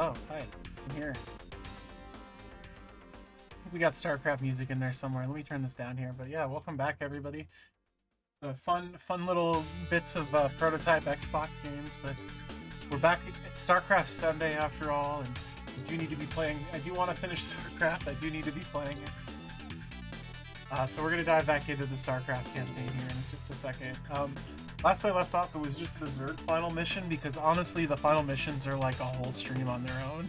hello. Hi. I'm here. We got Starcraft music in there somewhere. Let me turn this down here. But yeah, welcome back, everybody. Fun little bits of prototype Xbox games, but we're back at Starcraft Sunday after all, and I do need to be playing. I do want to finish Starcraft. I do need to be playing it. So we're gonna dive back into the Starcraft campaign here in just a second. Last I left off, it was just the Zerg final mission, because honestly, the final missions are like a whole stream on their own.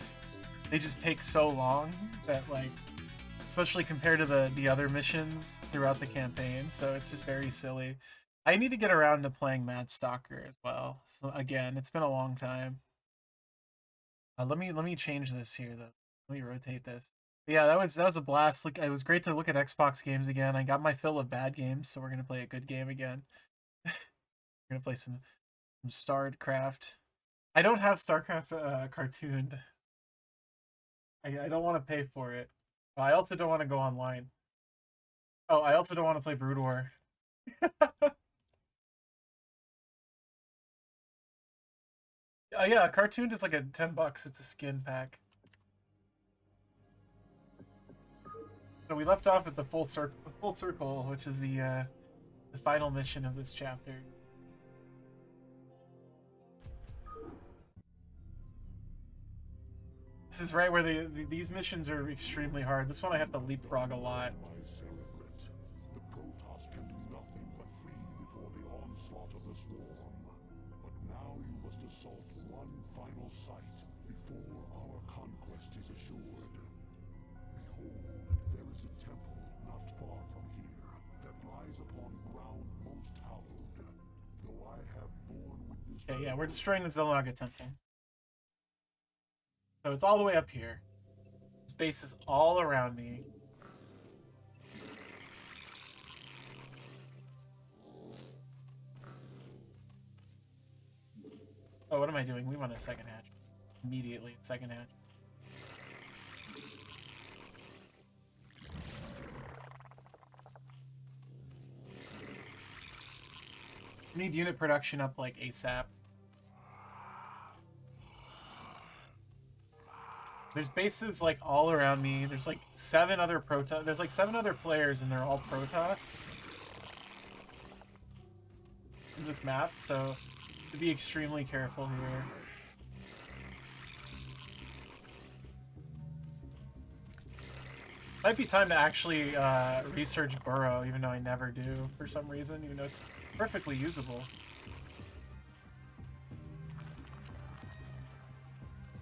They just take so long that, like, especially compared to the other missions throughout the campaign, so it's just very silly. I need to get around to playing Mad Stalker as well. So again, it's been a long time. Let me change this here though. Let me rotate this. But yeah, that was a blast. Like, it was great to look at Xbox games again. I got my fill of bad games, so we're gonna play a good game again. We're gonna play some Starcraft. I don't have Starcraft cartooned. I don't want to pay for it. I also don't want to go online. Oh, I also don't want to play Brood War. Yeah, cartooned is like a $10. It's a skin pack. So we left off at the full circle, which is the final mission of this chapter. This is right where these missions are extremely hard. This one I have to leapfrog a lot. The Protoss can do nothing but flee before the onslaught of the swarm. But now you must assault one final site before our conquest is assured. Behold, there is a temple not far from here that lies upon ground most hallowed. Though I have borne witness. Okay, yeah, we're destroying the Zelaga temple. So it's all the way up here. This base is all around me. Oh, what am I doing? We want a second hatch. Immediately, second hatch. We need unit production up like ASAP. There's bases like all around me. There's like 7 other Protoss. There's like 7 other players, and they're all Protoss in this map. So to be extremely careful here. Might be time to actually research Burrow, even though I never do for some reason, even though it's perfectly usable.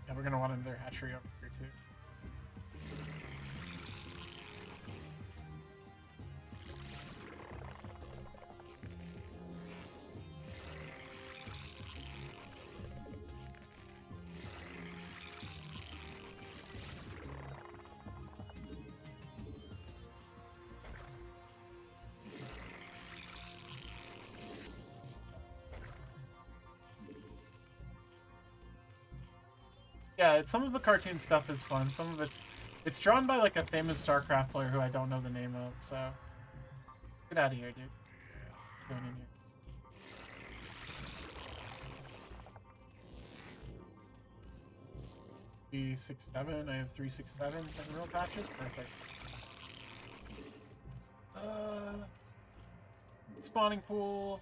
And we're gonna want another hatchery over here too. Yeah, some of the cartoon stuff is fun. Some of it's drawn by like a famous StarCraft player who I don't know the name of. So get out of here, dude. What's going in here? B67. I have 367 real patches. Perfect. Spawning pool.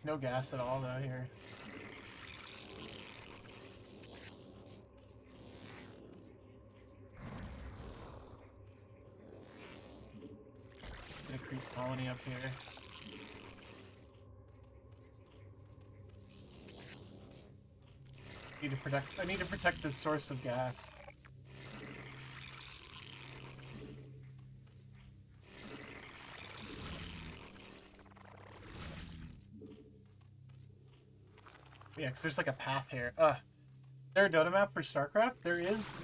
No gas at all though here. Get a creep colony up here. I need to protect this source of gas. Yeah, because there's like a path here. Ugh. there a Dota map for Starcraft? There is.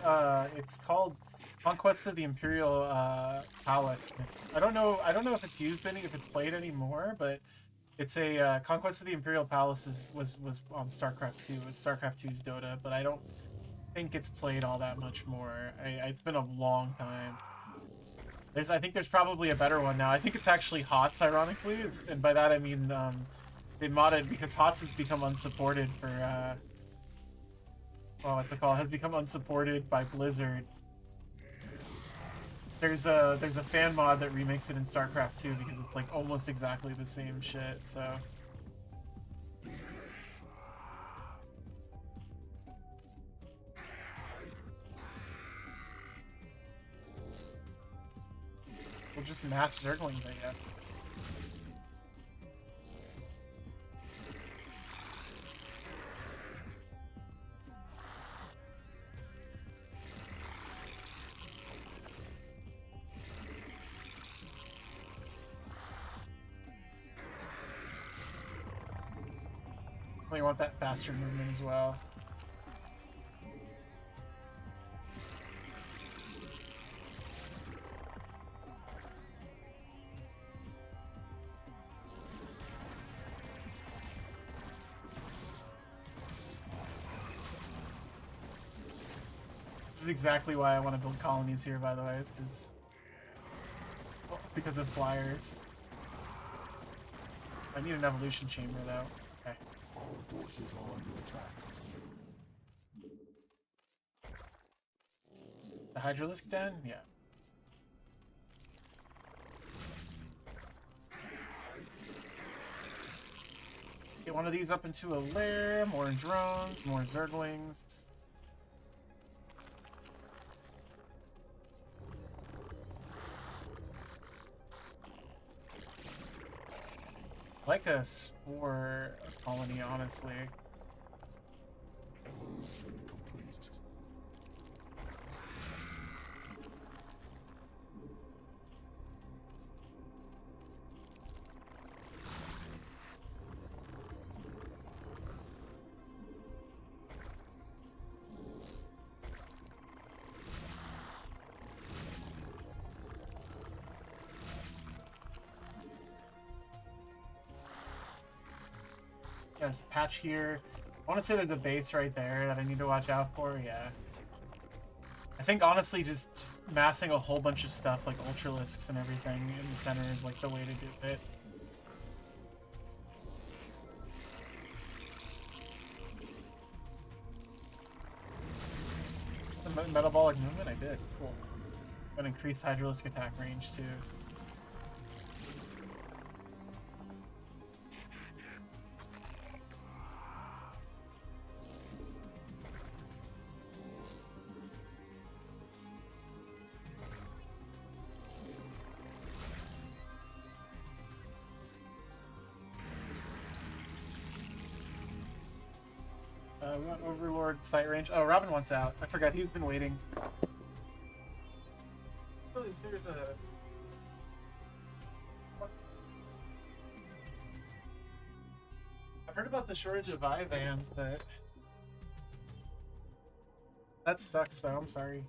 It's called Conquest of the Imperial Palace. I don't know. I don't know if it's used if it's played anymore, but it's a Conquest of the Imperial Palace was on StarCraft 2. It was StarCraft 2's Dota, but I don't think it's played all that much more. It's been a long time. I think there's probably a better one now. I think it's actually HOTS, ironically, and by that I mean they modded because HOTS has become unsupported for what's it called? Has become unsupported by Blizzard. There's a fan mod that remakes it in StarCraft 2 because it's like almost exactly the same shit. So we'll just mass Zerglings, I guess. We want that faster movement as well. This is exactly why I want to build colonies here, by the way, is because of flyers. I need an evolution chamber, though. Okay. Our forces are under attack. The Hydralisk Den? Yeah. Get one of these up into a lair, more drones, more Zerglings. Like a spore colony, honestly. Evolution complete. There's a patch here. I want to say there's a base right there that I need to watch out for. Yeah. I think honestly, just massing a whole bunch of stuff like Ultralisks and everything in the center is like the way to do it. The metabolic movement I did. Cool. An increased Hydralisk attack range too. We want Overlord sight range. Oh, Robin wants out. I forgot he's been waiting. Oh, there's a... I've heard about the shortage of Ivans, but... That sucks though, I'm sorry.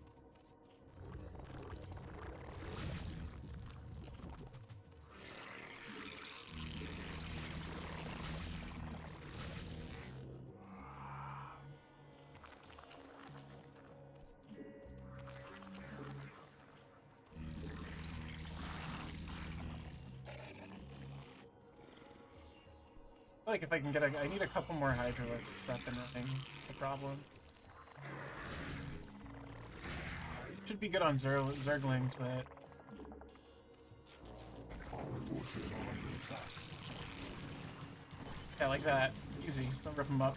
Like if I can get I need a couple more Hydralisks up and running. That's the problem. Should be good on Zerglings, but yeah, like that. Easy. Don't rip them up.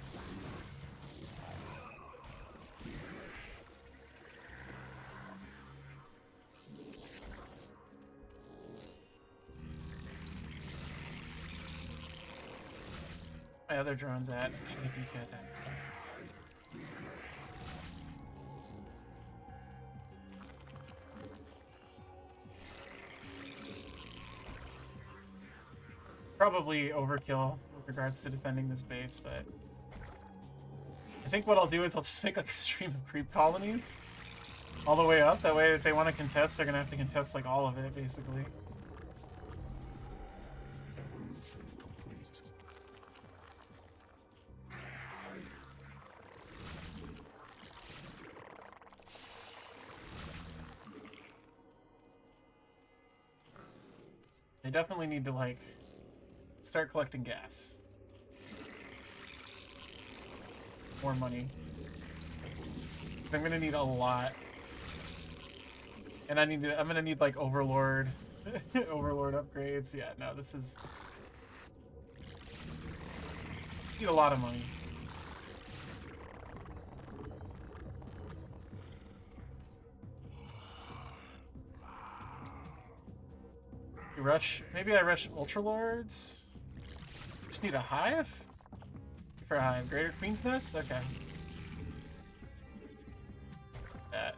My other drones at? I think these guys at. Probably overkill with regards to defending this base, but I think what I'll do is I'll just make like a stream of creep colonies all the way up. That way, if they want to contest, they're gonna have to contest like all of it, basically. They definitely need to like start collecting gas. More money. I'm gonna need a lot. And I'm gonna need like Overlord Overlord upgrades. Yeah, no, this is need a lot of money. Maybe I rush Ultralords? Just need a hive? For a hive. Greater Queen's Nest? Okay. That.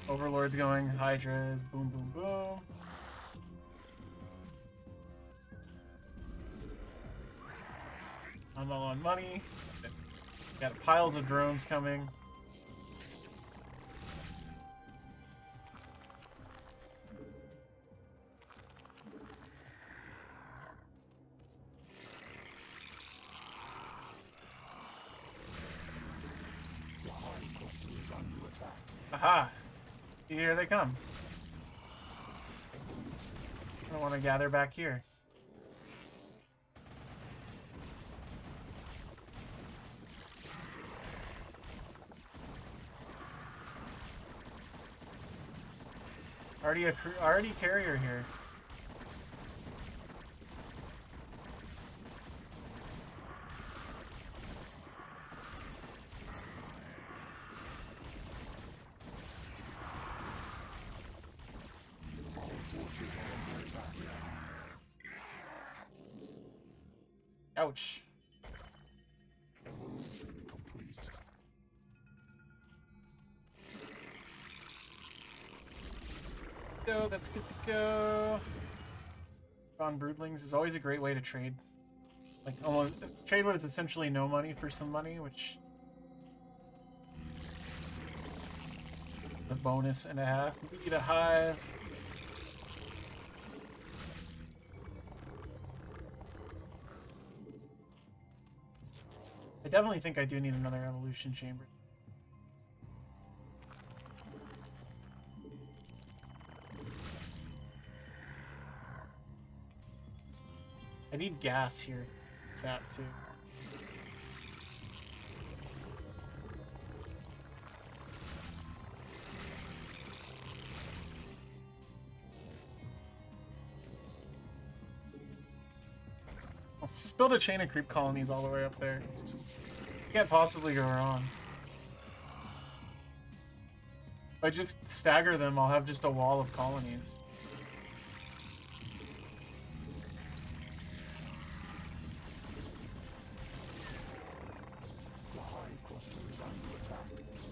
Overlord's going, Hydras, boom, boom, boom. I'm all on money. Got piles of drones coming. Aha! Here they come. I don't want to gather back here. Already carrier here. Ouch. Go, that's good to go. On broodlings is always a great way to trade. Like almost trade what is essentially no money for some money, which the bonus and a half. We need a hive. I definitely think I do need another evolution chamber. I need gas here. Sap too. Let's just build a chain of creep colonies all the way up there. Can't possibly go wrong. If I just stagger them, I'll have just a wall of colonies.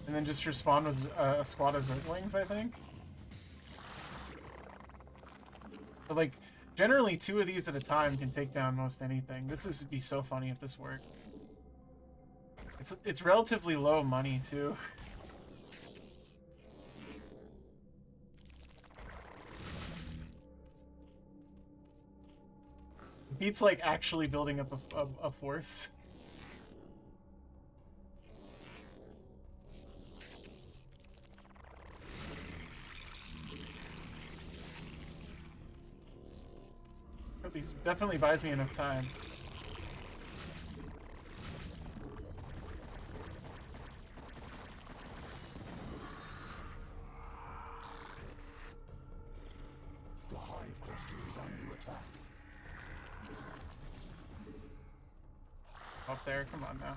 And then just respawn with a squad of Zerglings, I think. But like, generally 2 of these at a time can take down most anything. This would be so funny if this worked. It's relatively low money too. Beats like actually building up a force. At least definitely buys me enough time. The hive cluster is under attack. Up there, come on now.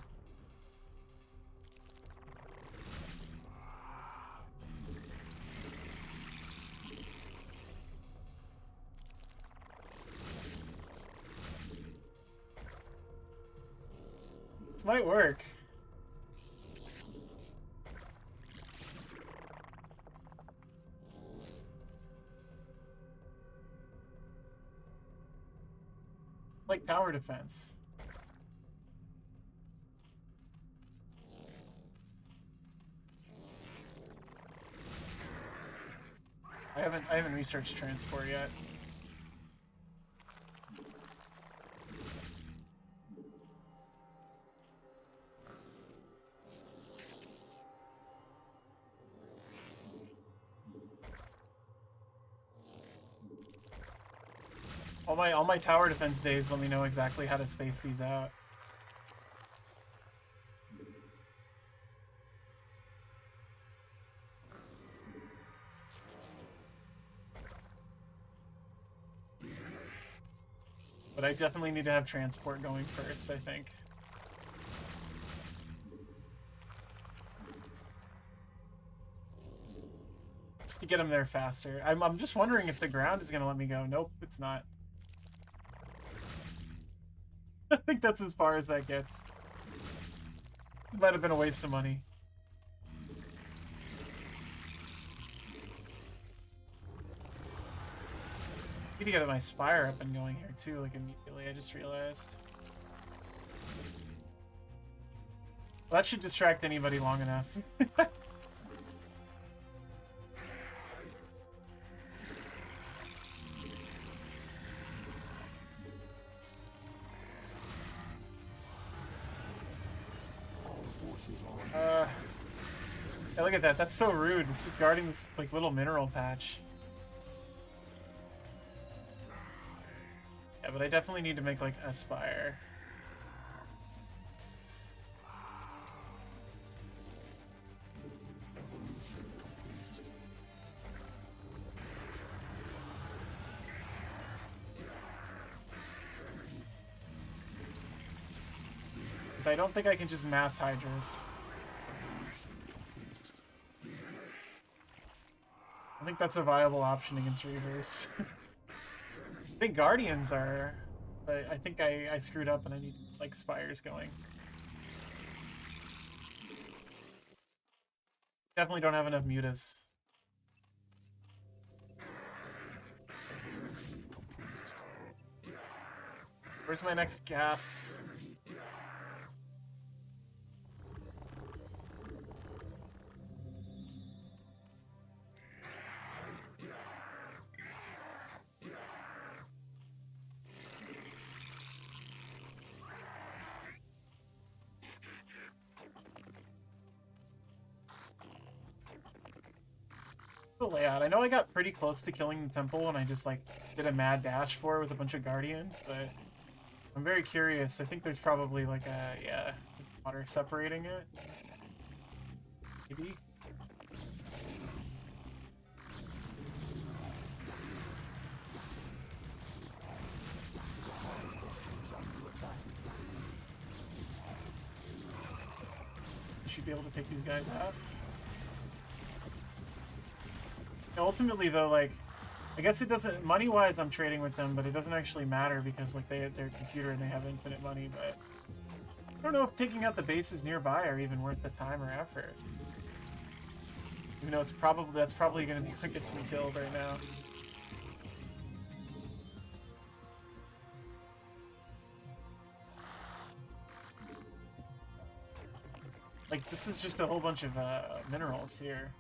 This might work. Like tower defense. I haven't researched transport yet. All my tower defense days let me know exactly how to space these out. But I definitely need to have transport going first, I think. Just to get them there faster. I'm just wondering if the ground is going to let me go. Nope, it's not. I think that's as far as that gets. This might have been a waste of money. I need to get my spire up and going here too, like immediately, I just realized. Well, that should distract anybody long enough. Yeah, look at that. That's so rude. It's just guarding this like little mineral patch. Yeah, but I definitely need to make like a spire. Because I don't think I can just mass hydras. I think that's a viable option against Reavers. I think Guardians are, but I think I screwed up and I need like spires going. Definitely don't have enough mutas. Where's my next gas? The layout. I know I got pretty close to killing the temple and I just like did a mad dash for it with a bunch of guardians, but I'm very curious. I think there's probably like a, yeah, water separating it. Maybe? You should be able to take these guys out. Ultimately though, like, I guess it doesn't, money-wise I'm trading with them, but it doesn't actually matter because like they're a computer and they have infinite money, but I don't know if taking out the bases nearby are even worth the time or effort. Even though it's probably, that's probably going to be what gets me killed right now. Like, this is just a whole bunch of minerals here.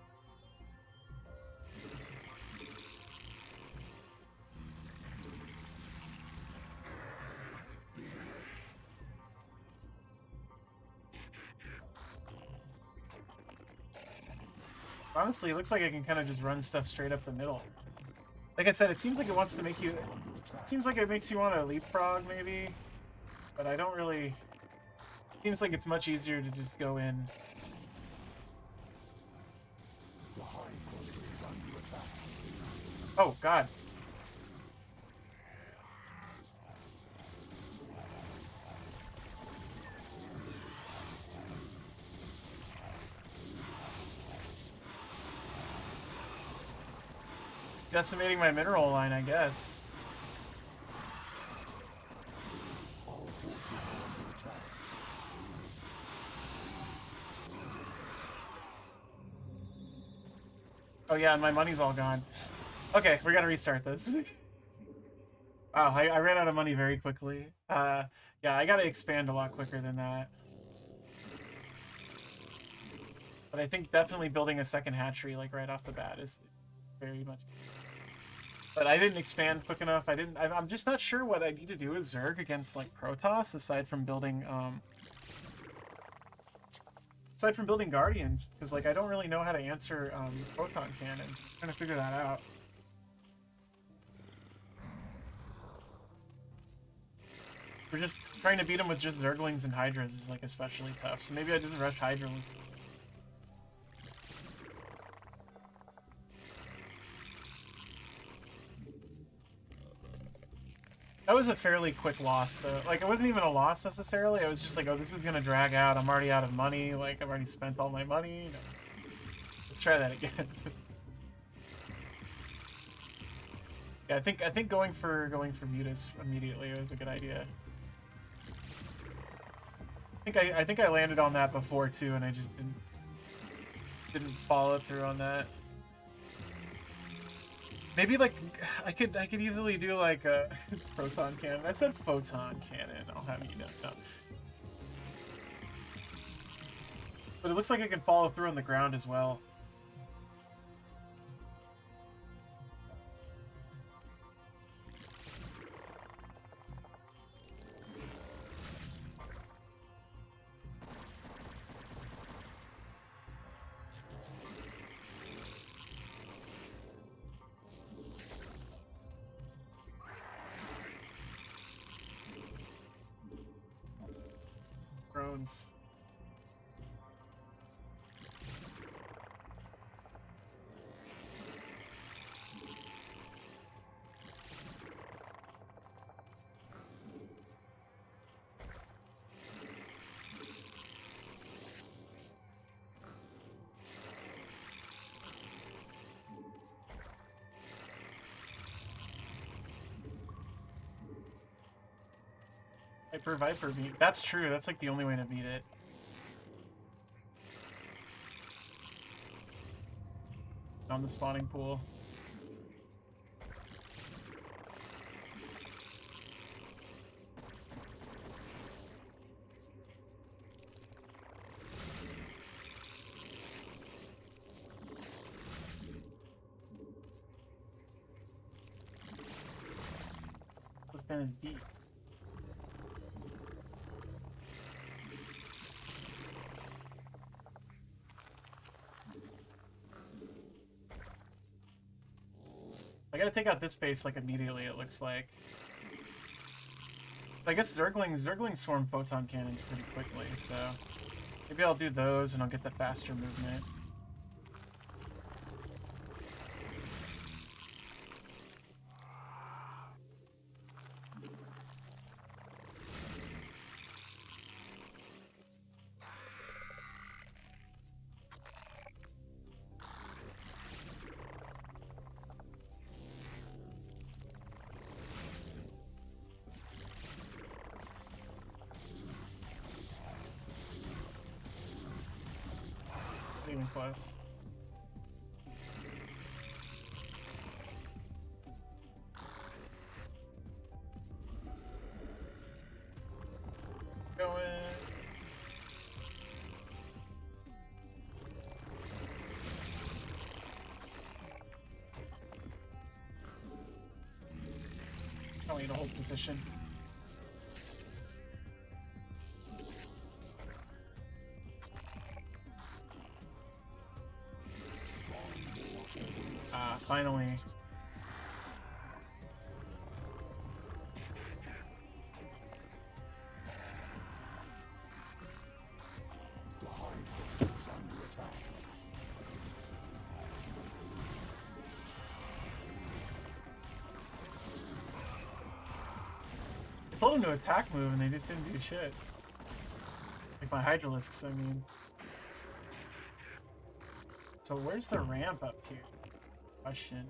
Honestly, it looks like I can kind of just run stuff straight up the middle. Like I said, it seems like it wants to make you... It seems like it makes you want to leapfrog, maybe. But I don't really... It seems like it's much easier to just go in. Oh, God. Decimating my mineral line, I guess. Oh yeah, and my money's all gone. Okay, we gotta restart this. Wow, I ran out of money very quickly. Yeah, I gotta expand a lot quicker than that. But I think definitely building a second hatchery, like, right off the bat is very much... But I didn't expand quick enough. I'm just not sure what I need to do with Zerg against, like, Protoss, aside from building Guardians, because, like, I don't really know how to answer, Photon Cannons. I'm trying to figure that out. We're just trying to beat them with just Zerglings and Hydras is, like, especially tough. So maybe I didn't rush Hydras. That was a fairly quick loss, though. Like, it wasn't even a loss, necessarily. I was just like, oh, this is gonna drag out. I'm already out of money. Like, I've already spent all my money. No. Let's try that again. Yeah, I think going for Mutas immediately was a good idea. I think I landed on that before too, and I just didn't follow through on that. Maybe, like, I could easily do, like, a proton cannon. I said photon cannon. I'll have you know. No. But it looks like I can follow through on the ground as well. Drones. Hyper Viper beat. That's true. That's, like, the only way to beat it. On the spawning pool. This den is deep. I gotta take out this base, like, immediately, it looks like. I guess Zerglings swarm photon cannons pretty quickly, so maybe I'll do those and I'll get the faster movement. Even close. Going. I need to hold position. Finally. I told them to attack move and they just didn't do shit. Like my Hydralisks, I mean. So where's the ramp up here? Question.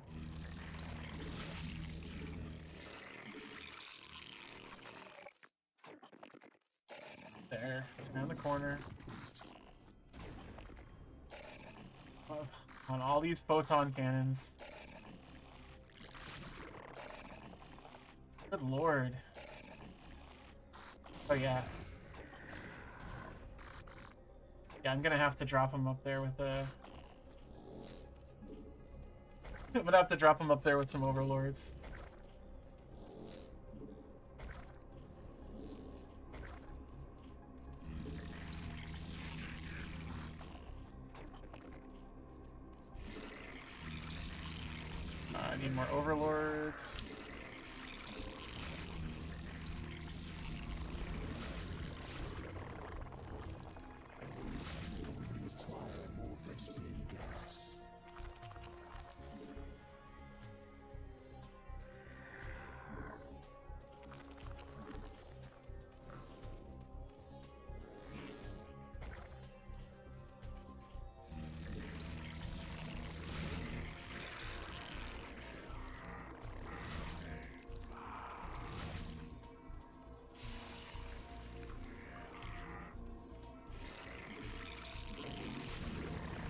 There. It's around the corner. Oh. On all these photon cannons. Good lord. Oh yeah. Yeah, I'm gonna have to drop him up there with a... I'm gonna have to drop him up there with some overlords. I need more overlords.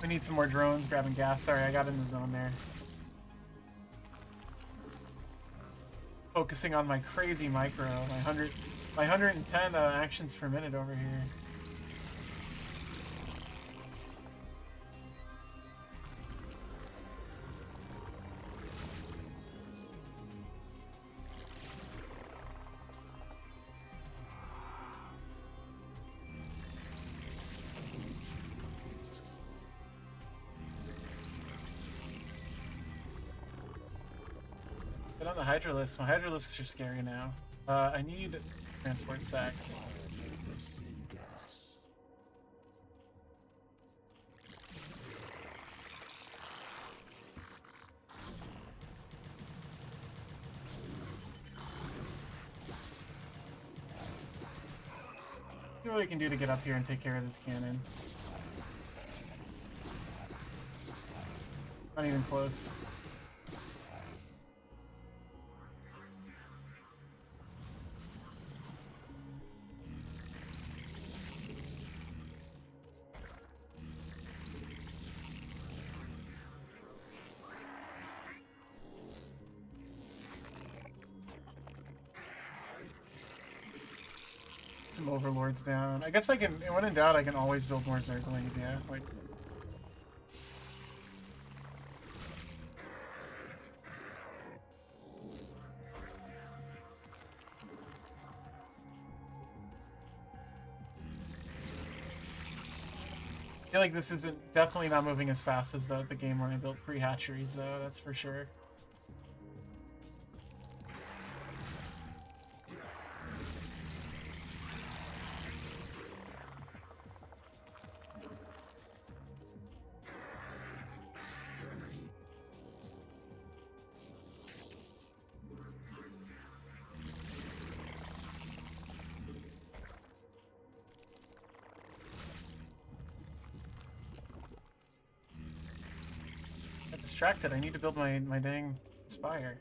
We need some more drones grabbing gas. Sorry, I got in the zone there. Focusing on my crazy micro. My 110 actions per minute over here. Get on the Hydralisks. My Hydralisks are scary now. I need transport sacks. See what we can do to get up here and take care of this cannon. Not even close. Some overlords down. I guess I can, when in doubt, I can always build more Zerglings, yeah. Like, I feel like this isn't definitely not moving as fast as the game when I built pre-hatcheries, though, that's for sure. Distracted. I need to build my dang spire.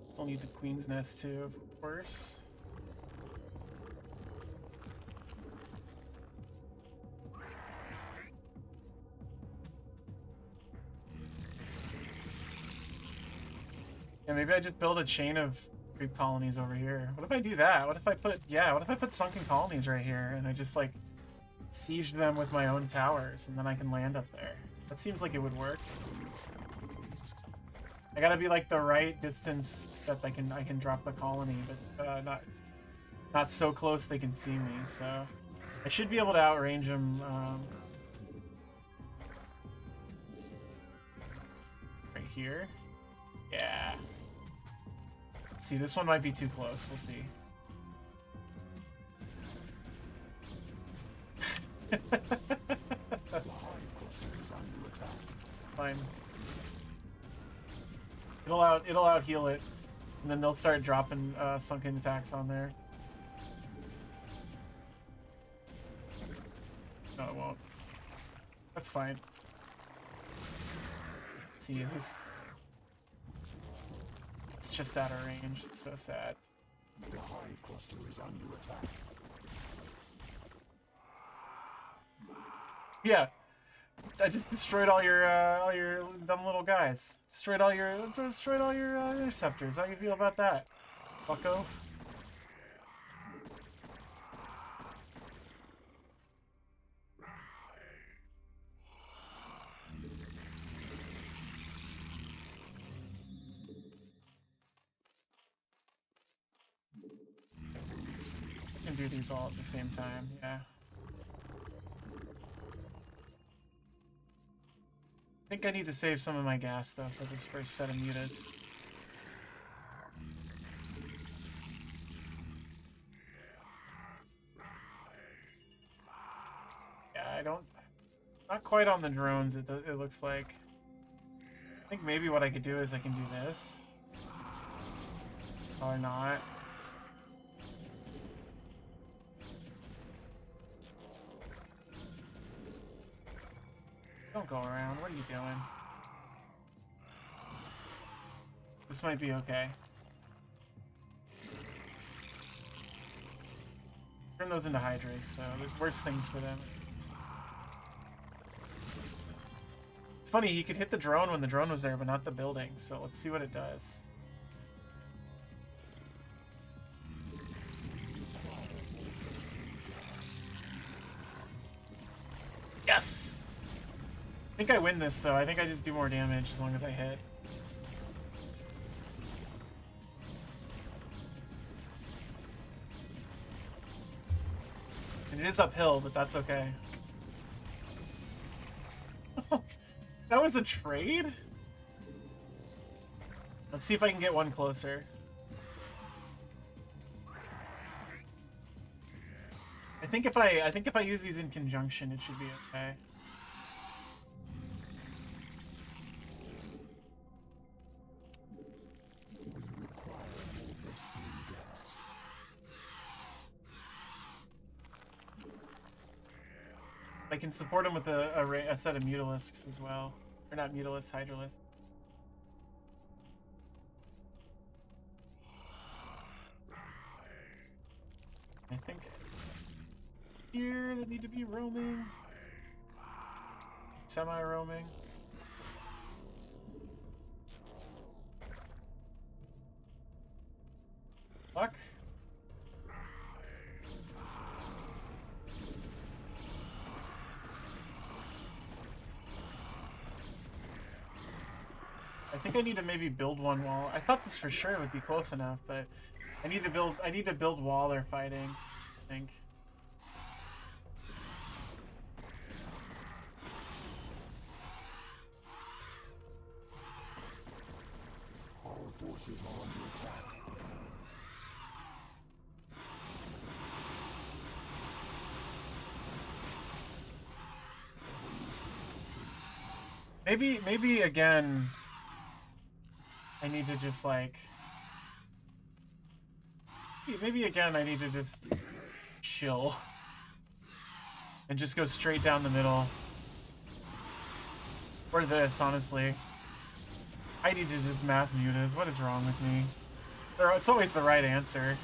Still need the Queen's Nest too, of course. Yeah, maybe I just build a chain of creep colonies over here. What if I do that? What if I put, yeah, what if I put sunken colonies right here and I just like siege them with my own towers and then I can land up there? That seems like it would work. I gotta be like the right distance that I can drop the colony, but not so close they can see me. So I should be able to outrange them. Right here. Yeah. See, this one might be too close. We'll see. Fine. It'll out heal it, and then they'll start dropping sunken attacks on there. No, it won't. That's fine. Let's see, is this? It's just out of range. It's so sad. The hive cluster is under attack. Yeah, I just destroyed all your dumb little guys. Destroyed all your interceptors. How you feel about that, bucko? I can do these all at the same time. Yeah. I think I need to save some of my gas, though, for this first set of mutas. Yeah, I don't... Not quite on the drones, it looks like. I think maybe what I could do is I can do this. Or not. Don't go around. What are you doing? This might be okay. Turn those into hydras, so there's worse things for them. It's funny, he could hit the drone when the drone was there, but not the building, so let's see what it does. Yes! I think I win this, though. I think I just do more damage as long as I hit. And it is uphill, but that's okay. That was a trade? Let's see if I can get one closer. I think if I use these in conjunction, it should be okay. I can support him with a set of mutalisks as well. Or not mutalisks, hydralisks. I think here they need to be roaming. Semi-roaming. Fuck. I think I need to maybe build one wall. I thought this for sure would be close enough, but I need to build while they're fighting, I think. Our forces are under attack. Maybe again, I need to just like... Maybe again I need to just chill. And just go straight down the middle. Or this, honestly. I need to just mass mutas. What is wrong with me? It's always the right answer.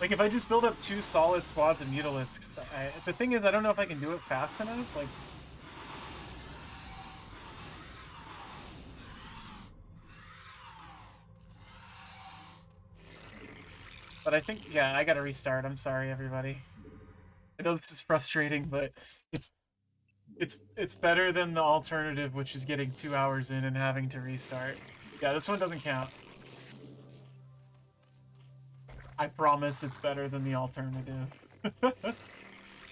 Like, if I just build up 2 solid squads of mutalisks, the thing is, I don't know if I can do it fast enough. Like, but I think, yeah, I gotta restart. I'm sorry, everybody. I know this is frustrating, but it's better than the alternative, which is getting 2 hours in and having to restart. Yeah, this one doesn't count. I promise it's better than the alternative.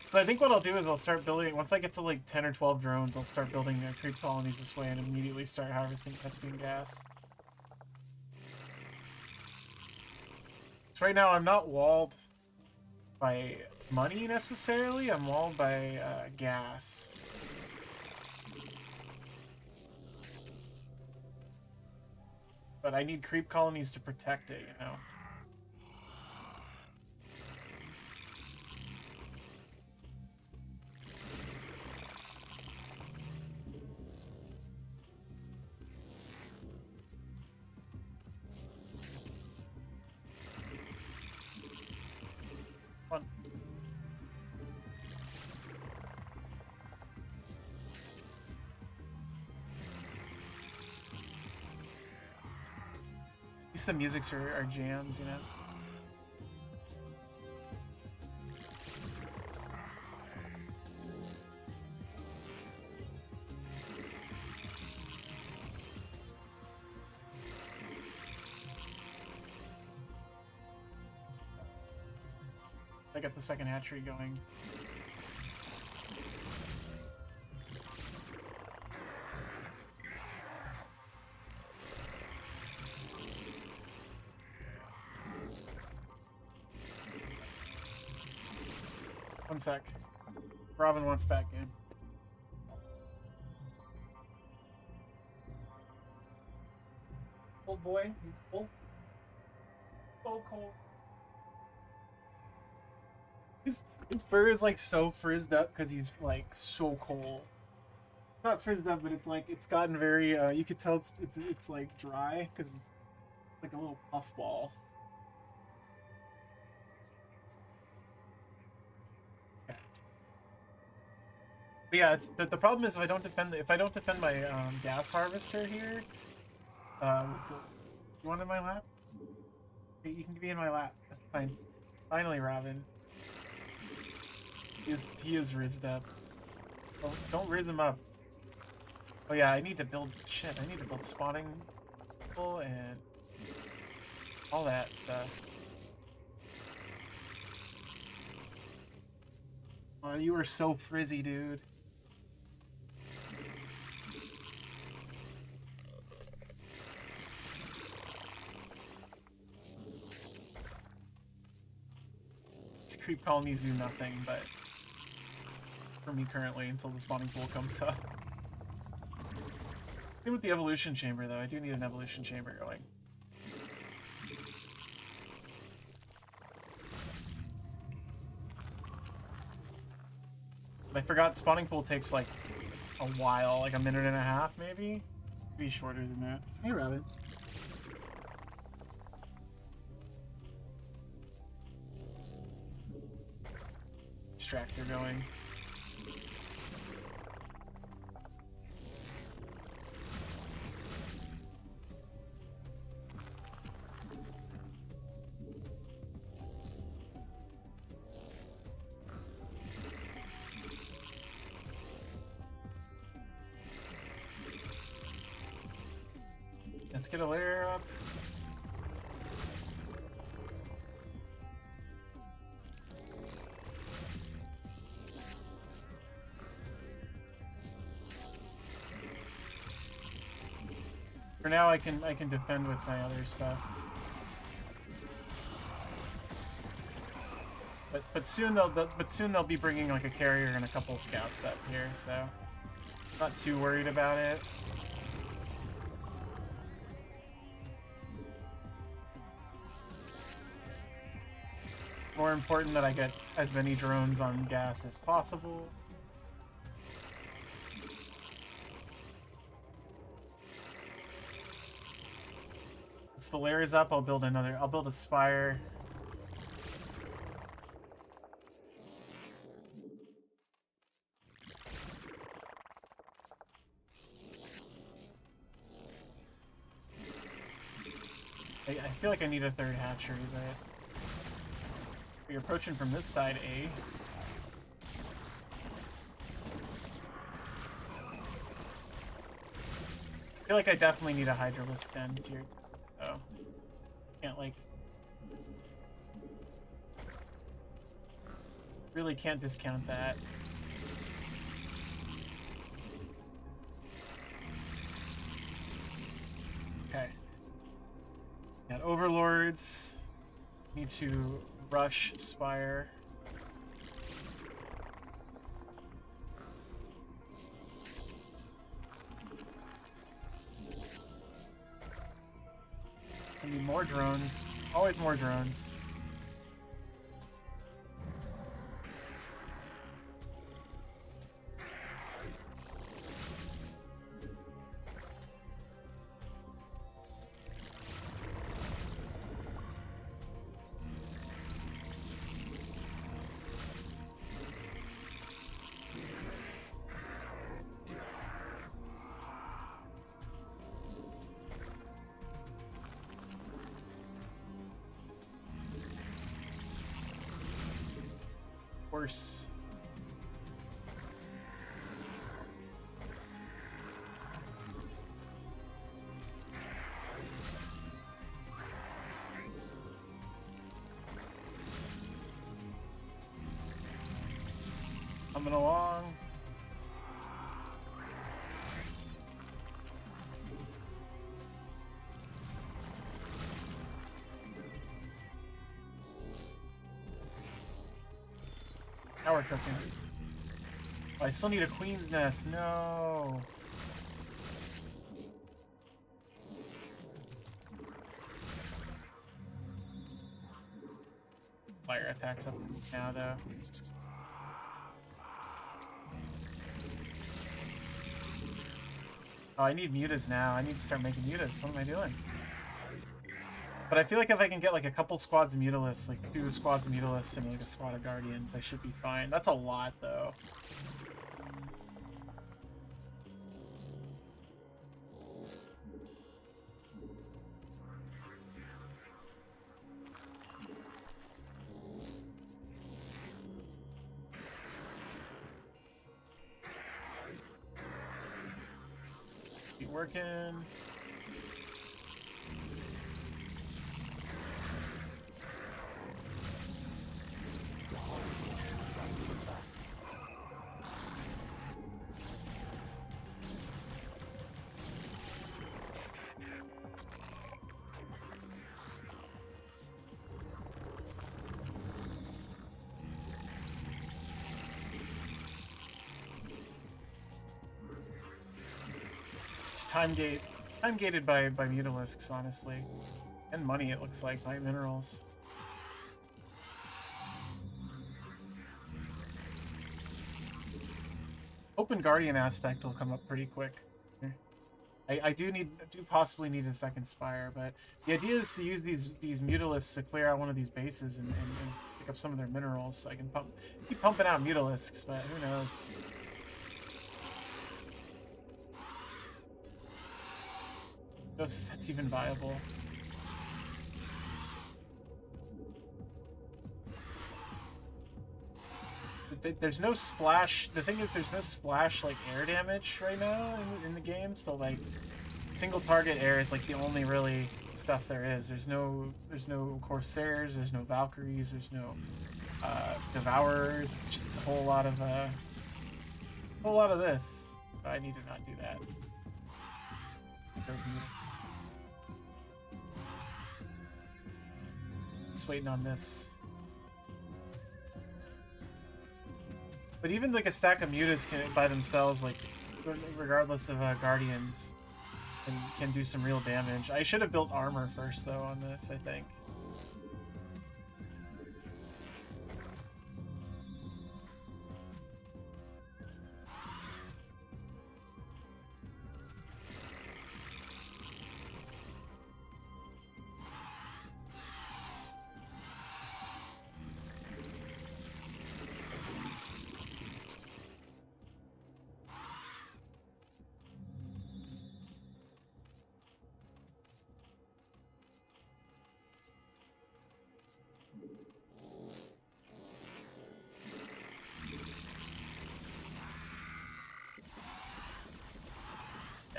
So I think what I'll do is I'll start building, once I get to like 10 or 12 drones, I'll start building creep colonies this way and immediately start harvesting Thespian gas. So right now I'm not walled by money necessarily, I'm walled by gas. But I need creep colonies to protect it, you know? Come on. At least the musics are jams, you know? I got the second hatchery going. One sec. Robin wants back in. Cold boy, you cold? So cold. His fur is like so frizzed up because he's like so cold. Not frizzed up, but it's like it's gotten very. You could tell it's like dry because it's like a little puffball. Yeah. But yeah, the problem is if I don't defend my gas harvester here. You want in my lap? You can be in my lap. That's fine. Finally, Robin. He is rizzed up. Don't rizz him up. Oh yeah, I need to build shit. I need to build spawning people and all that stuff. Oh, you are so frizzy, dude. These creep colonies do nothing, but for me currently until the spawning pool comes up. Same with the evolution chamber though. I do need an evolution chamber going. But I forgot spawning pool takes like a while, like a minute and a half maybe? Maybe shorter than that. Hey Robin. Extractor going. Let's get a layer up. For now, I can defend with my other stuff. But soon they'll be bringing like a carrier and a couple of scouts up here, so not too worried about it. More important that I get as many drones on gas as possible. Once the layer is up, I'll build a spire. I feel like I need a third hatchery, but we're approaching from this side, A. I feel like I definitely need a hydralisk then tier. Oh. Can't like really can't discount that. Okay. Got overlords. Need to rush spire. So need more drones. Always more drones. course. Coming along. Now we're cooking. Oh, I still need a queen's nest. No. Fire attacks up now, though. Oh, I need mutas now. I need to start making mutas. What am I doing? But I feel like if I can get like a couple squads of mutalisks, like 2 squads of mutalisks and like a squad of guardians, I should be fine. That's a lot, though. Keep working. Time gated by mutalisks, honestly, and money. It looks like by minerals. Open guardian aspect will come up pretty quick. I do possibly need a second spire, but the idea is to use these mutalisks to clear out one of these bases and pick up some of their minerals, so I can keep pumping out mutalisks. But who knows? If that's even viable. There's no splash. The thing is, there's no splash like air damage right now in the game. So like, single target air is like the only really stuff there is. There's no Corsairs. There's no Valkyries. There's no Devourers. It's just a whole lot of this. But I need to not do that. Those mutants. Just waiting on this. But even like a stack of mutas by themselves, like regardless of guardians, can do some real damage. I should have built armor first though on this, I think.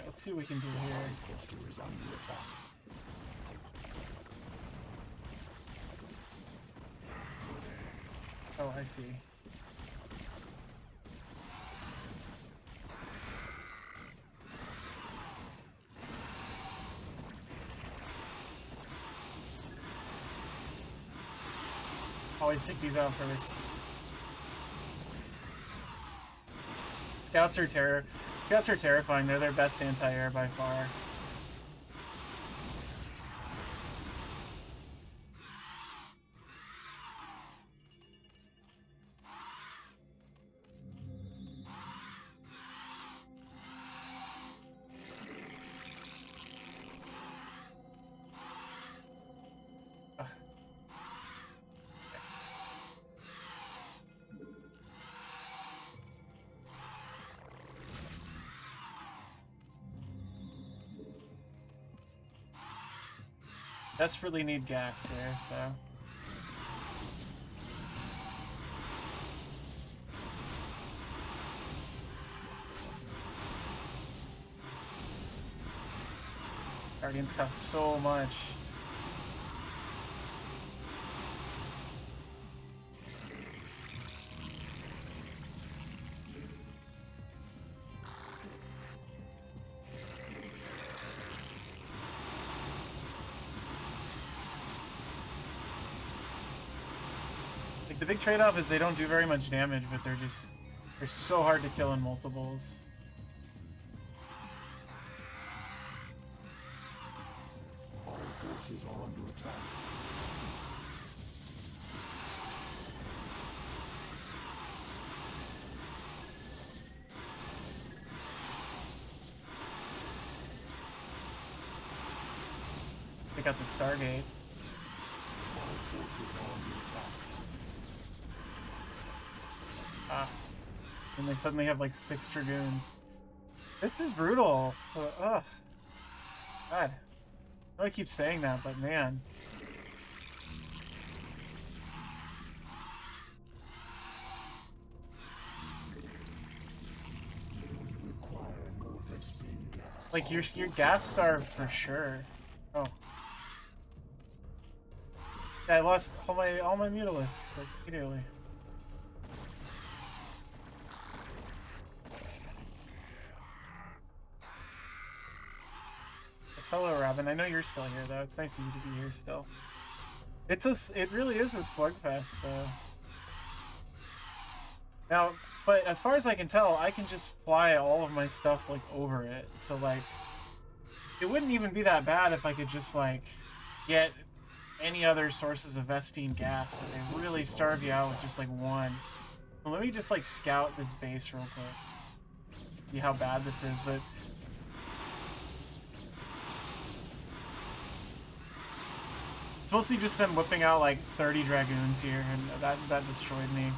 Let's see what we can do here. Oh, I see. Always take these out first. Scouts are terrifying. They're their best anti-air by far. Desperately need gas here, so. Guardians cost so much. Like, the big trade-off is they don't do very much damage, but they're so hard to kill in multiples. Our forces are under attack. Pick out the Stargate. Our forces are under attack. Ah. And they suddenly have like 6 Dragoons. This is brutal. Ugh. God. I know I keep saying that, but man. Like, you're gas starved for sure. Oh. Yeah, I lost all my mutalisks, like, immediately. Yes, hello, Robin. I know you're still here, though. It's nice of you to be here still. It really is a slugfest, though. Now, but as far as I can tell, I can just fly all of my stuff, like, over it. So, like, it wouldn't even be that bad if I could just, like, get any other sources of Vespene gas, but they really starve you out with just, like, one. Well, let me just, like, scout this base real quick. See how bad this is, but... it's mostly just them whipping out, like, 30 Dragoons here, and that destroyed me.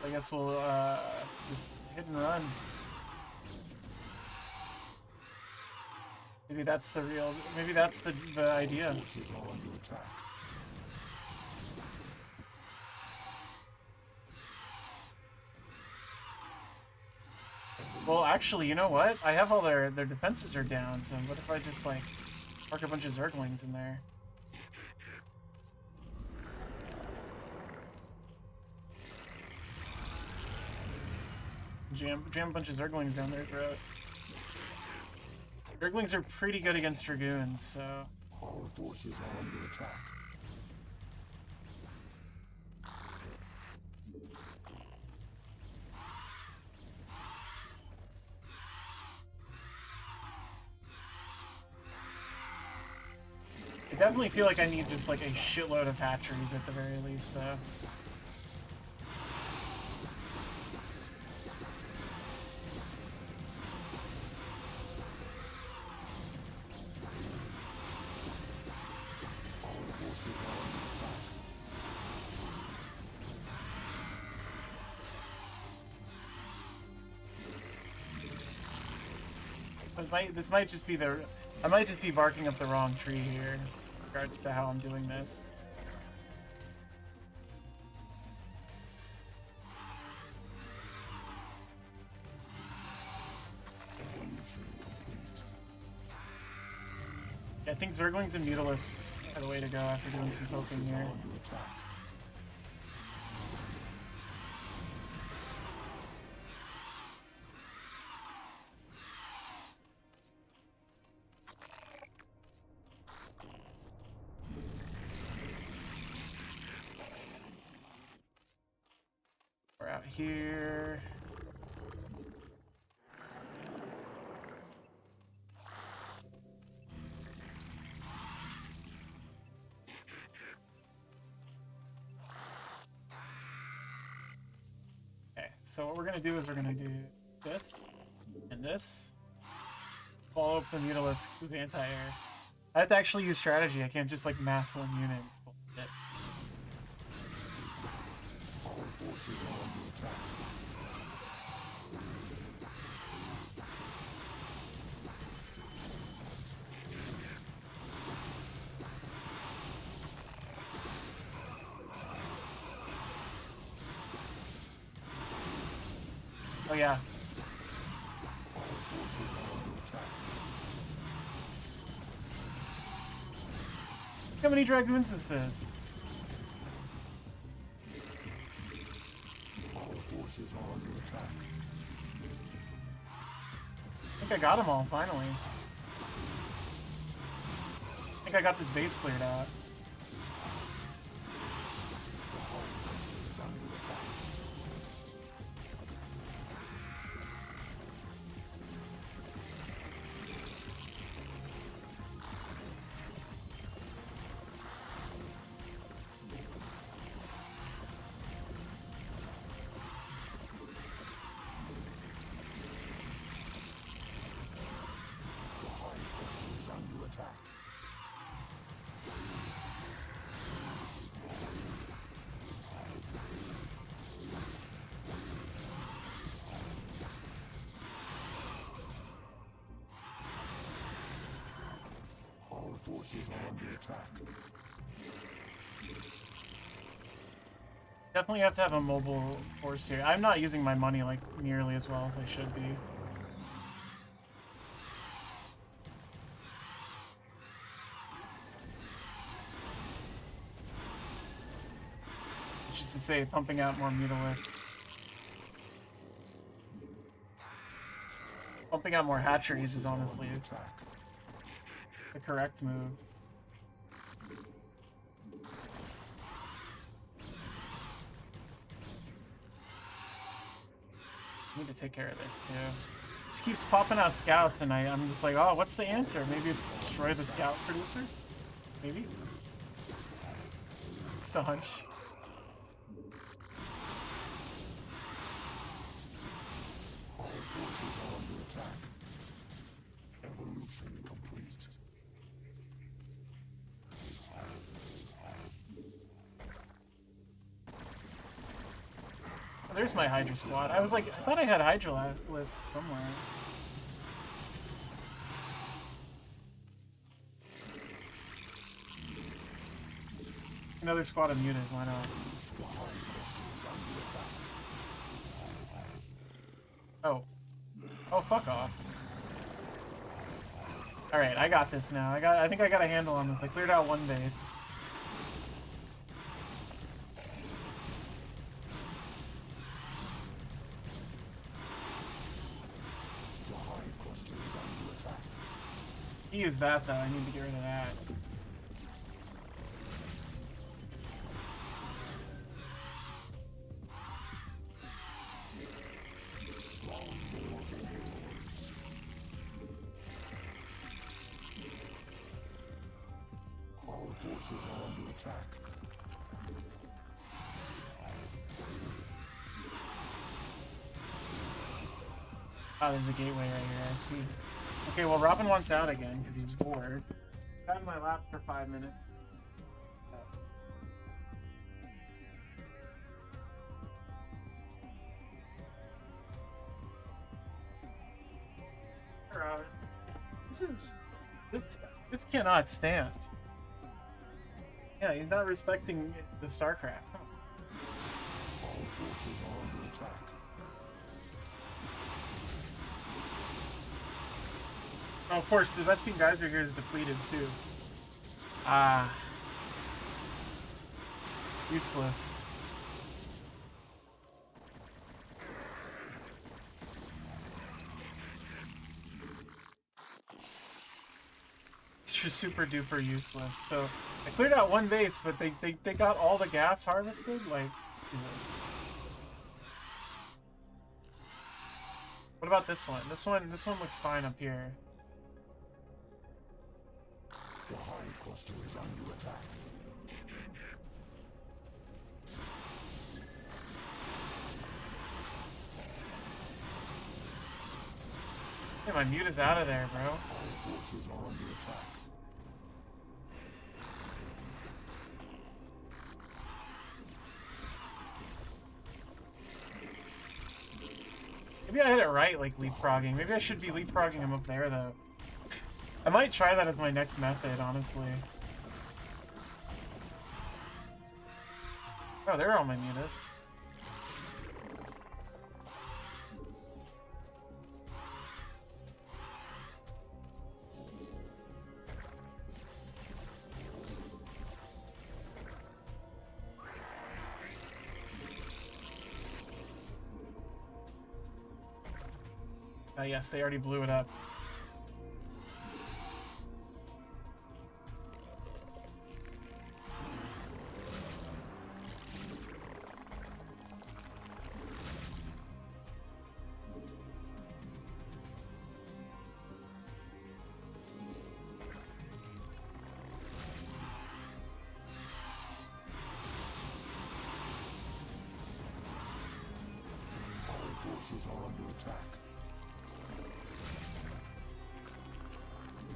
I guess we'll, just hit and run. Maybe that's the idea. Well, actually, you know what? I have all their defenses are down, so what if I just, like, park a bunch of Zerglings in there? Jam a bunch of Zerglings down their throat. Zerglings are pretty good against Dragoons, so... Our forces are under attack. I definitely feel like I need just, like, a shitload of hatcheries at the very least, though. This might just be I might just be barking up the wrong tree here in regards to how I'm doing this. Yeah, I think Zerglings and Mutalisks are the way to go after doing some poking here. We're out here. Okay, so what we're gonna do is we're gonna do this and this. Follow up the Mutalisks as anti-air. I have to actually use strategy. I can't just like mass one unit. It's bullshit. Our forces are under attack. Oh yeah. Look how many dragoons this is. Our forces are under attack. I think I got them all, finally. I think I got this base cleared out. Forces are under attack. Definitely have to have a mobile force here. I'm not using my money like nearly as well as I should be. Which is to say, pumping out more mutalisks. Pumping out more hatcheries is honestly the correct move. Need to take care of this too. Just keeps popping out scouts, and I'm just like, oh, what's the answer? Maybe it's destroy the scout producer? Maybe? Just a hunch. Our forces are under attack. Evolution complete. Oh, there's my Hydra squad. I was like, I thought I had Hydra lists somewhere. Another squad of mutas, why not? Oh. Oh, fuck off. Alright, I got this now. I think I got a handle on this. I cleared out one base. He used that though, I need to get rid of that. Our forces are under attack. Oh, there's a gateway right here, I see. Okay, well, Robin wants out again because he's bored. Got in my lap for 5 minutes. Hey, Robin. This cannot stand. Yeah, he's not respecting the Starcraft. Huh. Our forces are under attack. Oh, of course, the Vespene Geyser here is depleted too. Ah. Useless. It's just super duper useless. So, I cleared out one base, but they got all the gas harvested? Like, Jesus. What about this one? This one looks fine up here. The hive cluster is under attack. Hey, my mute is out of there, bro. Our forces are under attack. Maybe I hit it right, like leapfrogging. Maybe I should be leapfrogging him up there, though. I might try that as my next method, honestly. Oh, there are all my mutas. Yes, they already blew it up.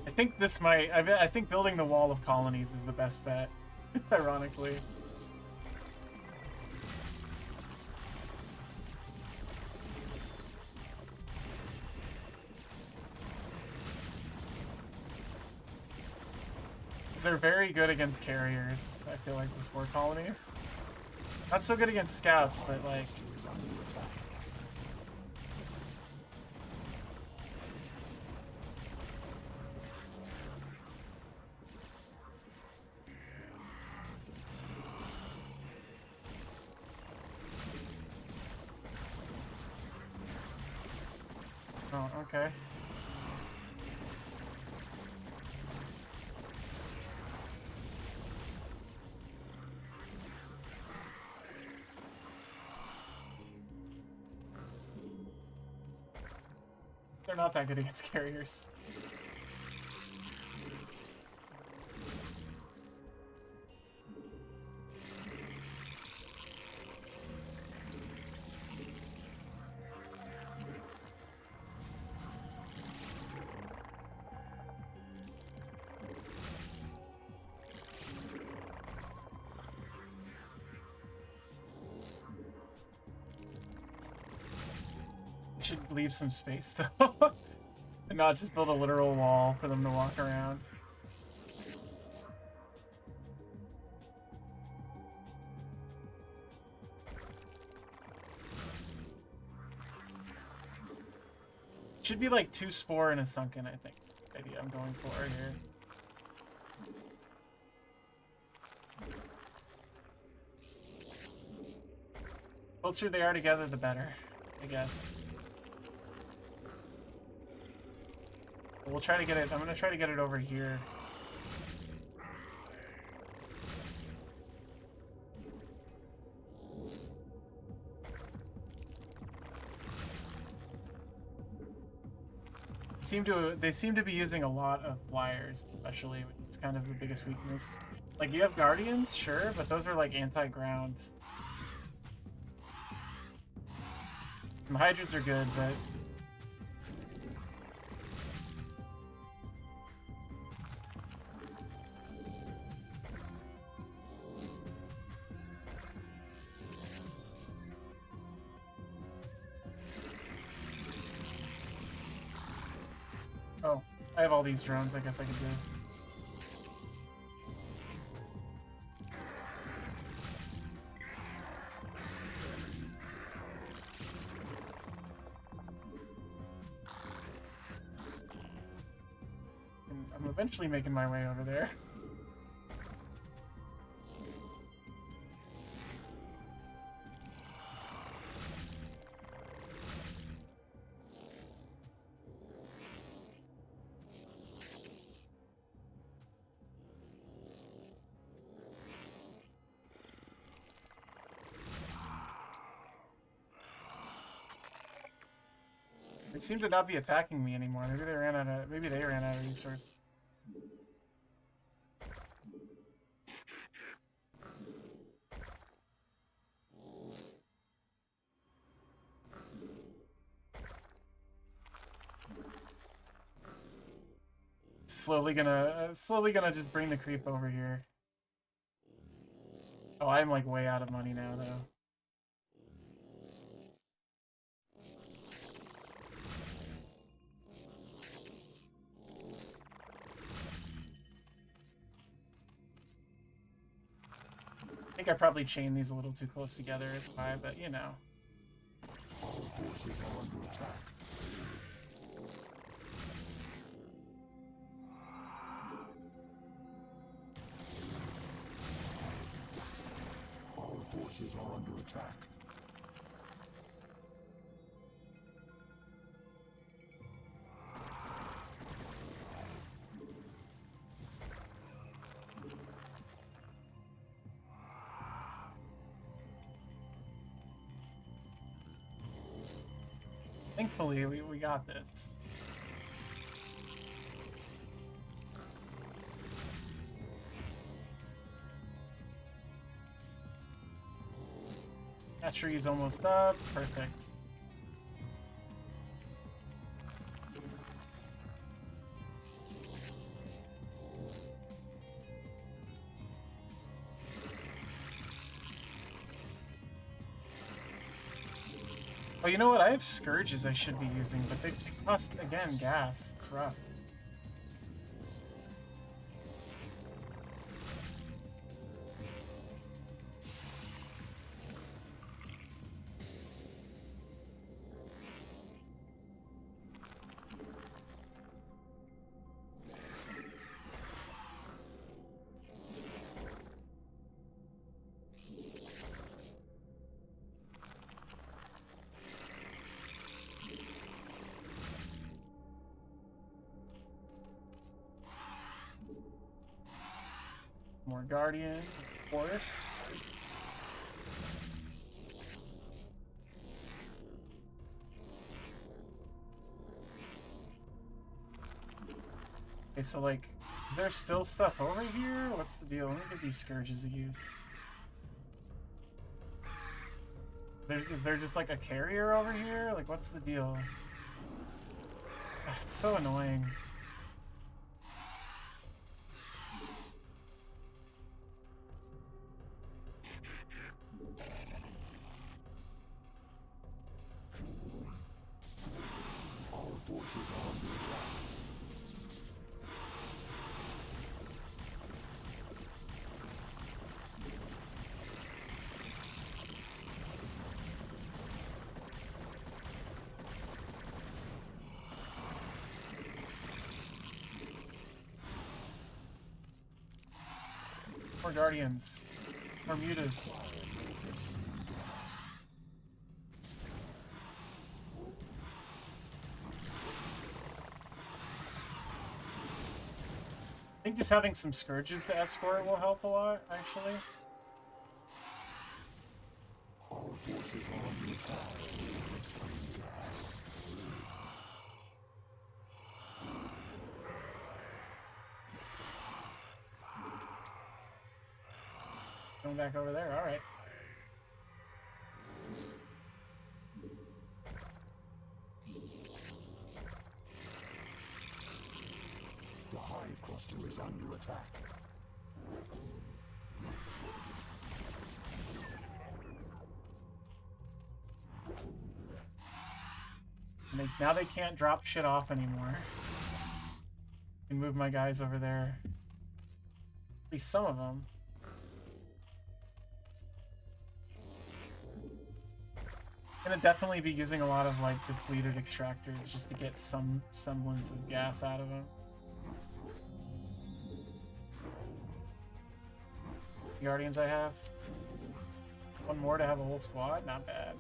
I think this might. I think building the wall of colonies is the best bet. Ironically. They're very good against carriers, I feel like, the spore colonies. Not so good against scouts, but like... Oh, okay. They're not that good against carriers. Should leave some space though. And not just build a literal wall for them to walk around. Should be like 2 spore and a sunken, I think. The idea I'm going for here. The closer they are together, the better, I guess. We'll try to get it. I'm gonna try to get it over here. They seem to be using a lot of flyers, especially. It's kind of the biggest weakness. Like, you have guardians, sure, but those are like anti-ground. Some hydras are good, but oh, I have all these drones, I guess I could do. And I'm eventually making my way over there. They seem to not be attacking me anymore. Maybe they ran out of resources. Slowly gonna just bring the creep over here. Oh, I'm like way out of money now though. I think I probably chained these a little too close together is why, but you know. Our forces are under attack. Our forces are under attack. Thankfully, we got this. That tree is almost up. Perfect. Oh, you know what? I have Scourges I should be using, but they cost, again, gas. It's rough. More Guardians, of course. Okay, so like, is there still stuff over here? What's the deal? Let me get these Scourges a use. Is there just like a carrier over here? Like, what's the deal? It's so annoying. More Guardians. More Mutas. I think just having some Scourges to escort will help a lot, actually. Our forces are under attack. Going back over there, alright. The hive cluster is under attack. And now they can't drop shit off anymore. I can move my guys over there. At least some of them. Gonna definitely be using a lot of like depleted extractors just to get some semblance of gas out of them. Guardians I have. One more to have a whole squad, not bad.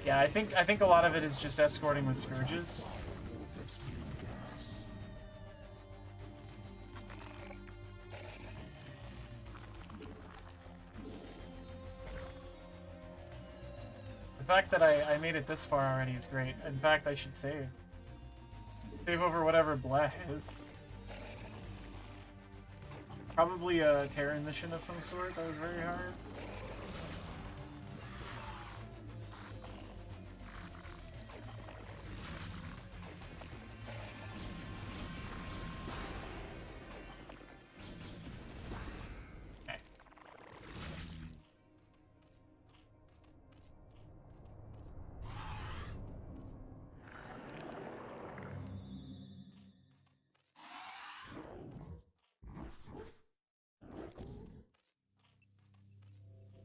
Yeah, I think a lot of it is just escorting with Scourges. The fact that I made it this far already is great. In fact, I should save. Save over whatever Bleh is. Probably a Terran mission of some sort that was very hard.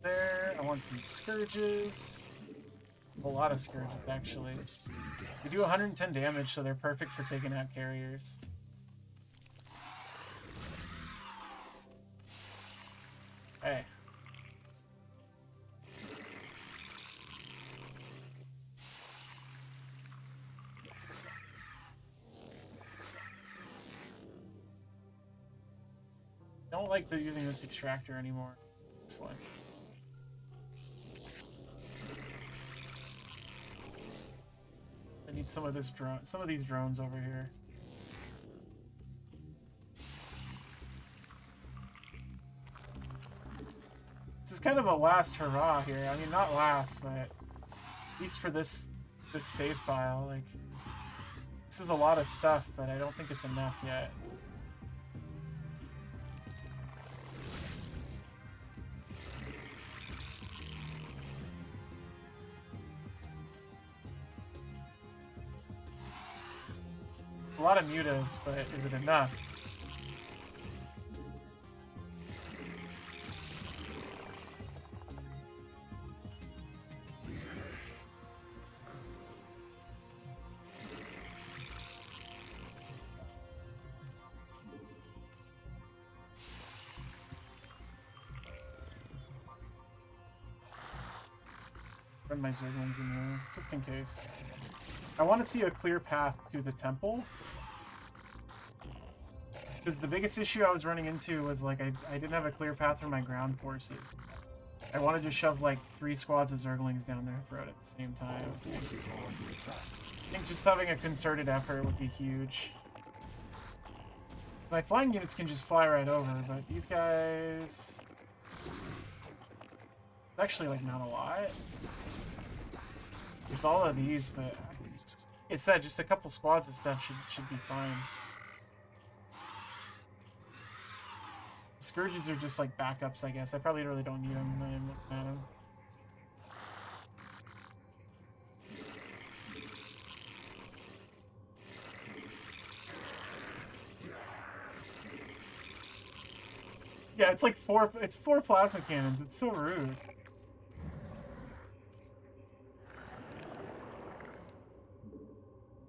There, I want some Scourges. A lot of Scourges, actually. They do 110 damage, so they're perfect for taking out carriers. Hey. Don't like using this extractor anymore. This one. need some of these drones over here. This is kind of a last hurrah here. I mean, not last, but at least for this save file, like, this is a lot of stuff, but I don't think it's enough yet. A lot of mutas, but is it enough? Run my Zerglings in there, just in case. I want to see a clear path to the temple. Because the biggest issue I was running into was, like, I didn't have a clear path for my ground forces. I wanted to shove, like, 3 squads of Zerglings down their throat at the same time. I think just having a concerted effort would be huge. My flying units can just fly right over, but these guys... It's actually, like, not a lot. There's all of these, but... Like I said, just a couple squads of stuff should be fine. Scourges are just like backups, I guess. I probably really don't need them when I'm looking at them. Yeah, it's like four plasma cannons. It's so rude.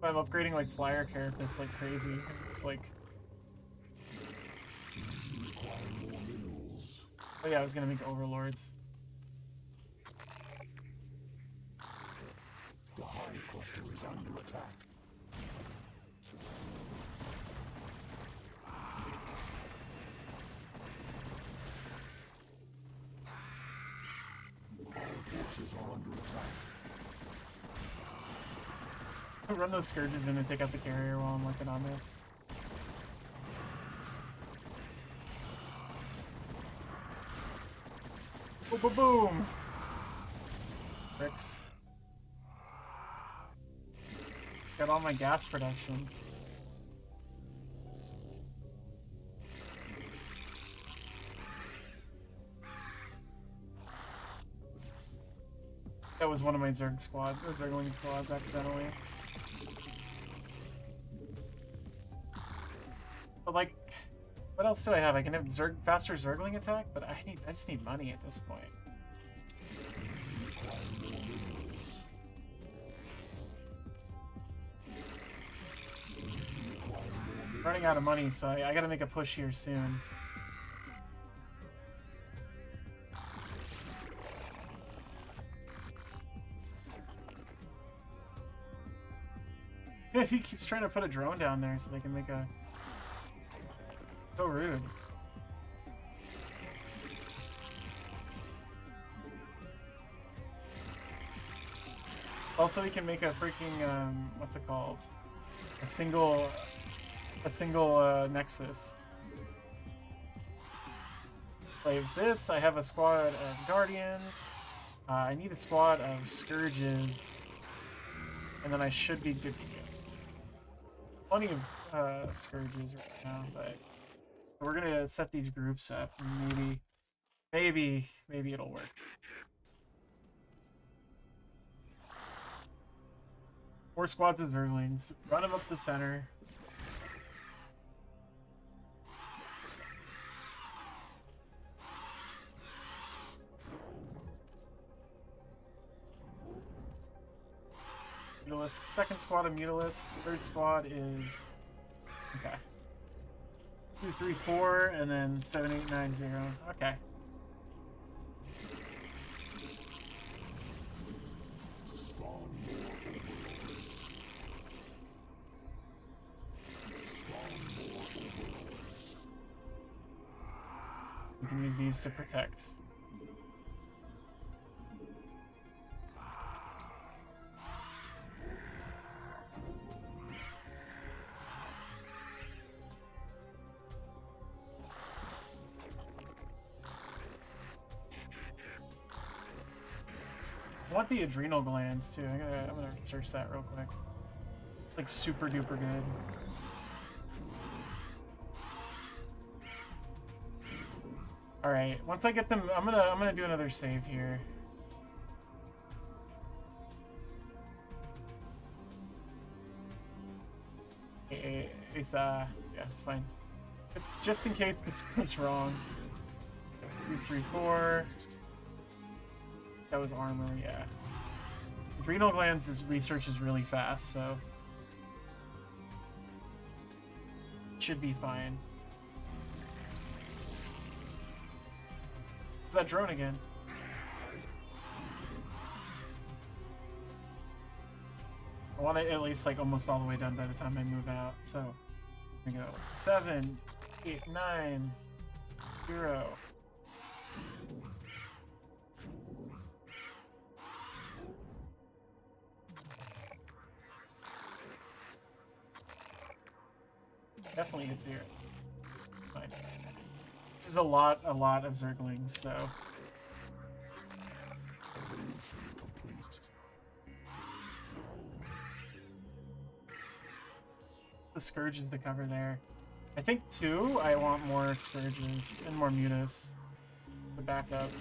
I'm upgrading like flyer carapace like crazy. It's like... Oh yeah, I was gonna make overlords. The hive cluster is under attack. Our forces are under attack. I'll run those scourges in and take out the carrier while I'm working on this. Boom, boom, boom! Bricks. Got all my gas production. That was one of my Zerg squad, or Zergling squads accidentally. But like, what else do I have? I can have faster Zergling attack, but I just need money at this point. Running out of money, so I gotta make a push here soon. Yeah, he keeps trying to put a drone down there so they can make a... So rude. Also, we can make a freaking, what's it called? A single Nexus. Play with this. I have a squad of Guardians. I need a squad of Scourges. And then I should be good to go. Plenty of Scourges right now, but we're gonna set these groups up and maybe it'll work. Four squads of Zerglings. Run them up the center. Mutalisks. Second squad of Mutalisks. Third squad is... Okay. 2, 3, 4, and then 7, 8, 9, 0. Okay. We can use these to protect. I want the adrenal glands too. I'm gonna search that real quick. Like super duper good. All right, once I get them, I'm gonna do another save here. Yeah, it's fine. It's just in case this goes wrong. 2, 3, 4. That was armor, yeah. Adrenal glands, this research is really fast, so should be fine. Is that drone again? I want it at least like almost all the way done by the time I move out. So we go 7, 8, 9, 0. Definitely hit 0. Fine. This is a lot of Zerglings, so. The Scourges to cover there. I think 2, I want more Scourges and more Mutas to back up.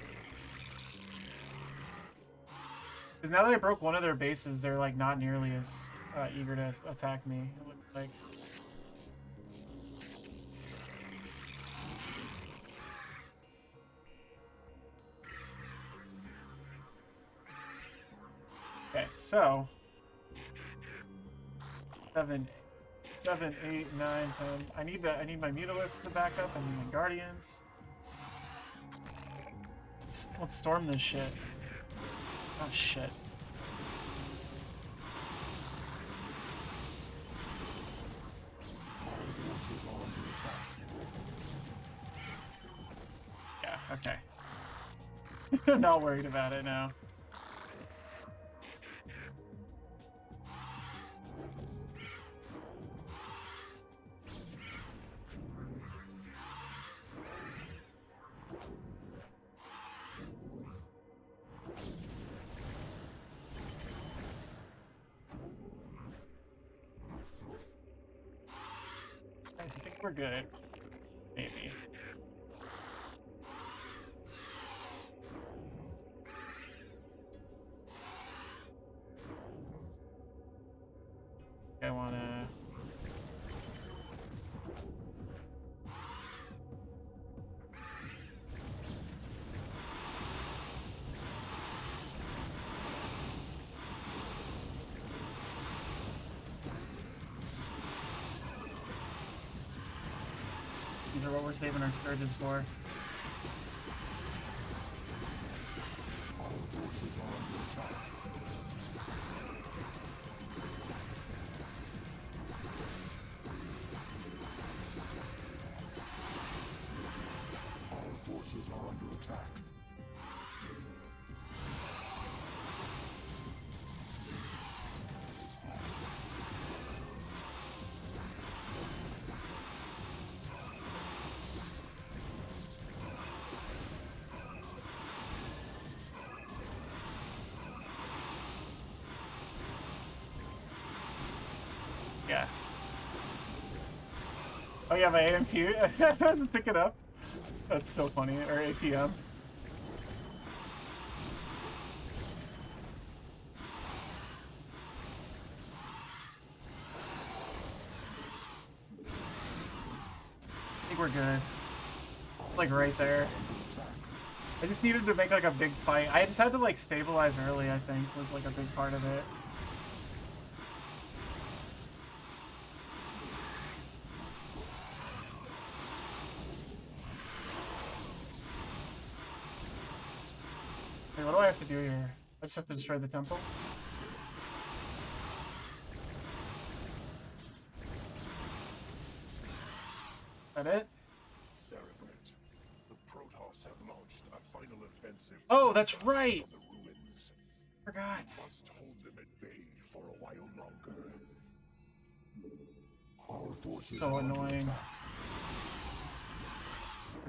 Because now that I broke one of their bases, they're like not nearly as eager to attack me, it looks like. Okay, so 7, 8, 9, 10. I need my Mutalisks to back up. I need my Guardians. Let's storm this shit. Oh shit. Yeah, okay. I'm not worried about it now. I think we're good. Maybe. I wanna... These are what we're saving our Scourges for. Our forces are under attack. Our forces are under attack. Yeah. Oh yeah, my AMQ. I wasn't picking up. That's so funny. Or APM. I think we're good. Like right there. I just needed to make like a big fight. I just had to like stabilize early, I think, was like a big part of it. Wait, what do I have to do here? I just have to destroy the temple? Is that it? The Protoss have launched a final offensive. Oh, that's right! The ruins. Forgot. Must hold them at bay for a while longer. Our forces So are under annoying. attack.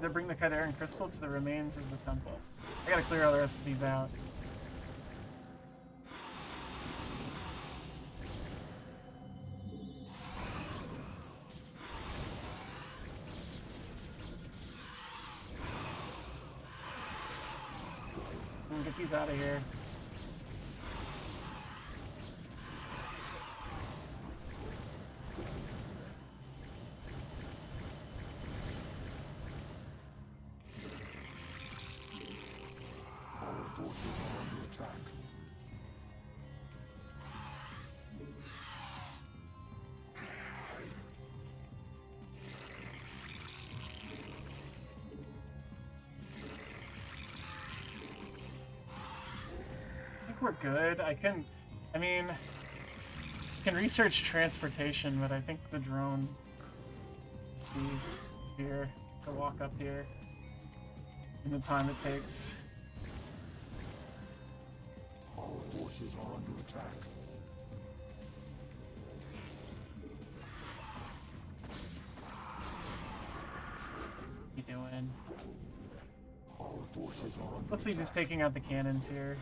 They bring the Kadaran crystal to the remains of the temple. I gotta clear all the rest of these out. Get these out of here. Our forces are under attack. I think we're good. I mean, I can research transportation, but I think the drone must be here to walk up here in the time it takes. Our forces are under attack. What you doing? Our forces are under Looks like he's taking out the cannons here.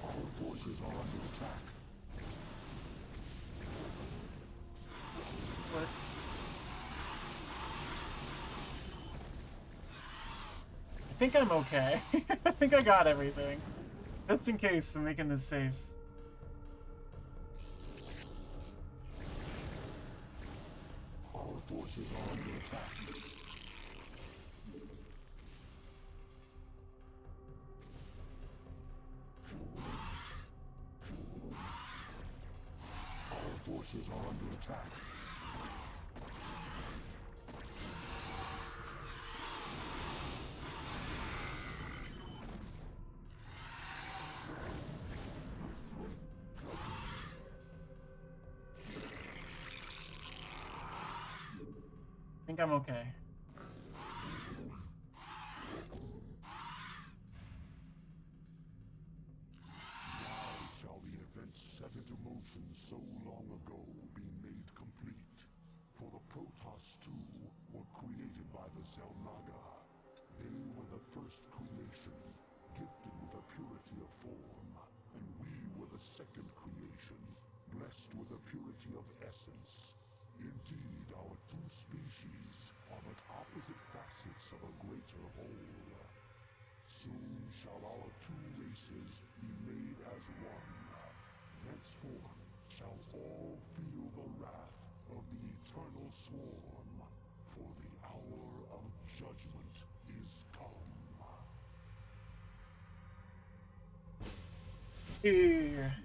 Our forces are under attack. That's what it's... I think I'm okay. I think I got everything. Just in case I'm making this safe. Our forces are under attack. Our forces are under attack. I think I'm okay. Now shall the events set into motion so long ago be made complete. For the Protoss too were created by the Zelnaga. They were the first creation, gifted with a purity of form. And we were the second creation, blessed with a purity of essence. Indeed, our two species are but opposite facets of a greater whole. Soon shall our two races be made as one. Thenceforth shall all feel the wrath of the eternal swarm, for the hour of judgment is come. Here.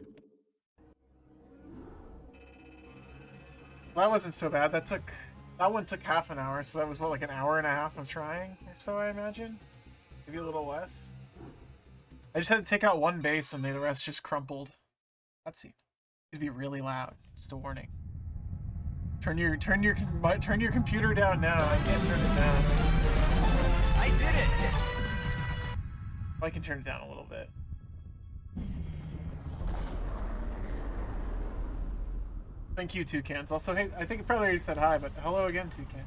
Well, that wasn't so bad. That one took half an hour, so that was what, like an hour and a half of trying or so, I imagine? Maybe a little less. I just had to take out one base and the rest just crumpled. Let's see. It'd be really loud. Just a warning. Turn your computer down now. I can't turn it down. I did it! I can turn it down a little bit. Thank you, Toucans. Also, hey, I think it probably already said hi, but hello again, Toucans.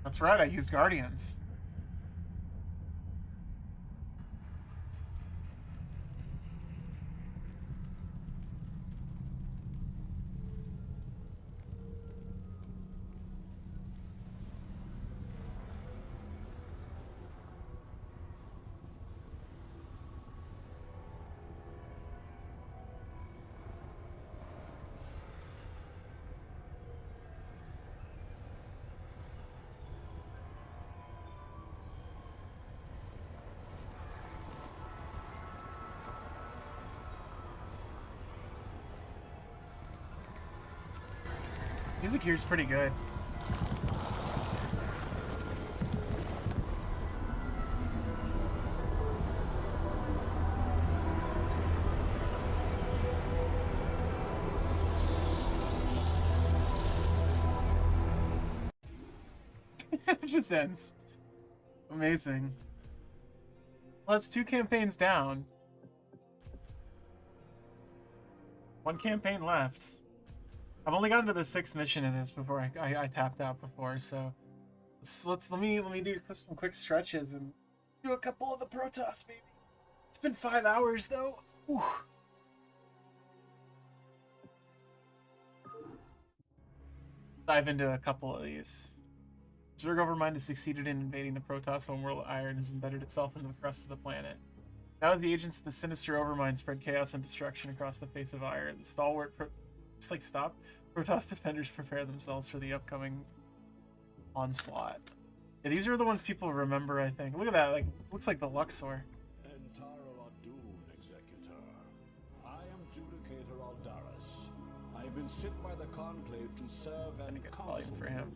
That's right, I used Guardians. Music here is pretty good. It just ends. Amazing. Well, that's 2 campaigns down. 1 campaign left. I've only gotten to the 6th mission of this before I tapped out before, so let me do some quick stretches and do a couple of the Protoss, baby. It's been 5 hours though. Ooh. Dive into a couple of these. Zerg Overmind has succeeded in invading the Protoss homeworld. Iron has embedded itself into the crust of the planet. Now the agents of the sinister Overmind spread chaos and destruction across the face of Iron. The stalwart Protoss defenders prepare themselves for the upcoming onslaught. Yeah, these are the ones people remember, I think. Look at that, like, looks like the Luxor. Executor. I am Judicator Aldaris. I have been sent by the Conclave to serve and counsel for him.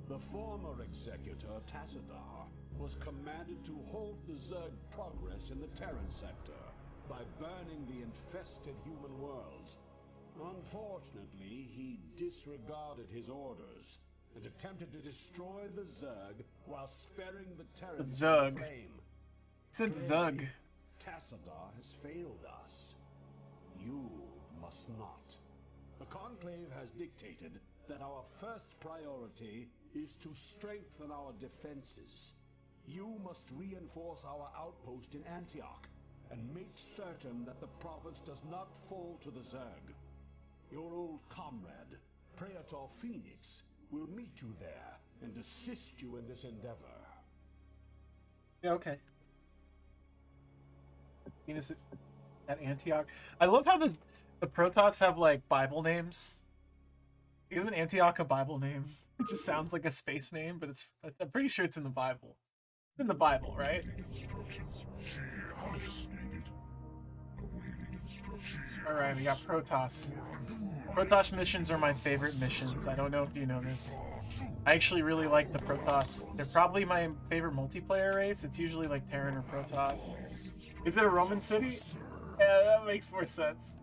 The former Executor, Tassadar, was commanded to hold the Zerg progress in the Terran sector by burning the infested human worlds. Unfortunately, he disregarded his orders and attempted to destroy the Zerg while sparing the Terran Zerg. flame. It said Zug. Tassadar has failed us. You must not. The Conclave has dictated that our first priority is to strengthen our defenses. You must reinforce our outpost in Antioch and make certain that the province does not fall to the Zerg. Your old comrade, Praetor Phoenix, will meet you there and assist you in this endeavor. Yeah, okay. Venus at Antioch. I love how the Protoss have like Bible names. Isn't Antioch a Bible name? It just sounds like a space name, but I'm pretty sure it's in the Bible. It's in the Bible, right? Alright, we got Protoss. Protoss missions are my favorite missions. I don't know if you know this. I actually really like the Protoss. They're probably my favorite multiplayer race. It's usually like Terran or Protoss. Is it a Roman city? Yeah, that makes more sense.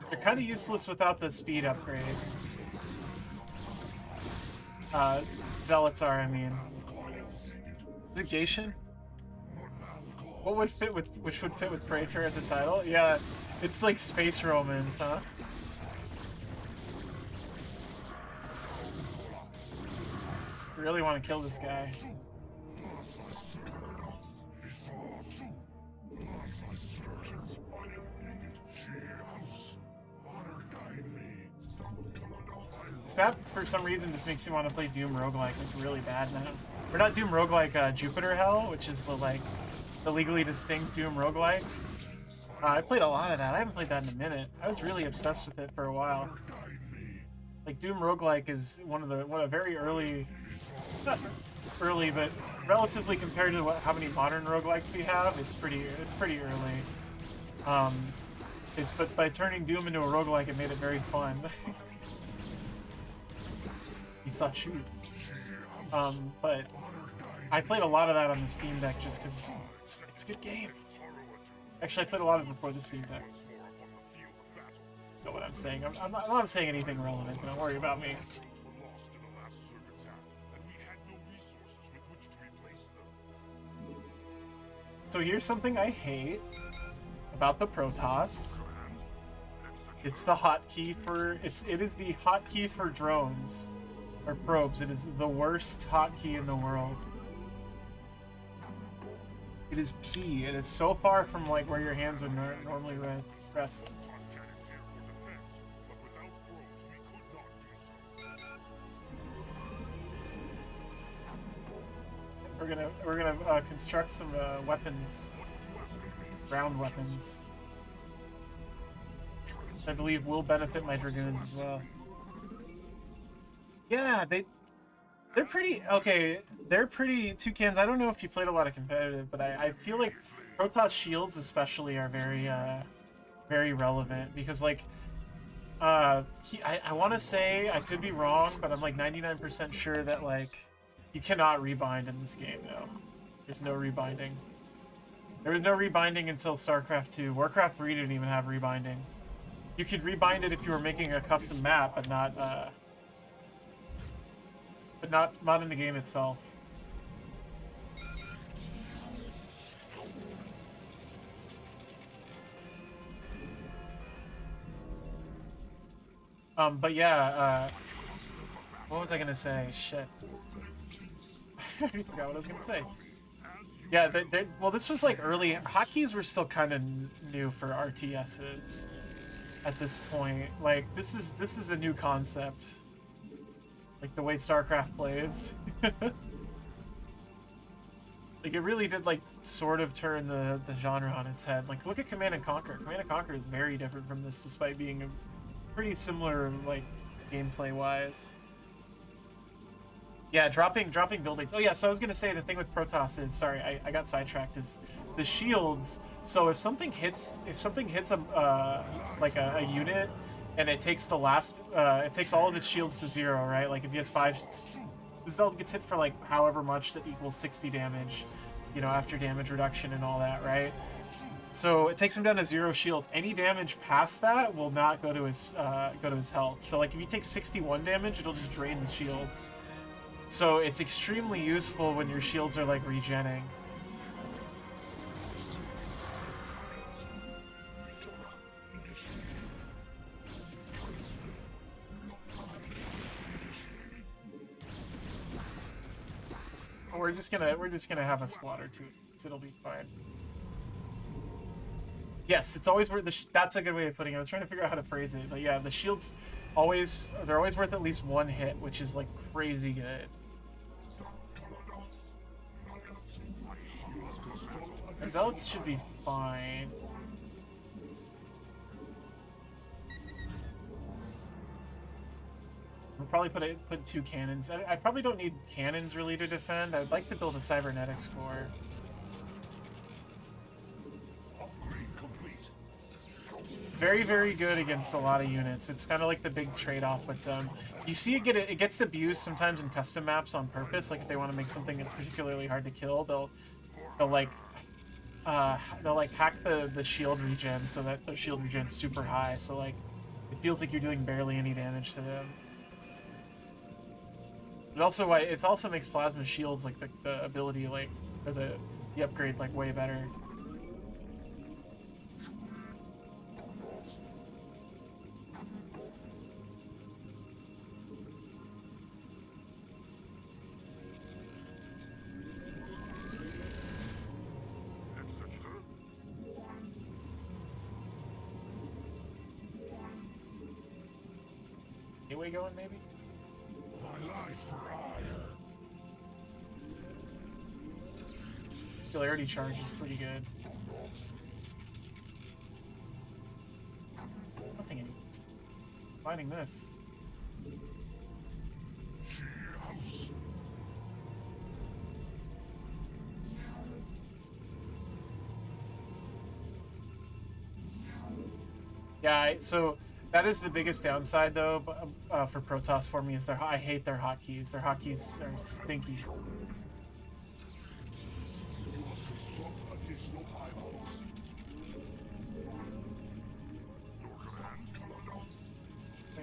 They're kind of useless without the speed upgrade. Zealots are, I mean. Is it Gatian? What would fit with, which would fit with Praetor as a title? Yeah, it's like Space Romans, huh? I really want to kill this guy. This map, for some reason, just makes me want to play Doom Roguelike like really bad now. Or not Doom Roguelike, Jupiter Hell, which is the legally distinct Doom Roguelike. I played a lot of that. I haven't played that in a minute. I was really obsessed with it for a while. Like Doom Roguelike is one of very early, not early, but relatively compared to how many modern roguelikes we have, it's pretty early. But by turning Doom into a roguelike, it made it very fun. He saw shoot. But I played a lot of that on the Steam Deck just because it's a good game. Actually, I played a lot of it before the Steam Deck. Know what I'm saying? I'm not saying anything relevant. Don't worry about me. So here's something I hate about the Protoss. It's the hotkey for it is the hotkey for drones or probes. It is the worst hotkey in the world. It is P. It is so far from like where your hands would normally rest. We're gonna construct some weapons, ground weapons. I believe will benefit my dragoons as well. Yeah, they're pretty okay. They're pretty toucans. I don't know if you played a lot of competitive, but I feel like Protoss shields especially are very relevant because like I want to say, I could be wrong, but I'm like 99% sure that like you cannot rebind in this game. No, there's no rebinding. There was no rebinding until Starcraft 2. Warcraft 3 didn't even have rebinding. You could rebind it if you were making a custom map, but not but not in the game itself. But yeah, what was I gonna say? Shit. I forgot what I was gonna say. Yeah, well, this was like early. Hotkeys were still kind of new for RTSs at this point. Like, this is a new concept. Like, the way StarCraft plays. Like, it really did, like, sort of turn the genre on its head. Like, look at Command and Conquer. Command and Conquer is very different from this, despite being a pretty similar, like, gameplay-wise. Yeah, dropping buildings. Oh yeah, so I was gonna say the thing with Protoss is, sorry, I got sidetracked, is the shields. So if something hits a like a unit, and it takes the last it takes all of its shields to 0, right? Like if he has 5, the Zeld gets hit for like however much that equals 60 damage, you know, after damage reduction and all that, right? So it takes him down to 0 shields. Any damage past that will not go to his health. So like if he takes 61 damage, it'll just drain the shields. So it's extremely useful when your shields are like regenning. We're just gonna have a squad or two. So it'll be fine. Yes, it's always worth that's a good way of putting it. I was trying to figure out how to phrase it, but yeah, the shields they're always worth at least 1 hit, which is like crazy good. Zealots should be fine. We'll probably put 2 cannons. I probably don't need cannons really to defend. I'd like to build a cybernetics core. It's very, very good against a lot of units. It's kind of like the big trade-off with them. You see it gets abused sometimes in custom maps on purpose. Like if they want to make something that's particularly hard to kill, they'll hack the shield regen so that the shield regen's super high, so like it feels like you're doing barely any damage to them. But also it also makes plasma shields like the ability like or the upgrade like way better. Gateway going maybe? My life for hire. Celerity charge is pretty good. Nothing anymore. Finding this. Yeah, so that is the biggest downside, though, for Protoss for me, is I hate their hotkeys. Their hotkeys are stinky.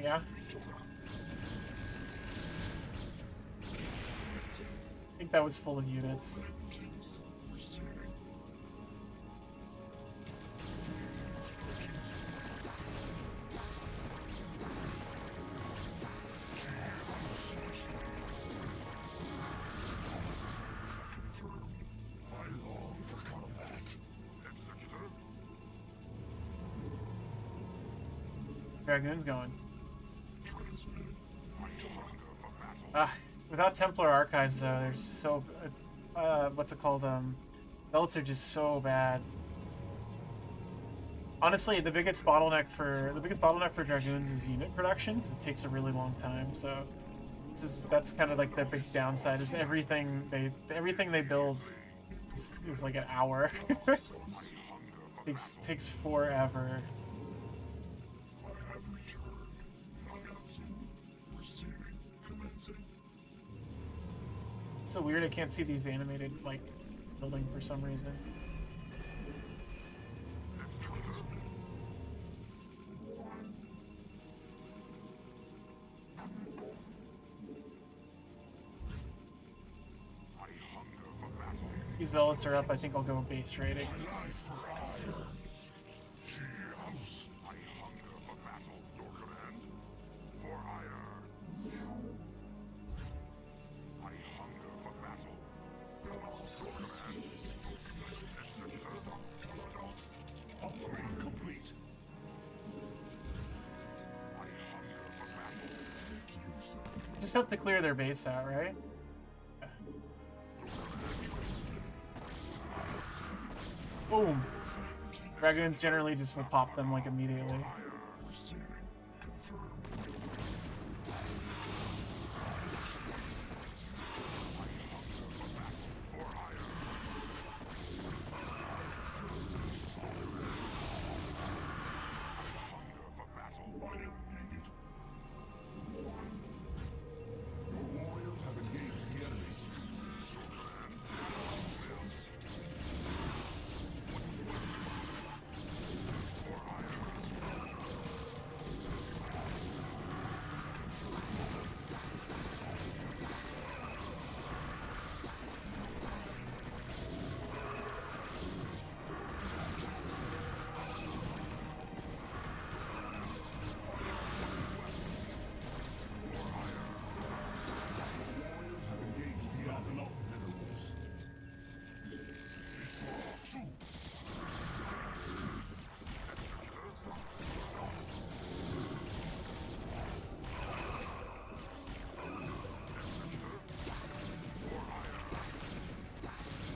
Yeah. I think that was full of units. Dragoon's going. Without Templar Archives, though, they're so... what's it called? Belts are just so bad. Honestly, the biggest bottleneck for Dragoons is unit production, because it takes a really long time, so... That's kind of like the big downside, is everything they build is like an hour. takes forever. It's so weird I can't see these animated, like, building for some reason. These zealots are up. I think I'll go base raiding. Upgrade complete. Just have to clear their base out, right? Boom. Dragoons generally just will pop them like immediately.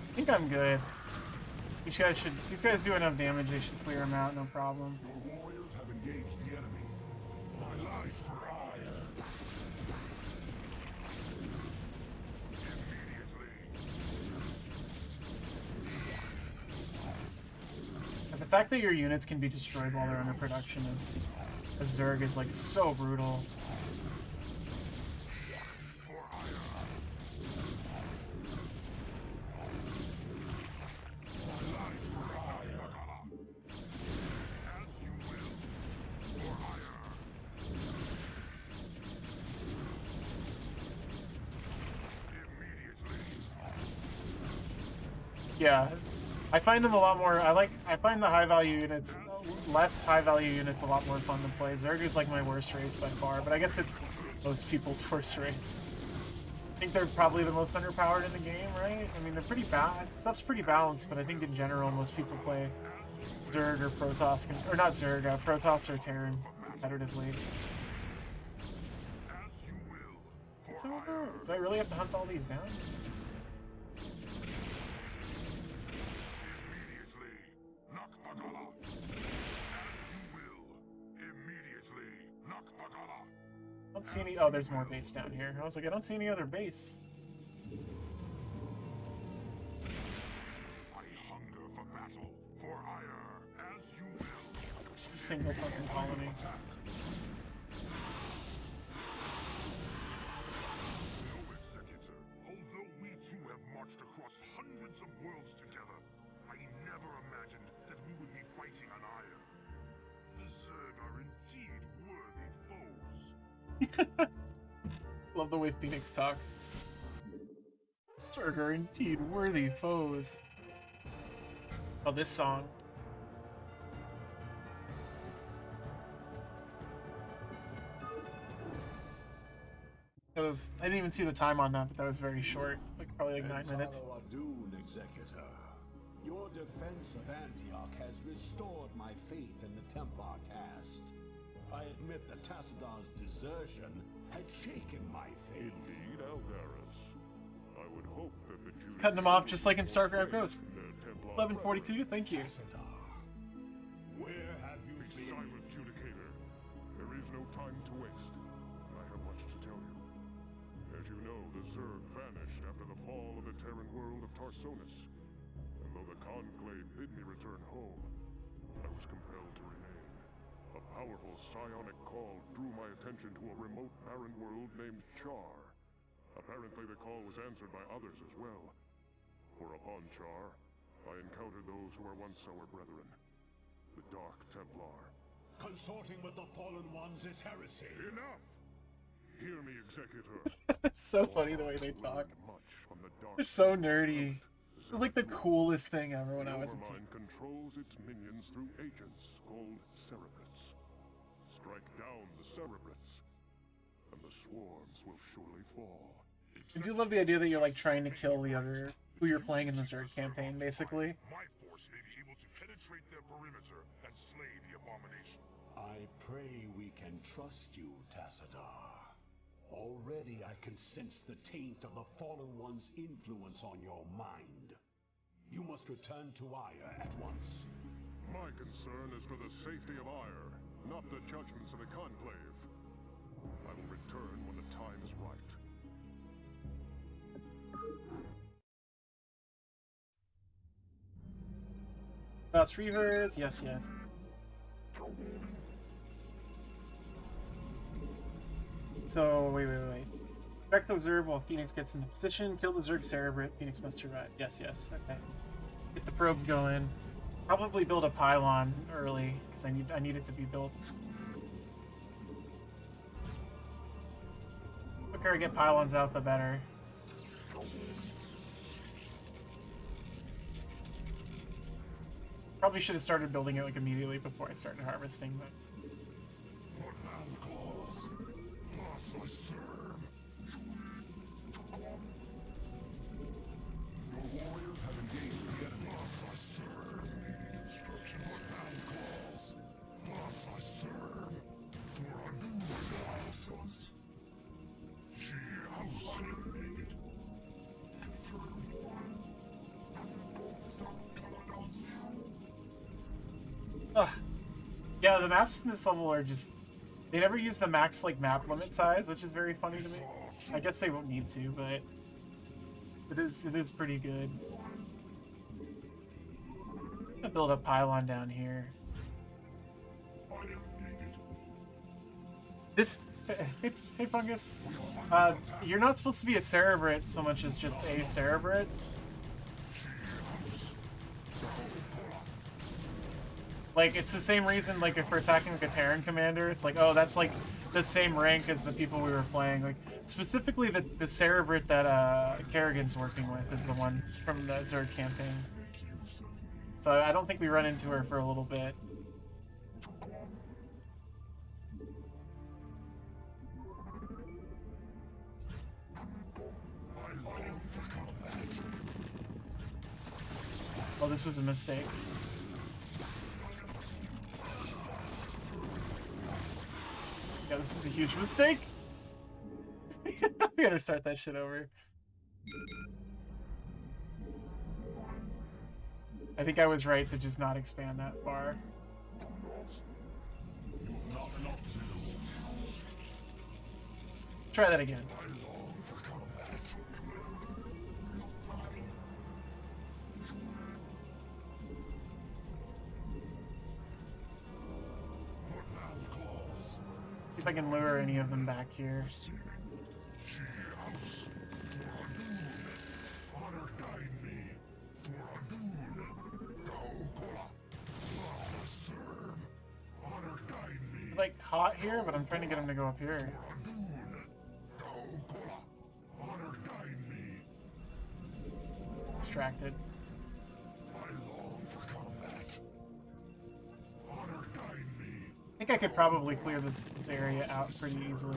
I think I'm good. These guys do enough damage, they should clear them out, no problem. Your warriors have engaged the enemy. My life for hire. And the fact that your units can be destroyed while they're under production is, as Zerg, is like so brutal. Yeah, I find them a lot more. I find the high value units, less high value units, a lot more fun to play. Zerg is like my worst race by far, but I guess it's most people's worst race. I think they're probably the most underpowered in the game, right? I mean, they're pretty bad. Stuff's pretty balanced, but I think in general most people play Zerg or Protoss, or not Zerg, Protoss or Terran competitively. It's over. Do I really have to hunt all these down? I don't see any. Oh, there's more base down here. I was like, I don't see any other base. I hunger for battle, for ire, as you will. Just a single sunken colony. No, Executor. Although we two have marched across hundreds of worlds together, I never imagined that we would be fighting on ire. The Zerg are indeed worthy foes. Love the way Phoenix talks. Zerg are indeed worthy foes. Oh, this song. I didn't even see the time on that, but that was very short. Like probably like 9 minutes. Dune, Executor. Your defense of Antioch has restored my faith in the Templar caste. I admit that Tassadon's desertion had shaken my faith. Indeed, Aldaris. I would hope that the Jews Cutting them off just like in Starcraft Ghost. their Templar 1142, thank you. Tassadar, where have you Be been? silent, Judicator. There is no time to waste. I have much to tell you. As you know, the Zerg vanished after the fall of the Terran world of Tarsonis. And though the Conclave bid me return home, I was compelled to remain. A powerful psionic call drew my attention to a remote barren world named Char. Apparently the call was answered by others as well. For upon Char, I encountered those who were once our brethren. The Dark Templar. Consorting with the Fallen Ones is heresy. Enough! Hear me, Executor. It's so funny the way they talk. Much from the dark They're so nerdy. like the coolest thing ever when I was a teen. Overmind controls its minions through agents called cerebrates. Strike down the cerebrates, and the swarms will surely fall. I do love the idea that you're like trying to kill the other who you're playing in the Zerg campaign, basically. My force may be able to penetrate their perimeter and slay the abomination. I pray we can trust you, Tassadar. Already I can sense the taint of the Fallen One's influence on your mind. You must return to Ire at once. My concern is for the safety of Ire, not the judgments of the Conclave. I will return when the time is right. Fast Reavers, yes, yes. So, wait. Check the Zerg while Phoenix gets into position. Kill the Zerg Cerebrate. Phoenix must survive. Yes. Okay. Get the probes going. Probably build a pylon early, because I need it to be built. The quicker I get pylons out, the better. Probably should have started building it like immediately before I started harvesting, but... Ugh. Yeah, the maps in this level are just... They never use the max, like, map limit size, which is very funny to me. I guess they won't need to, but... It is pretty good. I'm gonna build a pylon down here. This... Hey, Fungus. You're not supposed to be a Cerebrate so much as just a Cerebrate. Like, it's the same reason, like, if we're attacking like a Terran commander, it's like, oh, that's, like, the same rank as the people we were playing. Like, specifically the Cerebrate that, Kerrigan's working with is the one from the Zerg campaign. So I don't think we run into her for a little bit. Oh, this was a mistake. Yeah, this was a huge mistake. We gotta start that shit over. I think I was right to just not expand that far. Try that again. See if I can lure any of them back here. It's like hot here, but I'm trying to get him to go up here. Distracted. I think I could probably clear this area out pretty easily.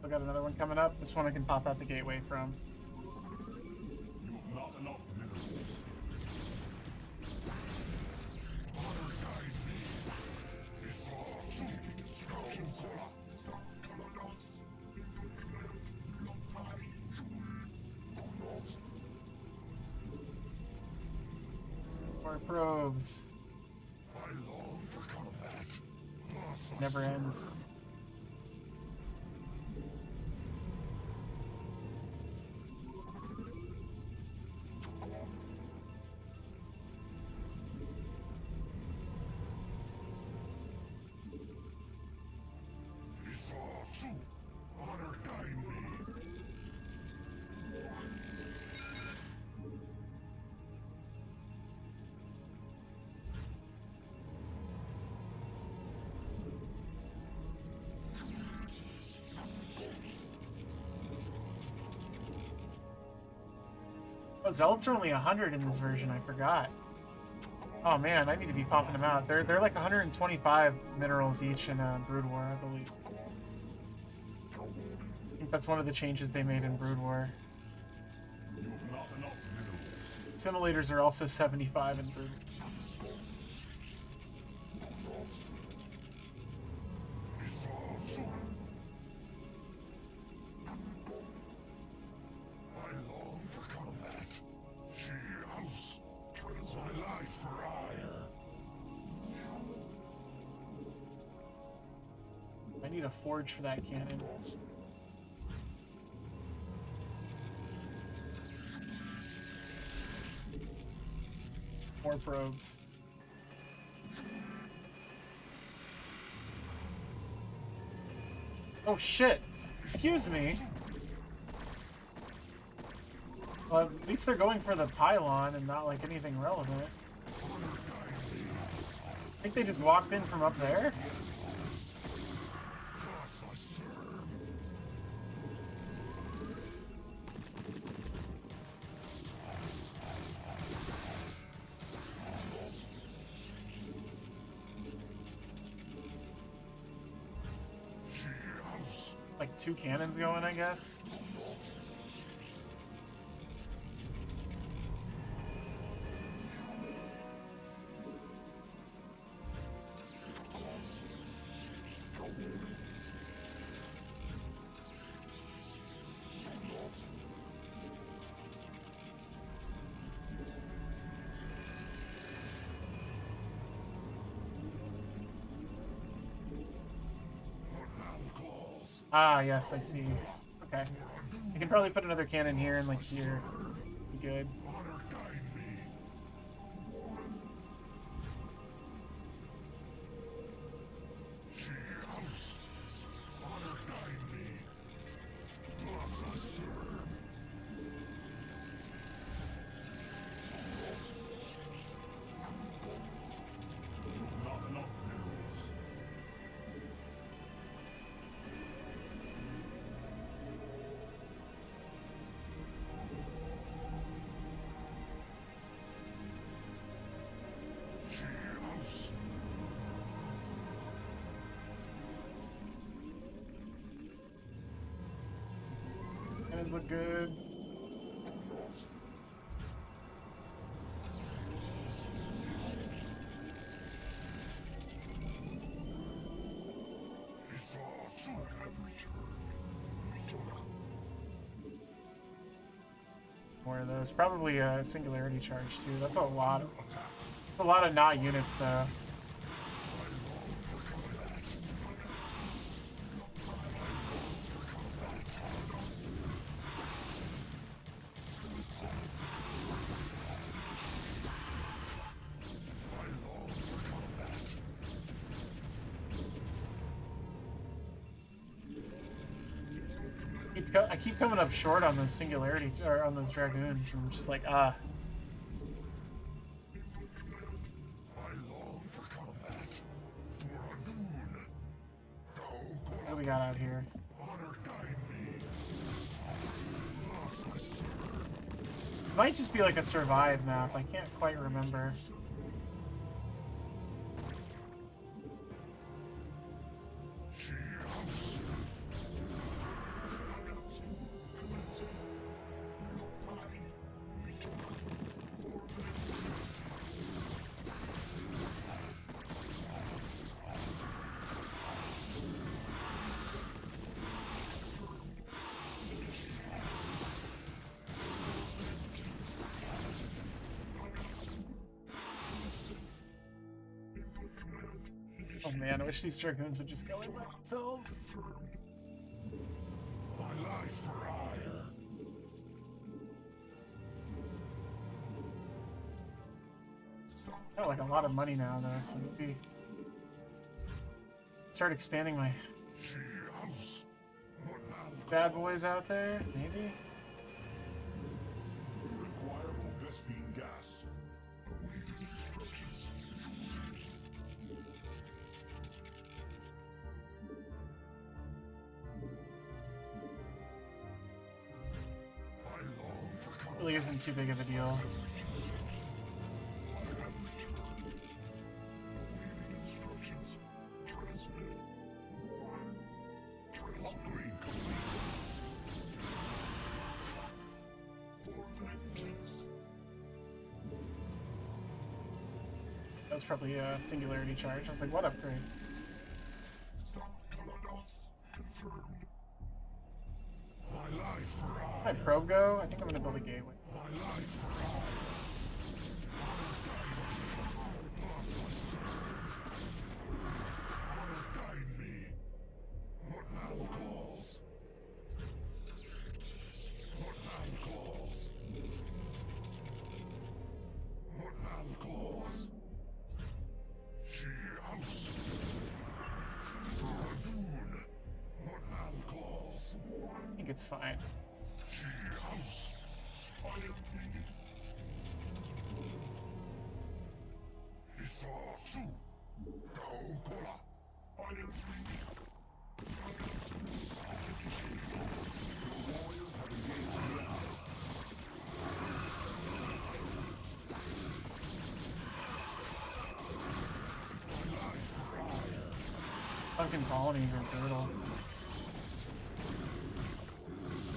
I got another one coming up. This one I can pop out the gateway from. You have not enough minerals. More probes. Never ends. Oh, zealots are only 100 in this version. I forgot. Oh man, I need to be popping them out. They're like 125 minerals each in Brood War, I believe. I think that's one of the changes they made in Brood War. Simulators are also 75 in Brood War. I long for combat. She house trades my life for ire. I need a forge for that cannon. More probes. Oh shit! Excuse me! Well, at least they're going for the pylon and not like anything relevant. I think they just walked in from up there? Like 2 cannons going, I guess. Ah, yes, I see. Okay. I can probably put another cannon here and like here. Be good. Cannons look good. More of those. Probably a singularity charge too. That's a lot of not units though. I keep coming up short on those singularity or on those dragoons. I'm just like, ah. What do we got out here? This might just be like a survive map. I can't quite remember. Oh man, I wish these dragoons would just go in by themselves. My life for ire. I got like a lot of money now though, so maybe start expanding my bad boys out there, maybe? You require more Vespine gas. Awaiting instructions. I long for combat. really isn't too big of a deal. Instructions transmitted. Upgrade complete. For vengeance. That was probably a singularity charge. I was like, what upgrade? Confirmed. My life for all. My probe go? I think I'm gonna build a gateway. My life for all. Guide me. What now calls? What now calls? What now calls? She house. Dragoon. What now calls? I think it's fine. She house. I am needed. Isatsu. Gaokola. I am needed. Your warriors have engaged the enemy. My life for all. Fucking colonies are brutal.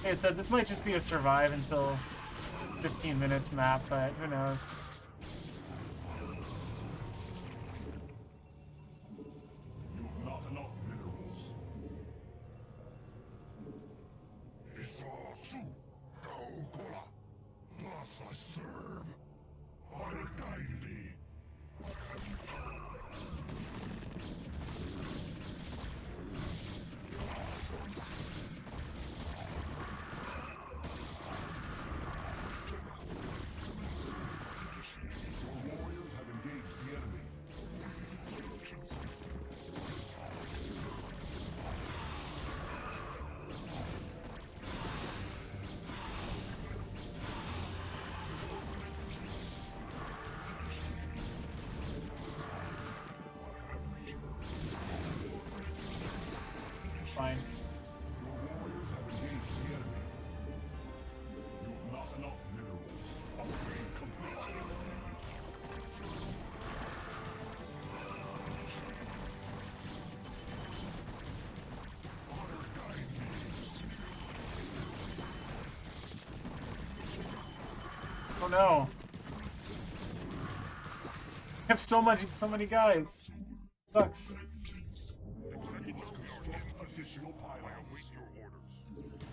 Hey, it said this might just be a survive until 15 minutes map, but who knows. You've not enough minerals. Isatsu. Gaokola. Thus I serve. I guide thee. Your warriors have engaged the enemy. Instructions. Fine. Your warriors have engaged the enemy. You've not enough minerals. Upgrade complete. Honor guide me. Oh no. I have so many guys. Sucks. You must construct additional pylons. Your orders.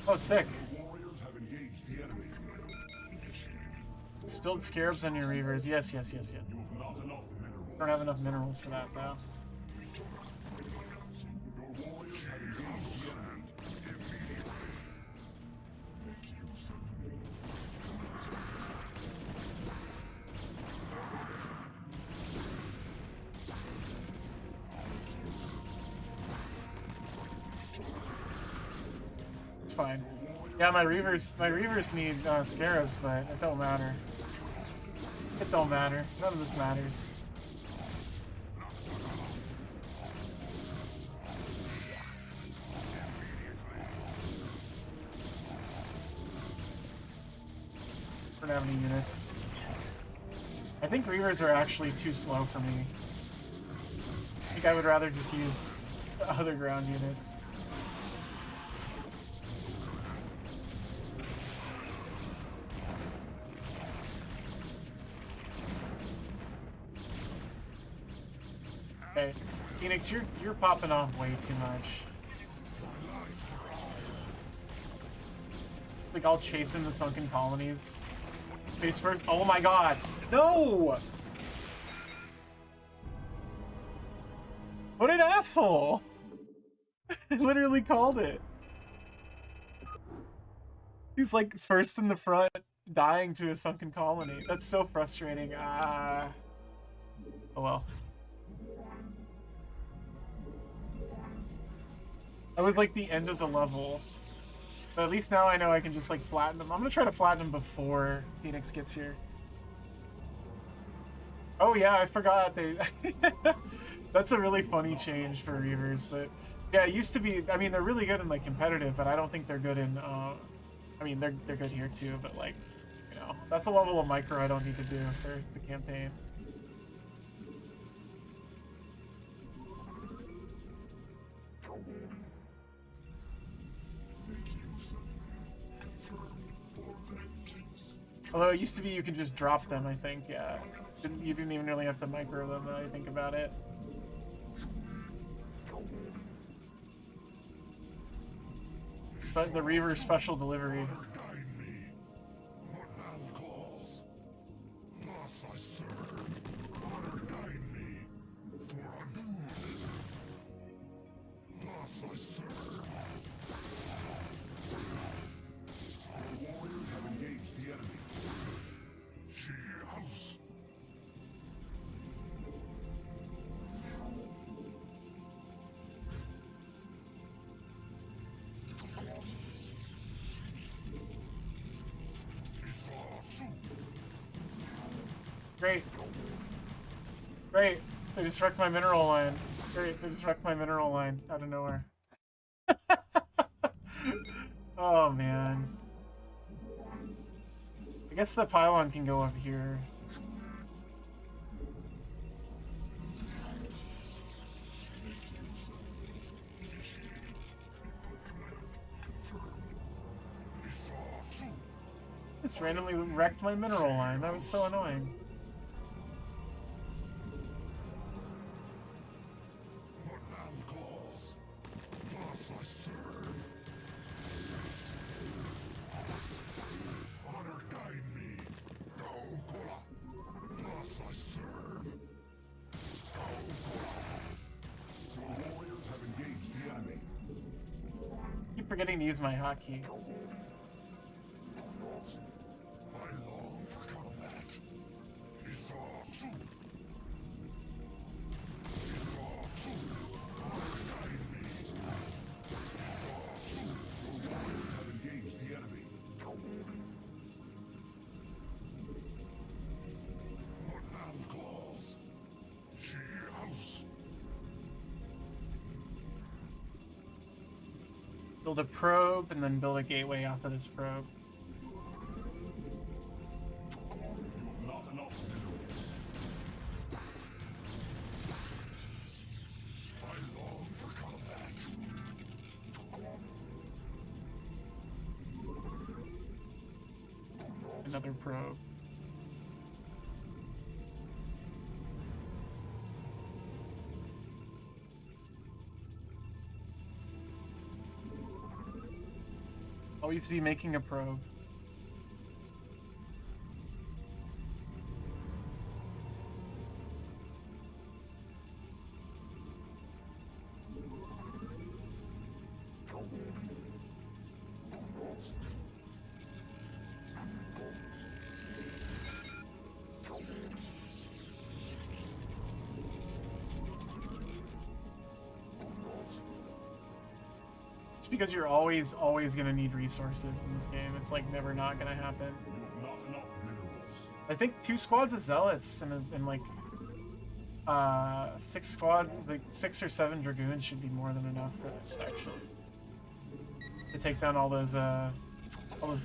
Oh, sick. Your warriors have engaged the enemy. Spilled scarabs on your reavers. Yes, yes, yes, yes. You've not enough minerals. Don't have enough minerals for that, though. Your warriors have engaged the enemy. Immediately. Make use of me. It's fine. Yeah, my reavers need scarabs, but it don't matter. It don't matter. None of this matters. I don't have any units. I think reavers are actually too slow for me. I think I would rather just use the other ground units. Okay, Phoenix, you're popping off way too much. Like I'll chase in the sunken colonies. Face first. Oh my god! No! What an asshole! I literally called it. He's like first in the front, dying to a sunken colony. That's so frustrating. Oh well. That was like the end of the level. But at least now I know I can just like flatten him. I'm gonna try to flatten him before Phoenix gets here. Oh yeah, I forgot they... That's a really funny change for Reavers, but... Yeah, it used to be... I mean, they're really good in like competitive, but I don't think they're good in... I mean, they're good here too, but like, you know... No, that's a level of micro I don't need to do for the campaign. Although it used to be you could just drop them, I think, yeah. You didn't even really have to micro them, now I think about it. The Reaver special delivery. Great. Great. They just wrecked my mineral line. Great. They just wrecked my mineral line out of nowhere. Oh, man. I guess the pylon can go over here. Just randomly wrecked my mineral line. That was so annoying. Forgetting to use my hotkey. Build a probe and then build a gateway off of this probe. Not enough minerals. I long for combat. Another probe. Always be making a probe. Because you're always gonna need resources in this game. It's like never not gonna happen. You have not enough minerals. I think 2 squads of zealots and like 6 or 7 dragoons should be more than enough for this actually. To take down all those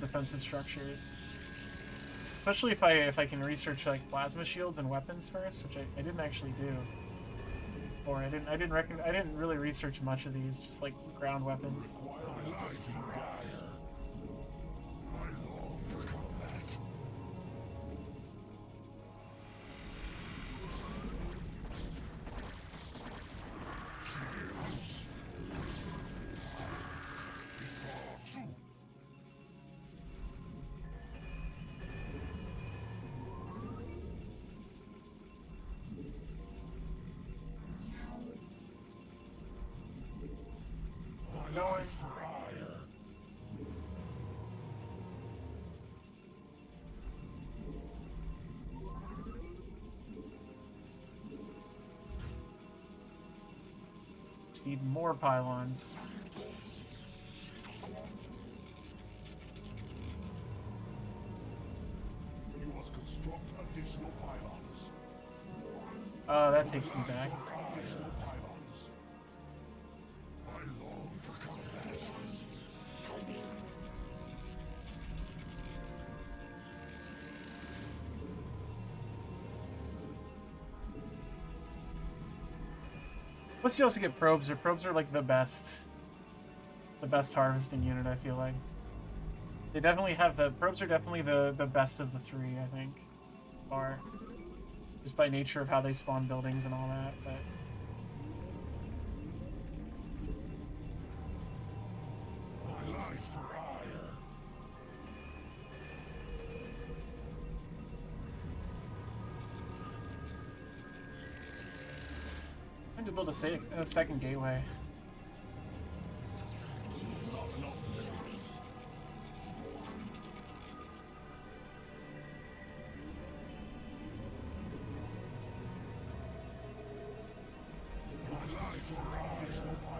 defensive structures. Especially if I can research like plasma shields and weapons first, which I didn't actually do. Or I didn't really research much of these, just like ground weapons. Just need more pylons. You must construct additional pylons. Oh, that takes me back. Additional pylons. I long for combat. Plus, you also get probes. Or probes are like the best harvesting unit. I feel like they definitely have the probes are definitely the best of the three. I think, are just by nature of how they spawn buildings and all that. But My life for hire. I'm trying to build a second gateway.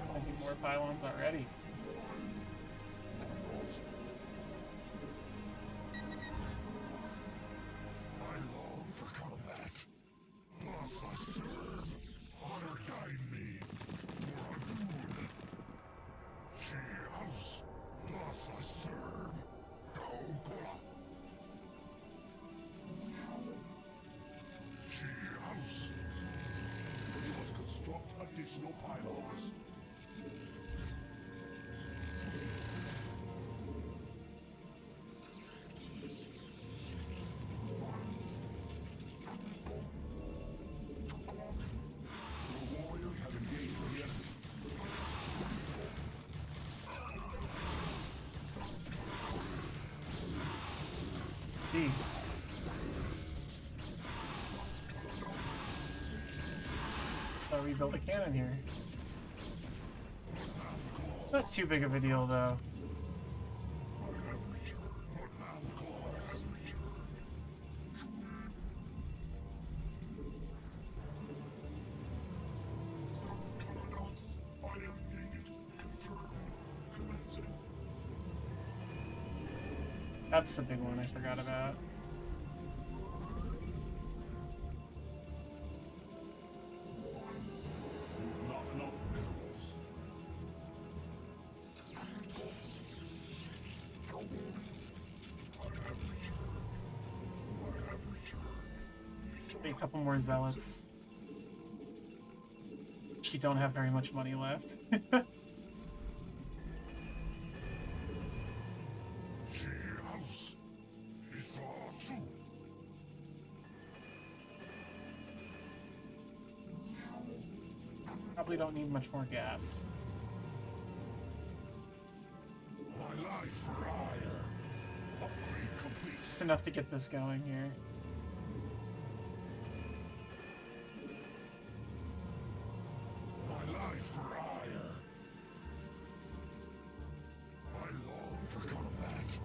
I need more pylons already. I long for combat. Thus I serve. Honor guide me. Moradun. She house. Thus I serve. Gaukula. She house. We must construct additional pylons. The warriors have engaged the enemy. See. I'll rebuild a cannon here. Not too big of a deal though. That's the big one I forgot about. You've not enough minerals. A couple more zealots. She don't have very much money left. She house. Is all too. Probably don't need much more gas. My life for hire. Upgrade complete. Just enough to get this going here. My life for hire. I long for combat.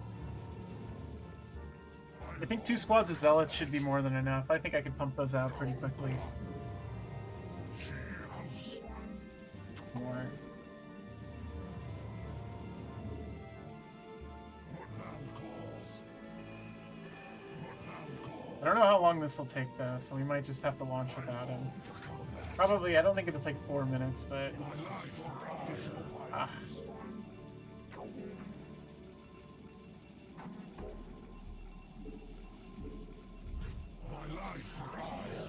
I think 2 squads of zealots should be more than enough. I think I could pump those out pretty quickly. She house. More. What now calls? What now calls? I don't know how long this will take though, so we might just have to launch without him. For combat. Probably, I don't think it's like 4 minutes, but My life for hire. My life for hire.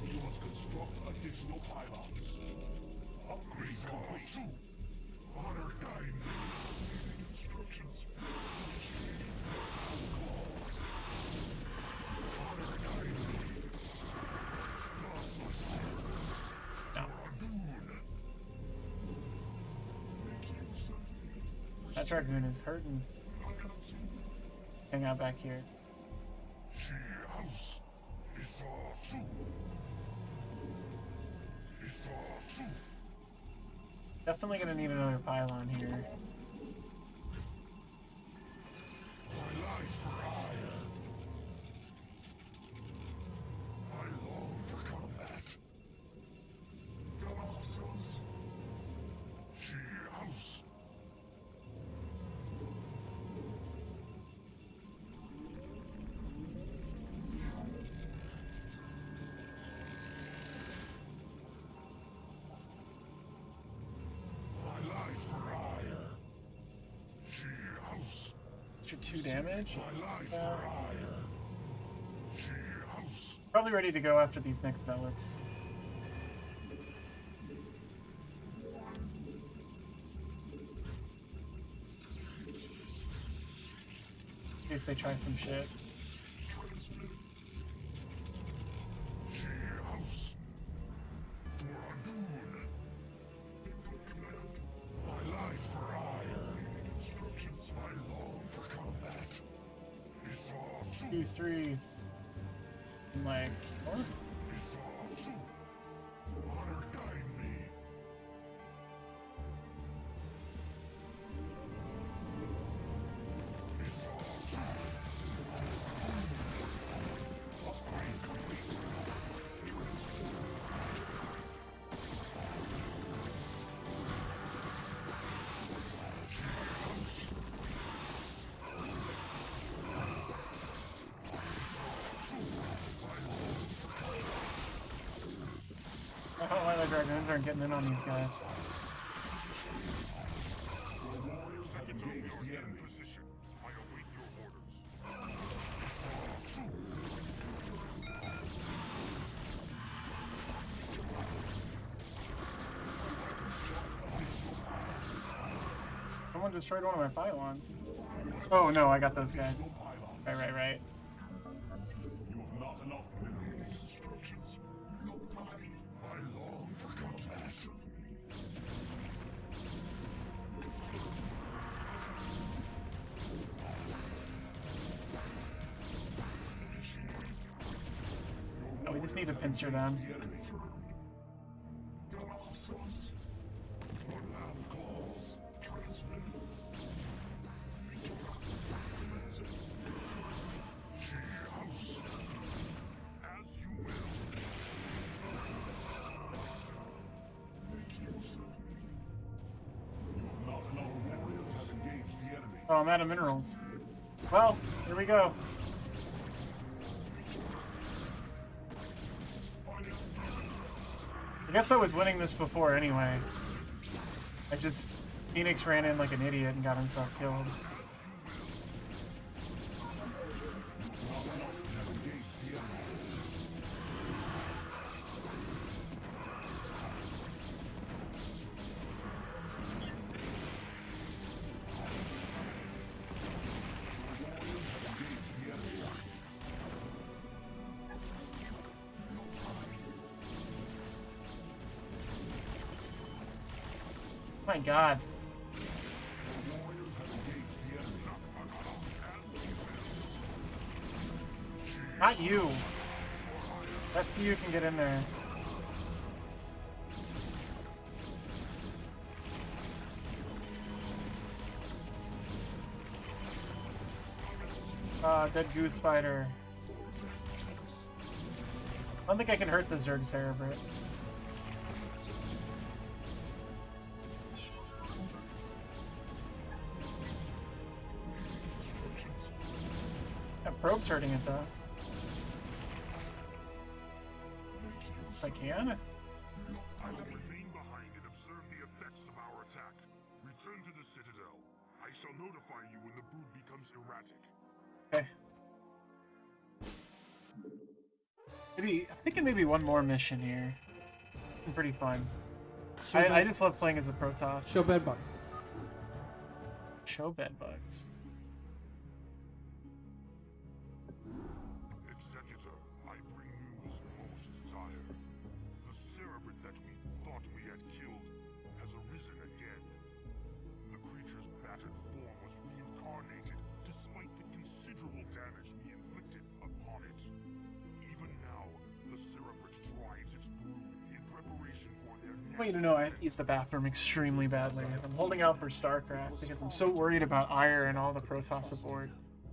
You must construct additional pylons. Upgrade complete. Honor guide me. Instructions. Calls. Honor guide me. Thus I serve. no. Dragoon. Make use of me. That Dragoon is hurting. Hang out back here. She house. Is all too. Is all too. Definitely gonna need another pylon here. My life for hire. I long for combat. Colossus. She house. My life for hire. She house. Extra 2 damage? My life Yeah. for hire. probably ready to go after these next zealots. In case they try some shit. My life for iron. Instructions I long for combat. 2, 3. I'm like, what? Honor guide me. I don't know why the Dragoons aren't getting in on these guys. Someone destroyed one of my pylons. Oh no, I got those guys. Right. You have not enough mineral instructions. I long for combat. Oh, we just need to pincer them. Oh, I'm out of minerals. Well, here we go. I guess I was winning this before anyway. Phoenix ran in like an idiot and got himself killed. Oh my god. Not you. Rest of you can get in there. Dead goose spider. I don't think I can hurt the Zerg Cerebrate. That probe's hurting it though. If I can. I will remain behind and observe the effects of our attack. Return to the Citadel. I shall notify you when the brood becomes erratic. Okay. I'm thinking maybe one more mission here. It's pretty fun. I just love playing as a Protoss. Show bedbug. Show bedbugs. Executor, I bring news most dire. The Cerebrate that we thought we had killed has arisen again. The creature's battered form was reincarnated despite the considerable damage we inflicted upon it. Even now, the Cerebrate drives its brood in preparation for their next I want you to know I have to use the bathroom extremely badly. I'm holding out for Starcraft because I'm so worried about Ire and all the Protoss aboard.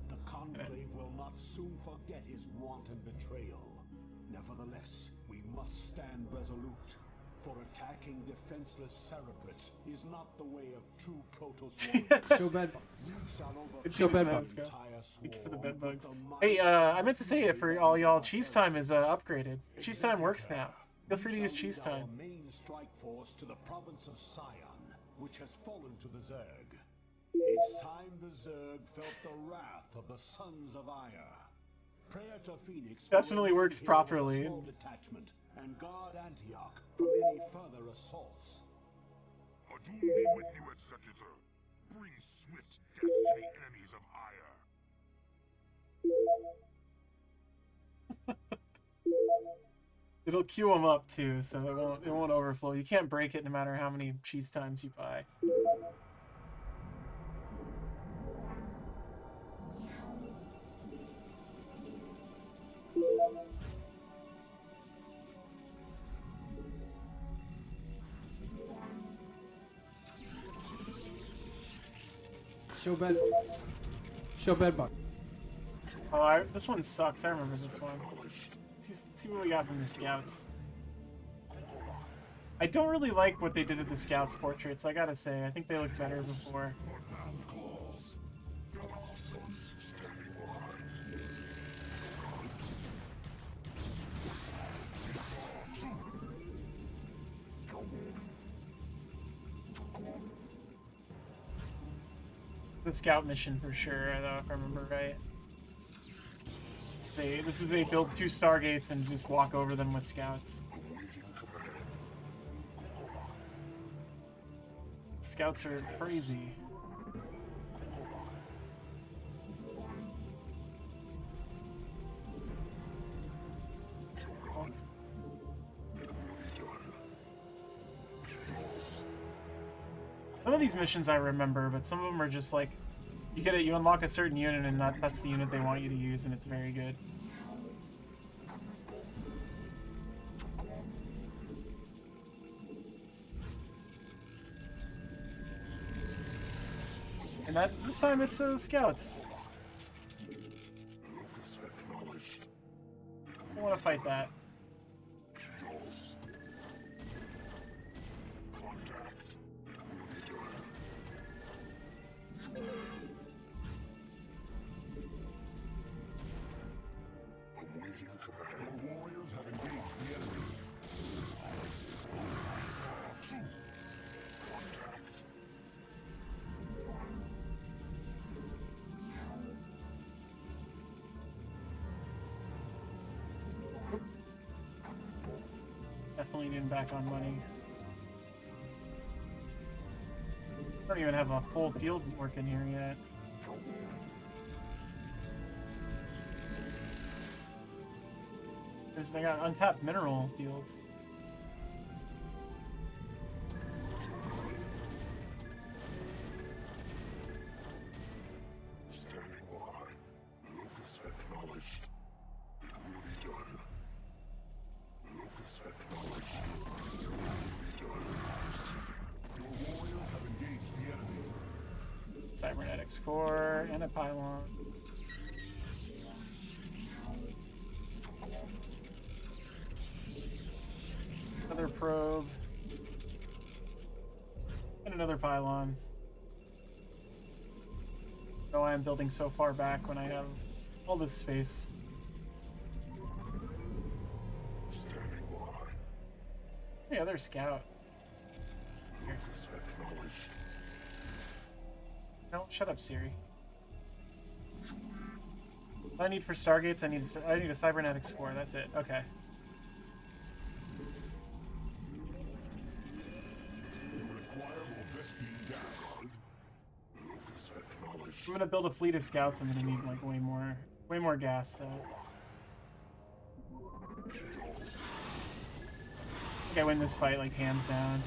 The Conclave will not soon forget his wanton betrayal. Nevertheless, we must stand resolute. For attacking defenseless Cerebrates is not the way of true Protoss warriors. Show bedbugs. We shall Good Show teams, bedbugs. man. Let's go. entire Thank you for the swarm bedbugs. with a mighty Hey, I meant to say it for all y'all. Cheese time is upgraded. Cheese time works now. Feel free to use cheese shall lead time. our main strike force to the province of Sion, which has fallen to the Zerg. It's time the Zerg felt the wrath of the Sons of Ire. Praetor Phoenix Definitely will works remain here with a properly. small detachment and guard Antioch from any further assaults. Adun be with you, Executor. Bring swift death to the enemies of Ire. It'll queue them up too, so it won't overflow. You can't break it no matter how many cheese times you buy. Show bed. Show bed bug. Oh, this one sucks. I remember this one. See what we got from the scouts. I don't really like what they did with the scouts' portraits, I gotta say. I think they looked better before. The scout mission for sure, though, if I remember right. Let's see, this is they build 2 Stargates and just walk over them with scouts. Scouts are crazy. Some of these missions I remember, but some of them are just like, you unlock a certain unit and that's the unit they want you to use, and it's very good. And this time it's scouts. I don't want to fight that. Your warriors have engaged the enemy. Definitely didn't back on money. I don't even have a full field working here yet. I got untapped mineral fields. Standing by. Locus acknowledged. It will be done. Locus acknowledged. It will be done. Your warriors have engaged the enemy. Cybernetics core and a pylon. Another probe. And another pylon. Oh, I am building so far back when I have all this space. Standing by. Hey, other scout. Here. Locus acknowledged. No, shut up, Siri. What I need for Stargates, I need a cybernetics core. That's it. Okay. I'm gonna build a fleet of scouts. I'm gonna need like way more gas though. I think I win this fight like hands down.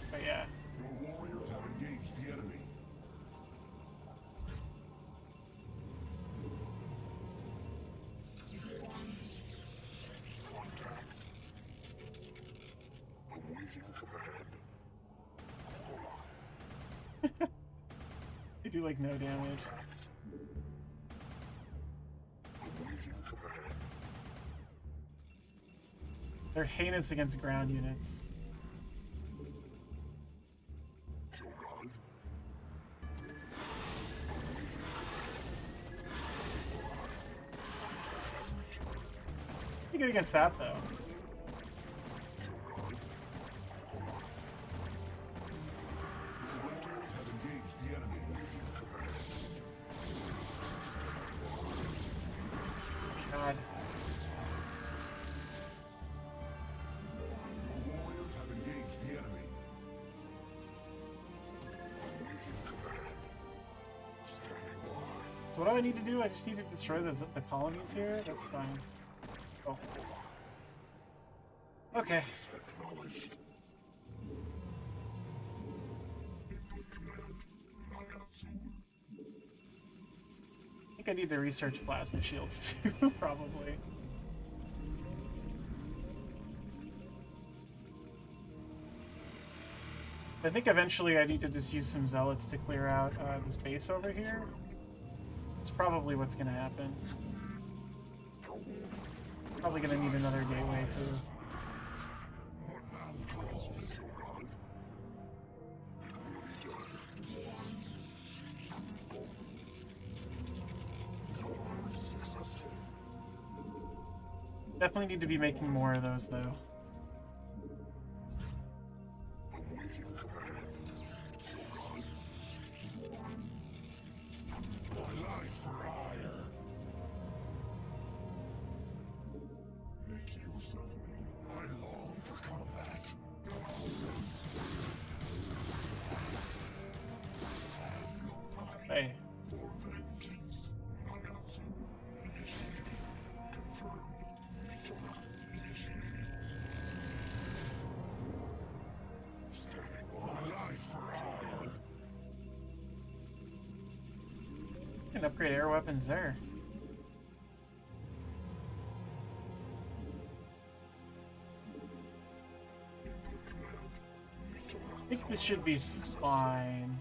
But yeah. Your warriors have engaged the enemy. Contact. Awaiting command. They do like no damage. Awaiting command. They're heinous against ground units. Shogun. Pretty good against that though. Warriors have engaged the enemy. Awaiting command. what do I need to do? I just need to destroy the colonies here? That's fine. Oh. Okay. I think I need to research plasma shields too, probably. I think eventually I need to just use some zealots to clear out this base over here. It's probably what's gonna happen. Probably gonna need another gateway too. Definitely need to be making more of those though. Hey. You can upgrade air weapons there. I think this should be fine.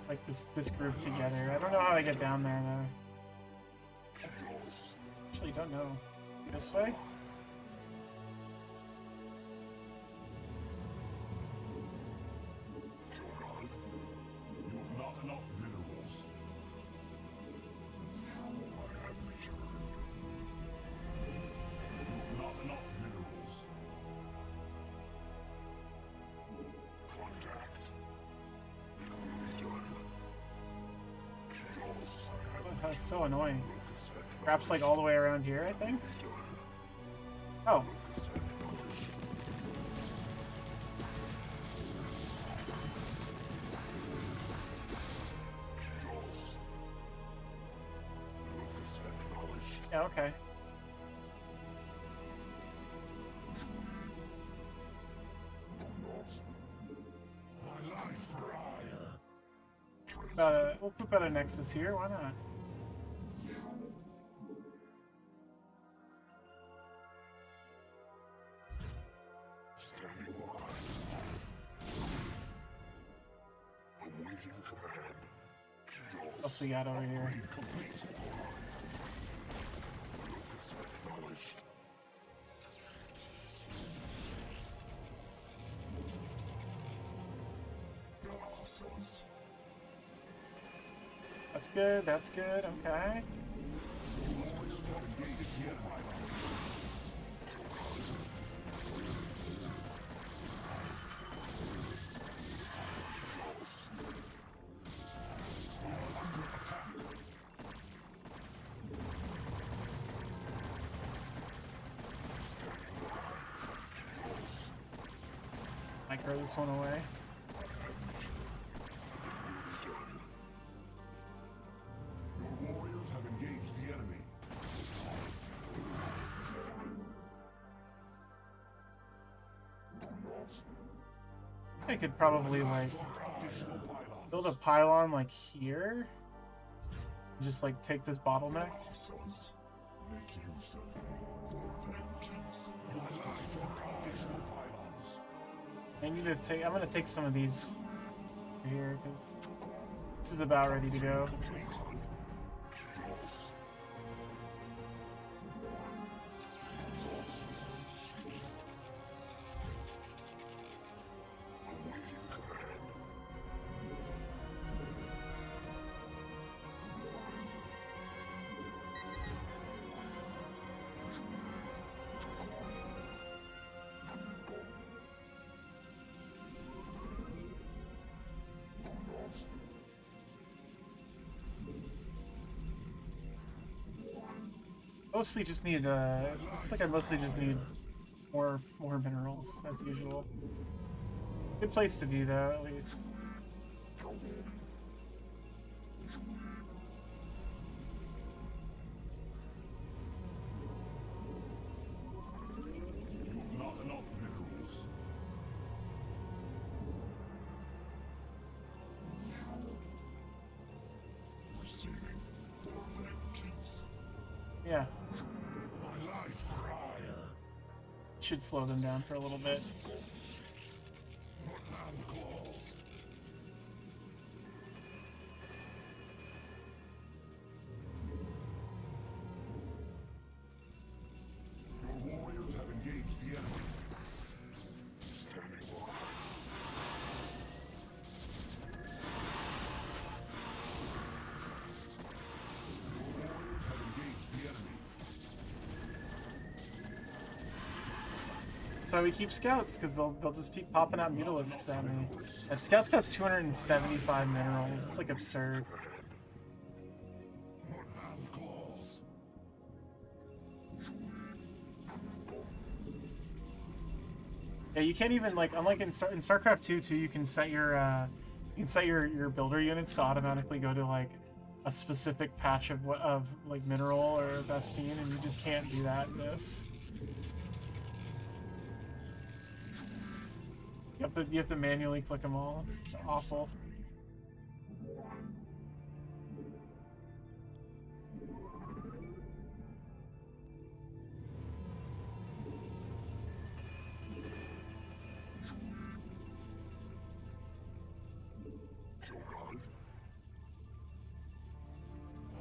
Like this group together. I don't know how I get down there though. Actually don't know. This way? That's so annoying. Perhaps like all the way around here, I think? Oh. Yeah, okay. We'll put a nexus here, why not? What else we got over here? That's good, that's good, okay. Micro this one away. Your warriors have engaged the enemy. I could probably like build a pylon like here. Just like take this bottleneck. I need to take. I'm gonna take some of these here because this is about ready to go. Mostly just need looks like I mostly just need more minerals as usual. Good place to be, though, at least. You've not enough minerals. Receiving 419th. Yeah, My life for hire. should slow them down for a little bit. What land calls? Your warriors have engaged the enemy. Standing by. Your warriors have engaged the enemy. That's why we keep scouts, because they'll just keep popping out mutalisks at me. That scout's cost 275 minerals. It's like absurd. What land calls? Yeah, you can't even, like, unlike in StarCraft 2 too, you can set your your builder units to automatically go to like a specific patch of like mineral or Vespine, and you just can't do that in this. You have to manually click them all. It's awful. Jorgal?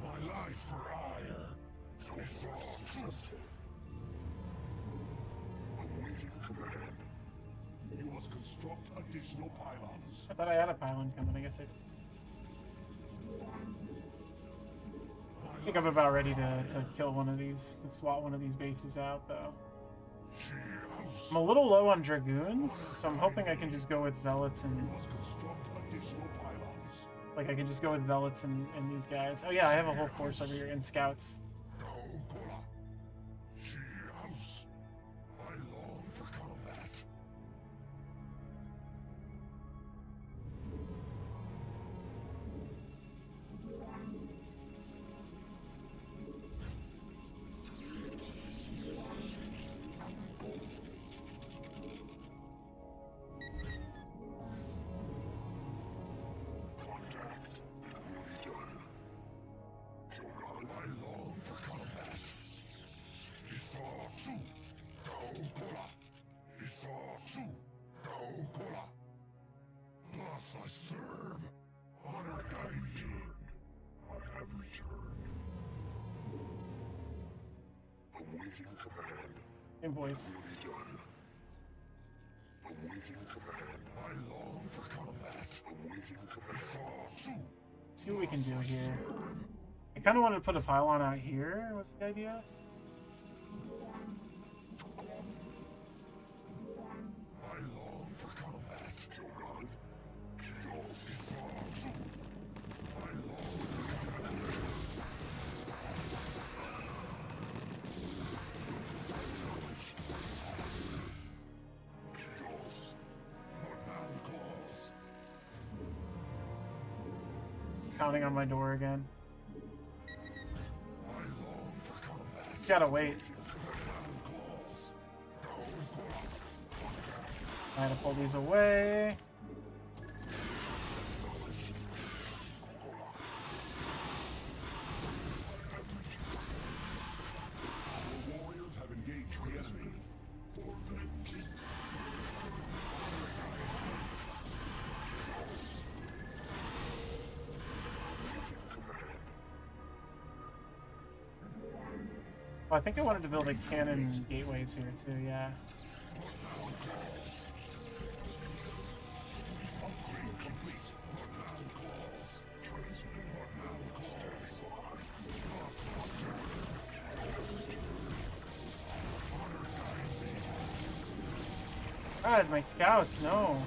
My life for hire. Is truthful. Awaiting command. You must construct additional pylons. I thought I had a pylon coming. I guess I think I'm about ready to kill one of these, to swat one of these bases out, though. I'm a little low on dragoons, so I'm hoping I can just go with zealots and You must construct additional pylons. like I can just go with zealots and these guys. Oh yeah, I have a whole force over here and scouts. Gola. She house. I long for combat. Contact is nearly done. Jorgal, I long for combat. Isar tu, Gola. Isar tu, Gola. Thus I serve. Honor guide me. I have returned. Awaiting command. Hey boys. Nearly done. Awaiting command. I long for combat. Awaiting command. Isar tu. See what we can do here. I kind of wanted to put a pylon out here. Was the idea? I long for combat. Jorgal. Kios Isar tu. I long for combat. Kios. What man calls? Pounding on my door again. I long for combat. It's gotta wait. What man calls? I had to pull these away. Our warriors have engaged the enemy. For vengeance. Awaiting command. Well, I think I wanted to build a cannon gateways here too. Yeah. Upgrade complete. What man calls? Transmitting what man calls. Standing by. Thus I serve. Honor guide me. God, my scouts, no.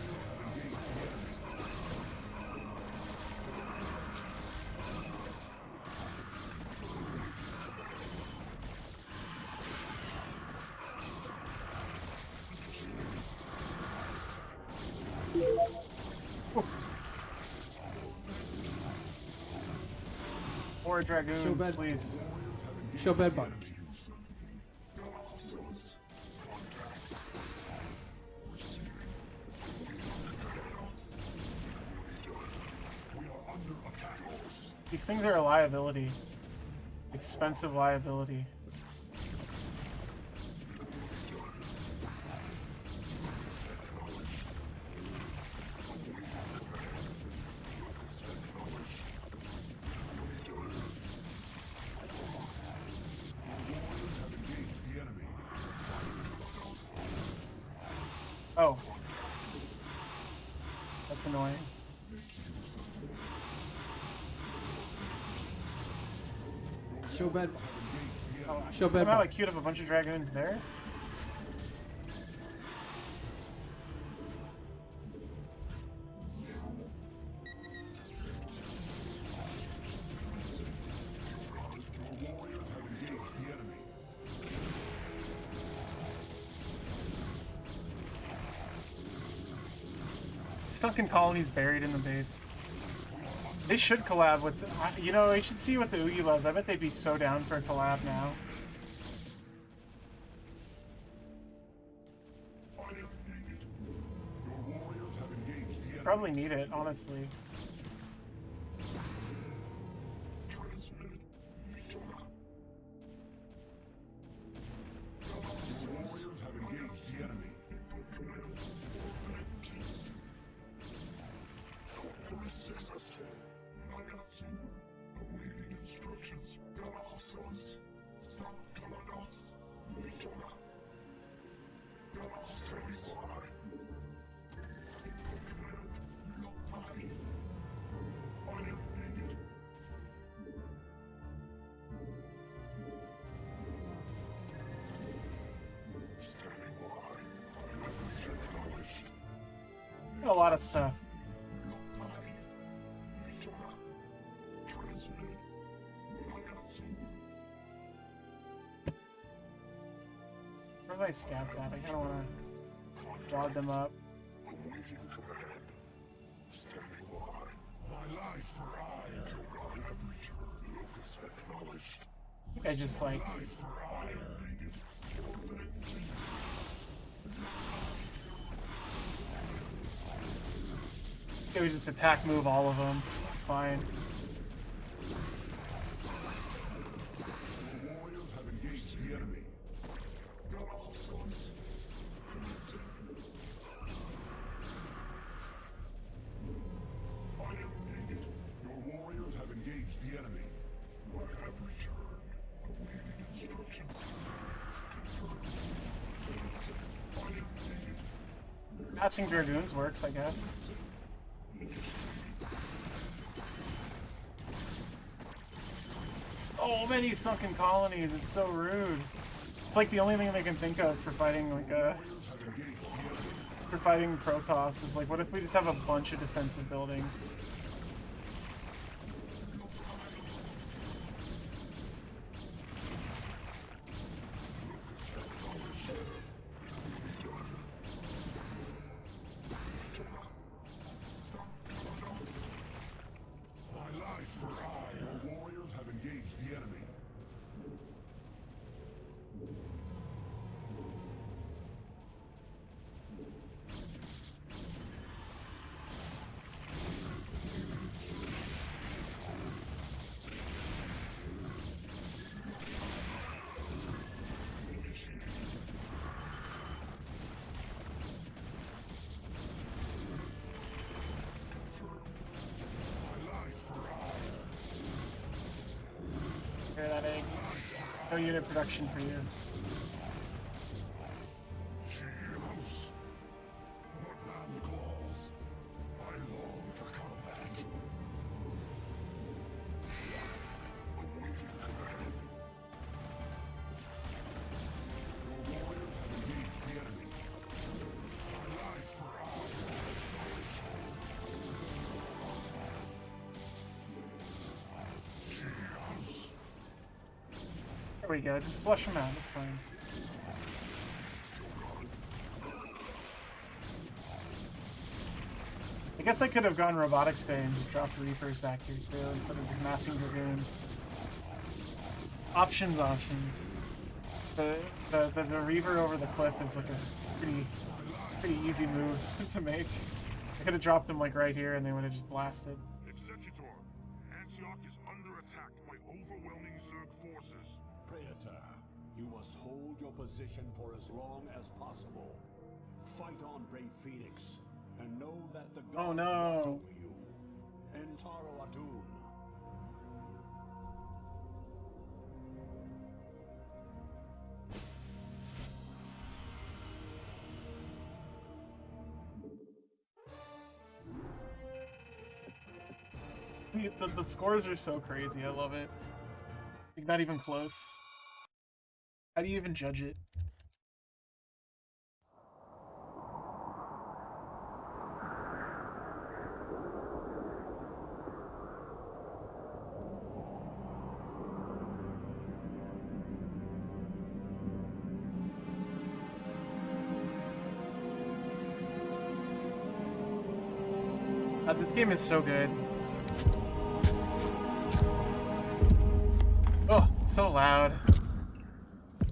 more dragoons, bed. please. Show bedbug. These things are a liability. Expensive liability. Oh. That's annoying. Show bed. Oh, Show somehow I bedbug. queued up a bunch of dragoons there. Sunken colonies buried in the base. They should collab with, you know, they should see what the Oogie loves. I bet they'd be so down for a collab now. Probably need it, honestly. A lot of stuff. Where are my scouts at? I kinda wanna jog them up. I just like okay, we just attack move all of them. It's fine. Passing dragoons works, I guess. So many sunken colonies, it's so rude. It's like the only thing they can think of for fighting like for fighting Protoss is like, what if we just have a bunch of defensive buildings? Hear that egg? No unit production for you. There we go, just flush them out, that's fine. I guess I could have gone Robotics Bay and just dropped Reapers back here too, instead of just massing Dragoons. Options. The Reaver over the cliff is like a pretty easy move to make. I could have dropped him like right here and they would have just blasted. Executor, Antioch is under attack by overwhelming Zerg forces. Praetor, you must hold your position for as long as possible. Fight on, brave Phoenix, and know that the gods Oh no. watch over you. Entaro Atun. The scores are so crazy. I love it. Like, not even close. How do you even judge it? This game is so good. Oh, it's so loud.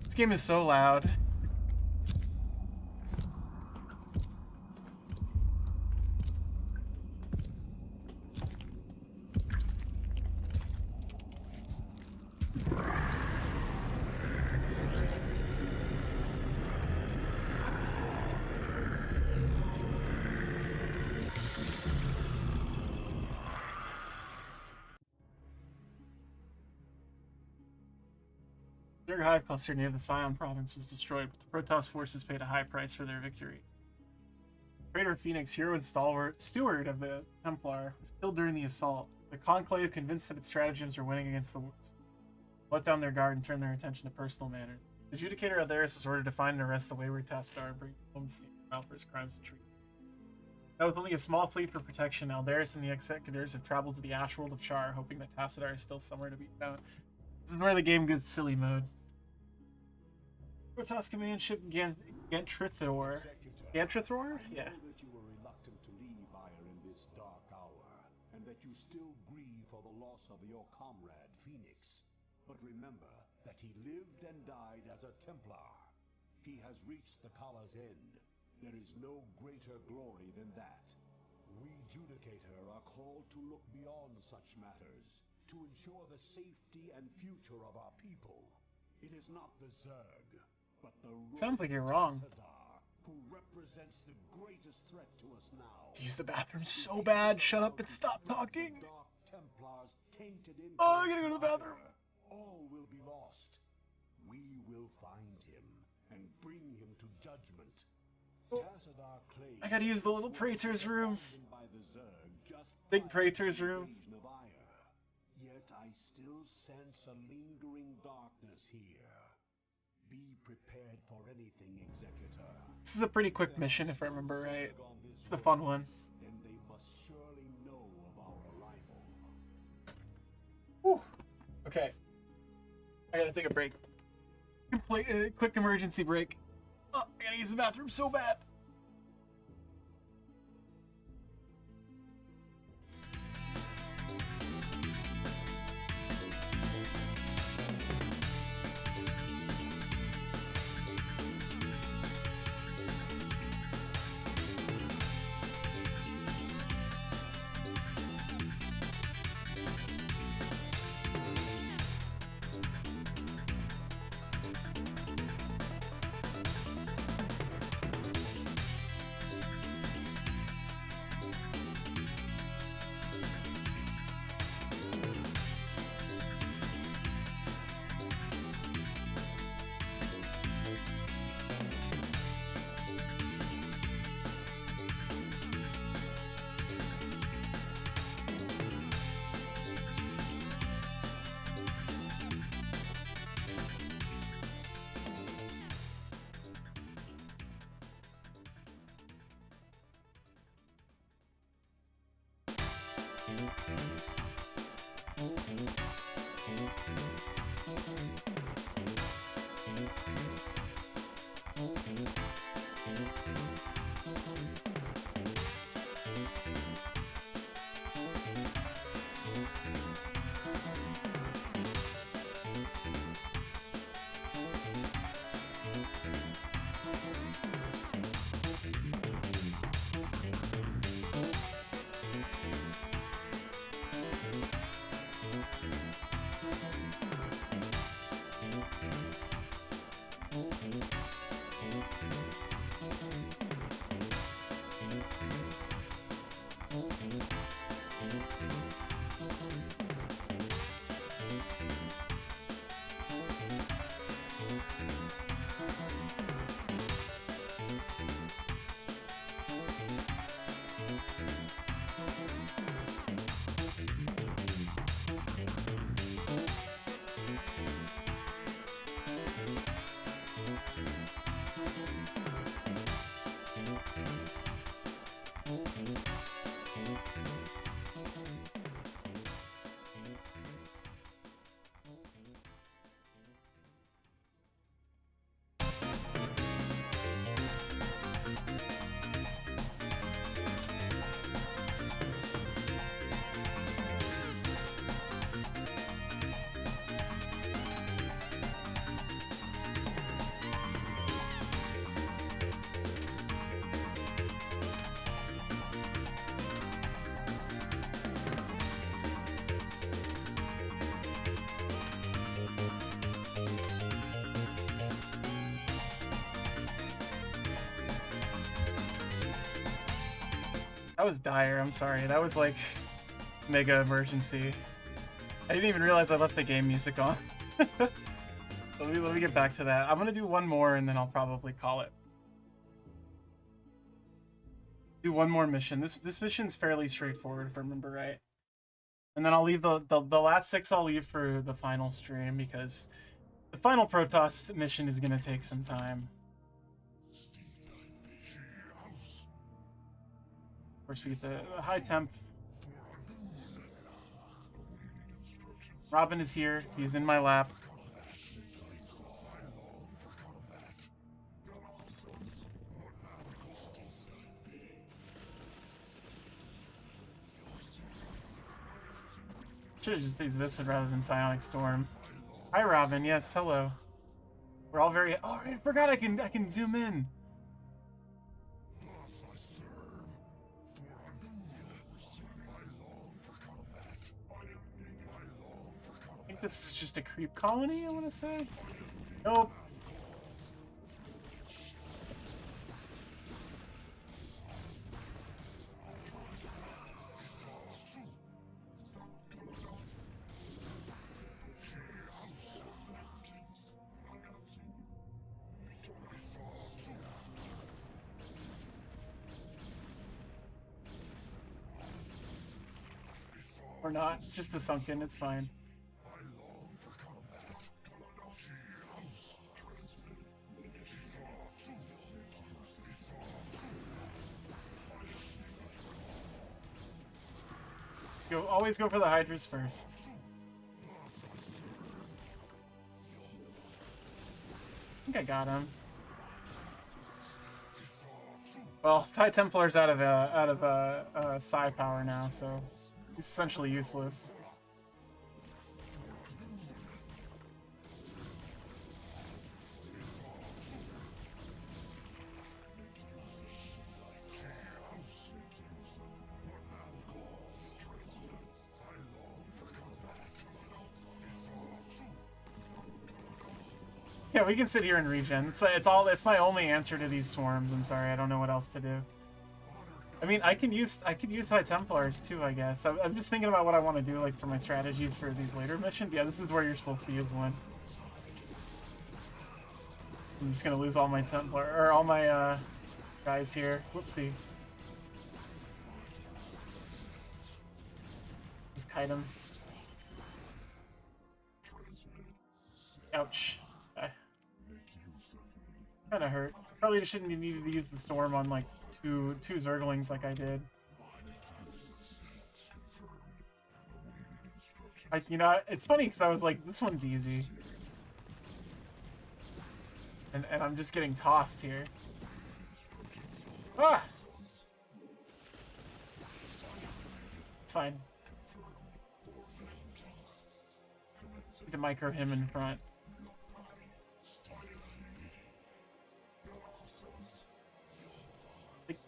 This game is so loud. Zerg Hive cluster near the Scion province was destroyed, but the Protoss forces paid a high price for their victory. Traitor Phoenix, hero and stalwart steward of the Templar, was killed during the assault. The Conclave, convinced that its stratagems were winning against the Wolves, let down their guard and turned their attention to personal matters. The Adjudicator Aldaris was ordered to find and arrest the wayward Tassadar and bring him home to see trial for his crimes and treason. Now, with only a small fleet for protection, Aldaris and the Executors have traveled to the Ashworld of Char, hoping that Tassadar is still somewhere to be found. This is where the game gets silly mode. Protoss Command ship Gantrithor. Gantrithor? Yeah. I know that you were reluctant to leave Ire in this dark hour, and that you still grieve for the loss of your comrade, Phoenix. But remember that he lived and died as a Templar. He has reached the Kala's end. There is no greater glory than that. We Judicator are called to look beyond such matters, to ensure the safety and future of our people. It is not the Zerg, but the Sounds like you're wrong. Tassadar, who represents the greatest threat to us now. Use the bathroom so bad. Shut up and stop talking. Dark Templars tainted in Oh, I gotta go to the bathroom. all will be lost. We will find him and bring him to judgment. Tassadar claims I gotta use the little Praetor's room. by the Zerg just Big prior to Praetor's the room. invasion of Ire. Yet I still sense a lingering darkness here. Be prepared for anything, Executor. This is a pretty quick mission, if I remember right. It's a fun one. Then they must surely know of our arrival. Whew. Okay. I gotta take a break. Quick emergency break. Oh, I gotta use the bathroom so bad. That was dire, I'm sorry. That was like mega emergency. I didn't even realize I left the game music on. Let me get back to that. I'm gonna do one more and then I'll probably call it. Do one more mission. This mission's fairly straightforward if I remember right. And then I'll leave the last 6 I'll leave for the final stream because the final Protoss mission is gonna take some time. Of course, we get the high temp. Robin is here. He's in my lap. Should have just used this rather than Psionic Storm. Hi, Robin. Yes, hello. We're all very. Oh, I forgot I can zoom in. I think this is just a creep colony, I want to say. Nope. Or not. It's just a sunken. It's fine. Let's go. Always go for the Hydras first. I think I got him. Well, TIE Templar's out of psi power now, so he's essentially useless. Yeah, we can sit here and regen. It's my only answer to these swarms. I'm sorry, I don't know what else to do. I mean, I could use High Templars too, I guess. I'm just thinking about what I want to do, like for my strategies for these later missions. Yeah, this is where you're supposed to use one. I'm just gonna lose all my Templar or all my guys here. Whoopsie. Just kite him. Ouch. Kinda hurt. Probably shouldn't be needed to use the storm on like two Zerglings like I did. You know, it's funny because I was like, this one's easy. And I'm just getting tossed here. Ah! It's fine. Need to micro him in front. Like,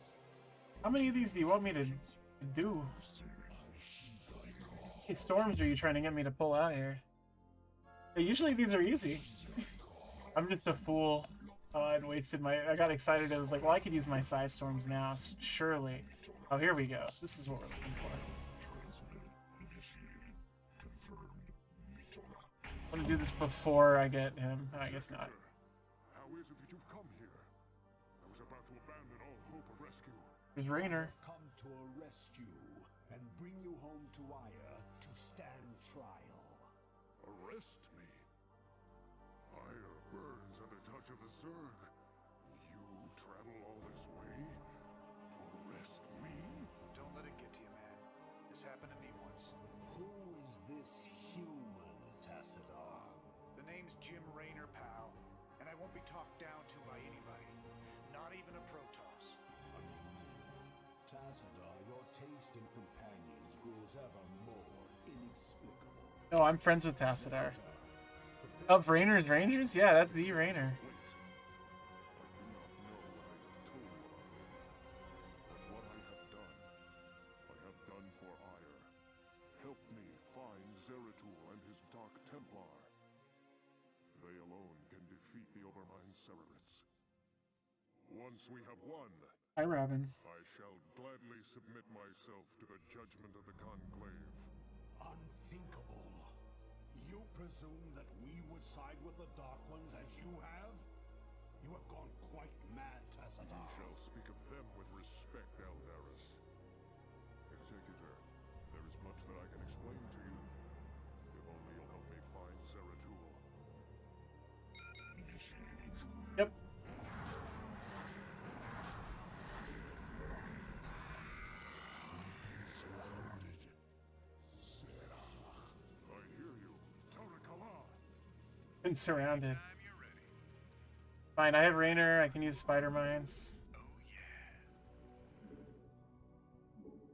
how many of these do you want me to do? How many storms are you trying to get me to pull out here? Yeah, usually these are easy. I'm just a fool. Oh, I got excited. I was like, well, I could use my Psi Storms now, surely. Oh, here we go. This is what we're looking for. I'm gonna do this before I get him. I guess not. How is it that you've come here? I was about to abandon all hope of rescue. There's Raynor. Come to arrest you and bring you home to Ire to stand trial. Arrest me? Ire burns at the touch of the Zerg. You travel all this way to arrest me? Don't let it get to you, man. This happened to me once. Who is this human, Tassadar? The name's Jim Raynor, pal, and I won't be talked down to by anybody. Not even a Protoss. Tassadar, your taste in companions grows ever more inexplicable. No, I'm friends with Tassadar. Of Raynor's Rangers? Yeah, that's the Raynor. What I have done for Ire. Help me find Zeratul and his Dark Templar. They alone can defeat the Overmind Cerebrits. Once we have won, Hi, Robin. I shall gladly submit myself to the judgment of the Conclave. Unthinkable. You presume that we would side with the Dark Ones as you have? You have gone quite mad, Tassadar. You shall speak of them with respect, Eldaris. Executor, there is much that I can explain to you. If only you'll help me find Zeratul. Yep. I hear you. Torakala! Been surrounded. Fine, I have Rainer. I can use spider mines.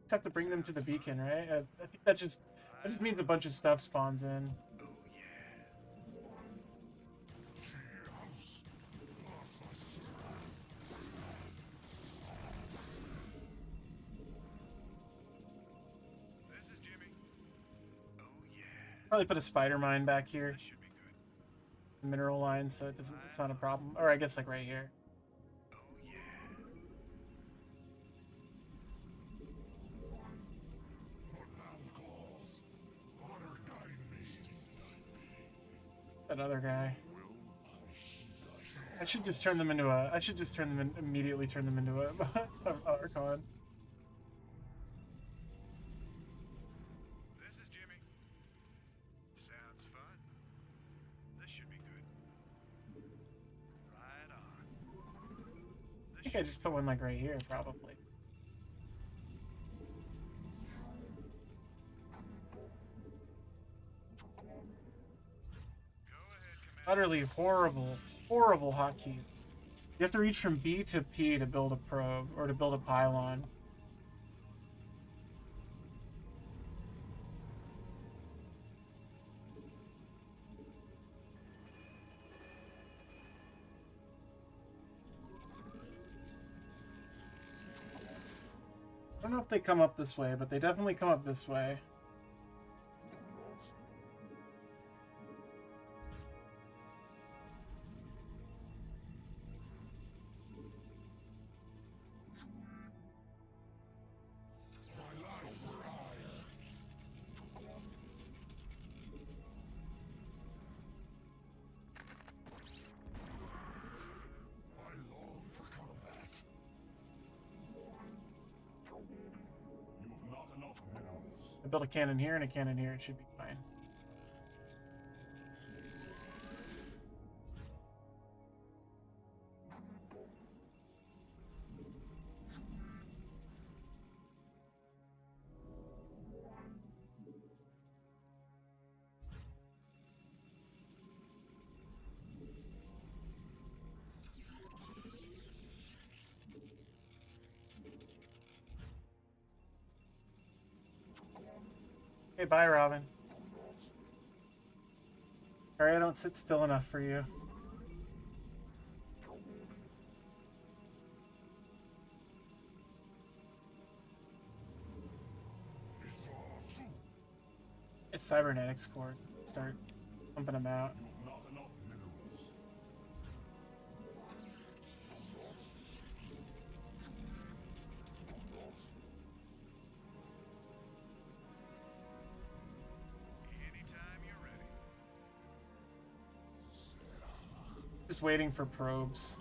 Just have to bring them to the beacon, right? I think that just means a bunch of stuff spawns in. This is Jimmy. Oh yeah. Probably put a spider mine back here. Should be good. Mineral line, so it's not a problem. Or I guess like right here. Oh yeah. That other guy. I should just turn them into a. I should just turn them in, immediately turn them into a Archon. This is Jimmy. Sounds fun. This should be good. Right on. I think I just put one like right here, probably. Utterly horrible, horrible hotkeys. You have to reach from B to P to build a probe, or to build a pylon. I don't know if they come up this way, but they definitely come up this way. I built a cannon here and a cannon here. It should be fine. Okay, bye, Robin. Sorry, I don't sit still enough for you. It's cybernetics cores. Start pumping them out. Anytime you're ready. Just waiting for probes.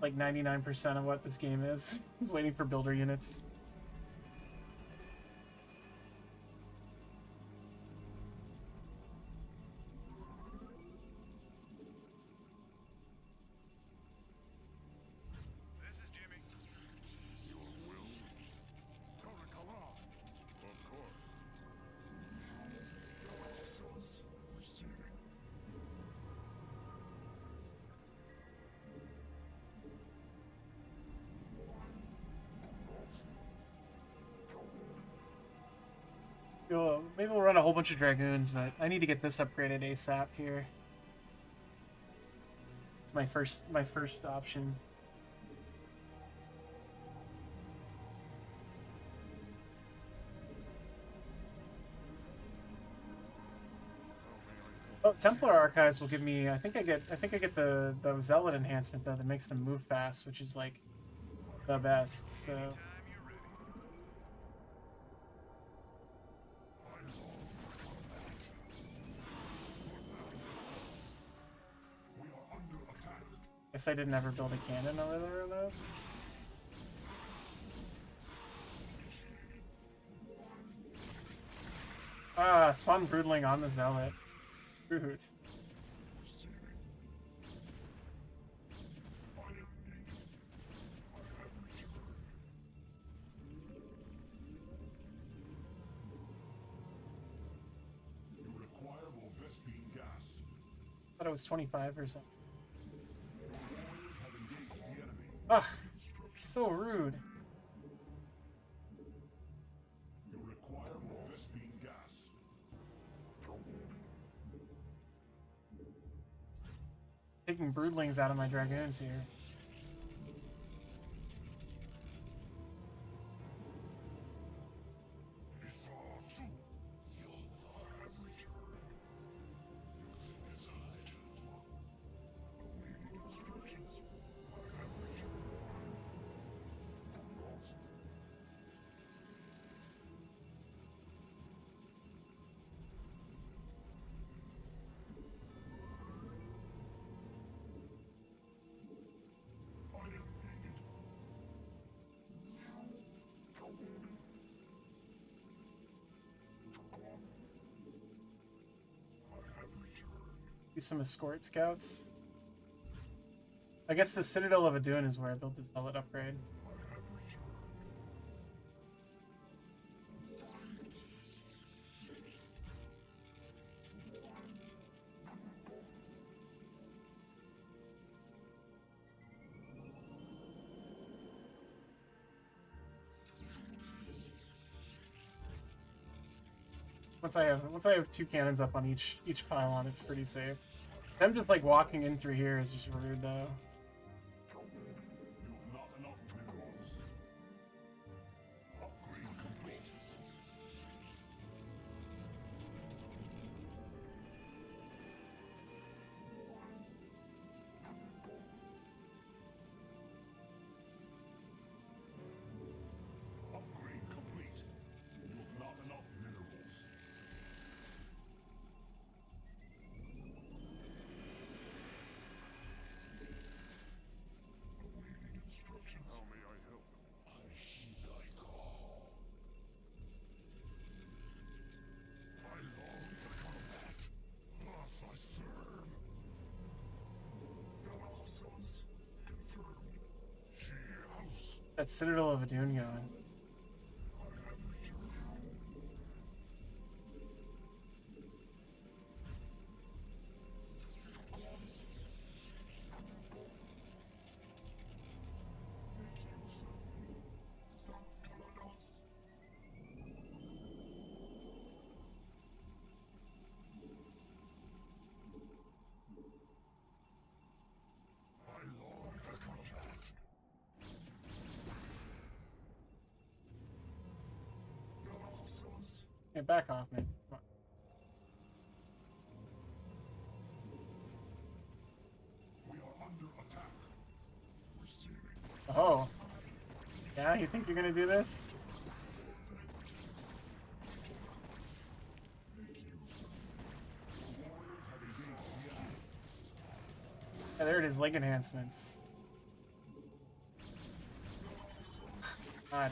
Like 99% of what this game is. Just waiting for builder units. This is Jimmy. Your will? Torakala! Of course. Maybe we'll run a whole bunch of dragoons, but I need to get this upgraded ASAP here. It's my first option. Oh, Templar Archives will give me. I think I get the Zealot enhancement though that makes them move fast, which is like the best. So. Guess I didn't ever build a cannon over there in those. Ah, spawn Broodling on the Zealot. Rude. You require more Vespene gas. I thought it was 25 or something. Warriors have engaged the enemy. Ugh, so rude. You require more Vespene gas. Taking Broodlings out of my Dragoons here. Do some escort scouts. I guess the Citadel of Adun is where I built the Zealot upgrade. Once I have two cannons up on each pylon, it's pretty safe. Them just like walking in through here is just rude though. You've not enough minerals. Upgrade complete. Upgrade complete. You've not enough minerals. How may I help? I heed thy call. I long for combat. Thus I serve. Analysis confirmed. She house. That Citadel of Adun going. I long for combat. Analysis. Hey, back off, man. Come on. We are under attack. Receiving. Oh. Yeah, you think you're gonna do this? Yeah, there it is, leg enhancements. God.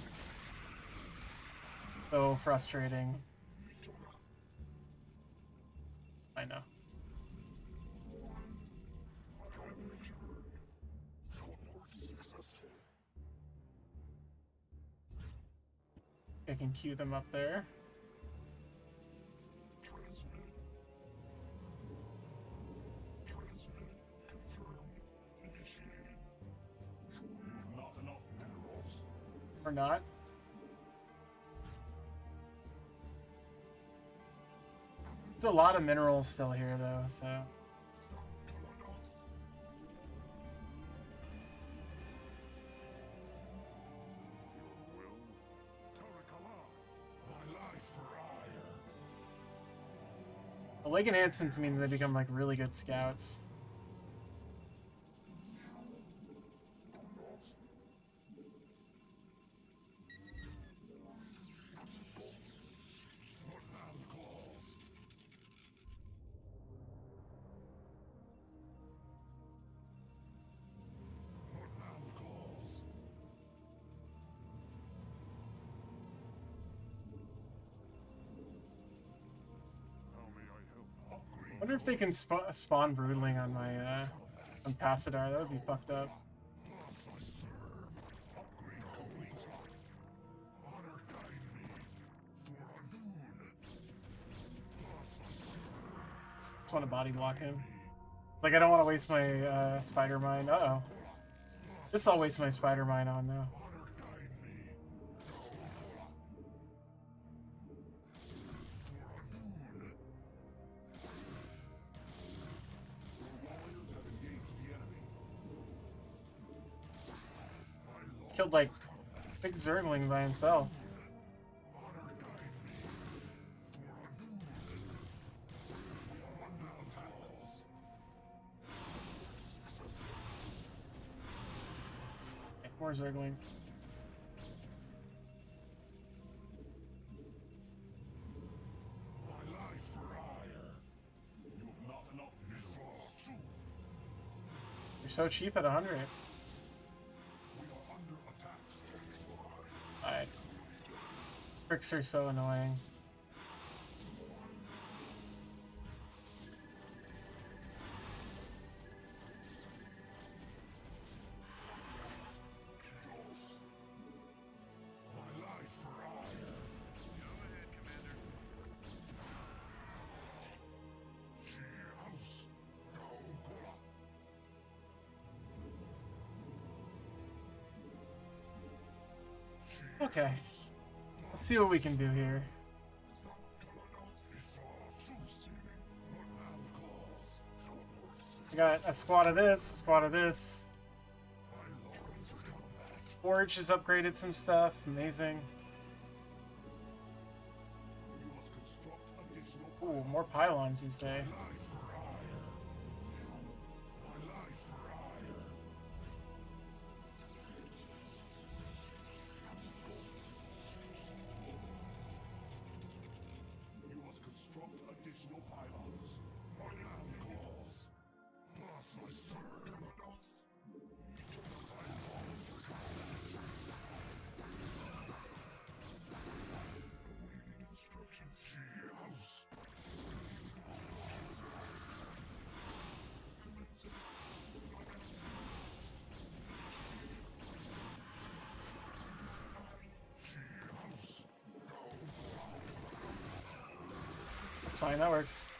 So frustrating. I know. I can queue them up there. You've not enough minerals. Or not. There's a lot of minerals still here though, so. My life for ire. The leg enhancements means they become like really good scouts. I wonder if they can spawn broodling on my on Passadar. That would be fucked up. Just want to body block him. Like I don't want to waste my spider mine. Uh oh. This I'll waste my spider mine on though. Killed like big Zergling by himself. Okay, more Zerglings. You're so cheap at 100. Alright. Tricks are so annoying. Okay. Let's see what we can do here. We got a squad of this, a squad of this. Forge has upgraded some stuff. Amazing. Ooh, more pylons, you say? Fine, that works.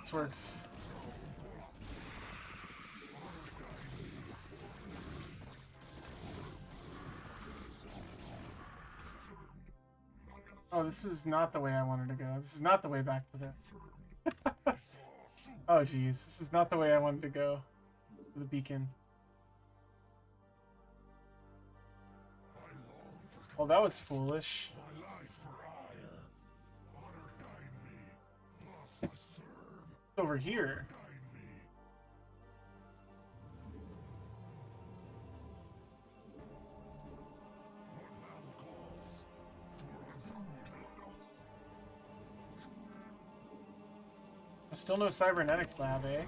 This works. Oh, this is not the way I wanted to go. This is not the way back to the... Oh, jeez. This is not the way I wanted to go. To the beacon. Well, that was foolish. Over here. Still no cybernetics lab, eh?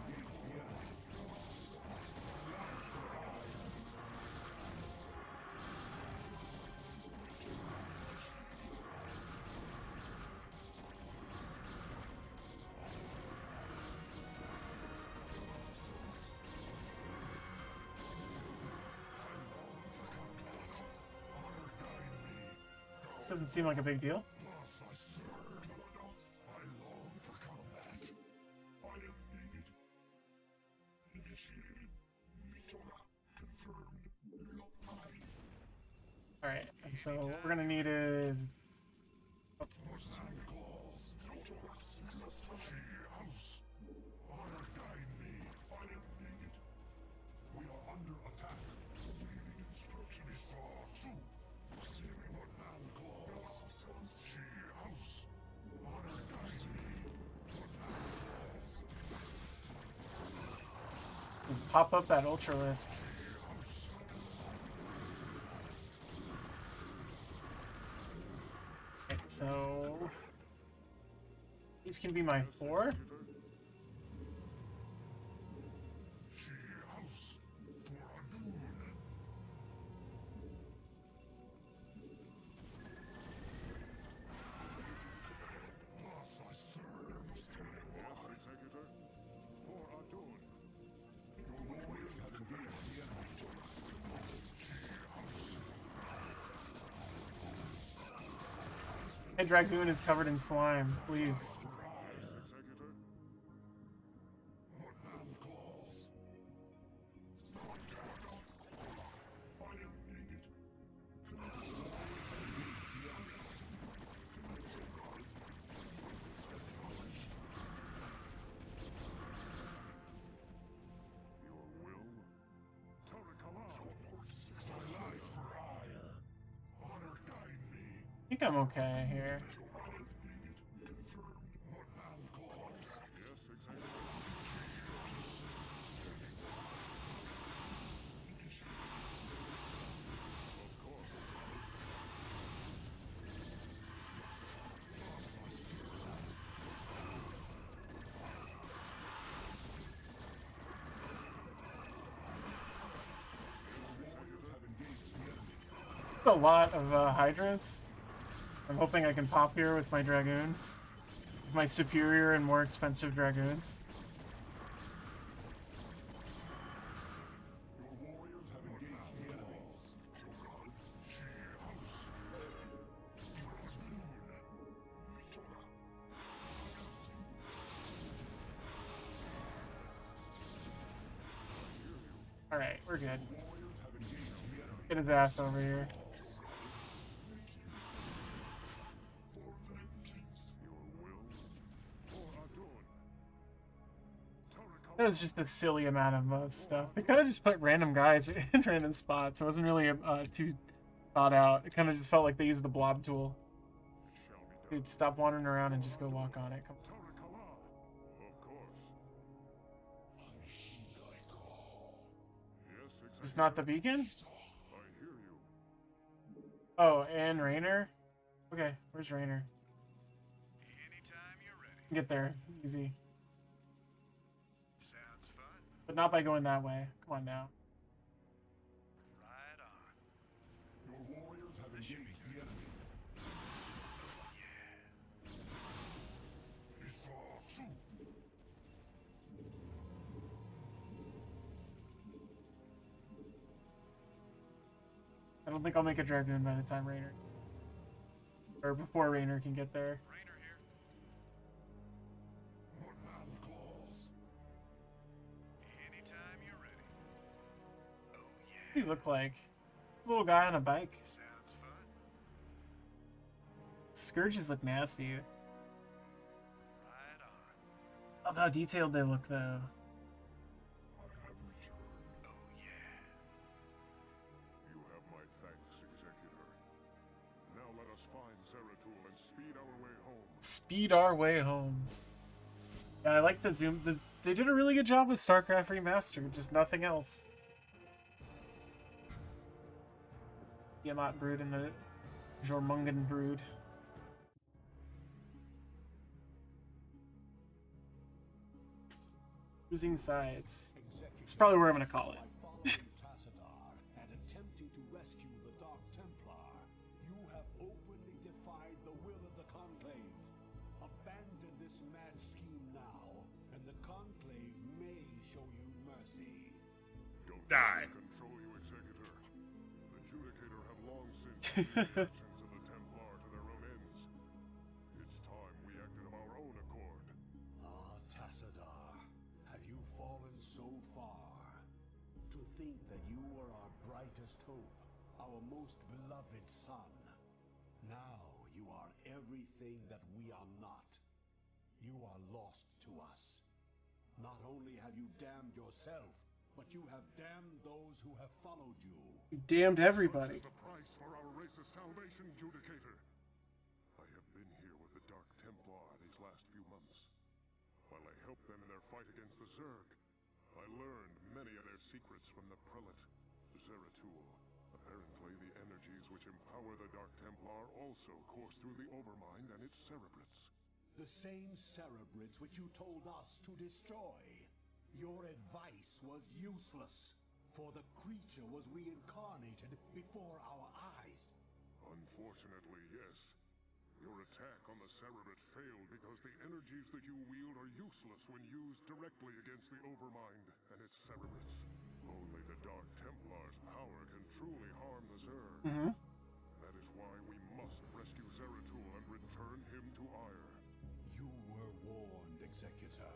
This doesn't seem like a big deal. Alright, and so what we're gonna need is... Pop up that Ultralisk. Okay, so these can be my 4. My Dragoon is covered in slime, please. I think I'm okay here. A lot of Hydras. I'm hoping I can pop here with my Dragoons. My superior and more expensive Dragoons. Alright, we're good. Get his ass over here. That was just a silly amount of stuff. They kind of just put random guys in random spots. It wasn't really too thought out. It kind of just felt like they used the blob tool. Dude, stop wandering around and just go walk on it. Come on. It's not the beacon? Oh, and Raynor? Okay, where's Raynor? Anytime you're ready. Get there. Easy. Sounds fun. But not by going that way. Come on now. Right on. Your warriors have engaged the enemy. He saw too. I don't think I'll make a Dragoon by the time Raynor... Or before Raynor can get there. Rainer here. One man calls. Anytime you're ready. Oh yeah. What do you look like? This little guy on a bike. Sounds fun. Scourges look nasty. Right on. Love how detailed they look, though. Oh yeah. You have my thanks, Executor. Now let us find Zeratul and speed our way home. Speed our way home. Yeah, I like the zoom. They did a really good job with Starcraft Remastered, just nothing else. Yamat Brood and the Jormungand Brood. Losing sides. It's probably where I'm gonna call it. By following Tassadar and attempting to rescue the Dark Templar, you have openly defied the will of the Conclave. Abandon this mad scheme now, and the Conclave may show you mercy. Don't die. Control you, Executor. The Judicator have long since used the actions of the Templar to their own ends. It's time we acted of our own accord. Ah, Tassadar, have you fallen so far? To think that you were our brightest hope, our most beloved son. Now you are everything that we are not. You are lost to us. Not only have you damned yourself, but you have damned those who have followed you. You damned everybody. Such is the price for our race's salvation, Judicator. I have been here with the Dark Templar these last few months. While I helped them in their fight against the Zerg, I learned many of their secrets from the prelate, Zeratul. Apparently, the energies which empower the Dark Templar also course through the Overmind and its cerebrates. The same cerebrates which you told us to destroy. Your advice was useless, for the creature was reincarnated before our eyes. Unfortunately, yes. Your attack on the cerebrate failed because the energies that you wield are useless when used directly against the Overmind and its cerebrates. Only the Dark Templar's power can truly harm the Zerg. That is why we must rescue Zeratul and return him to Ire. You were warned, Executor.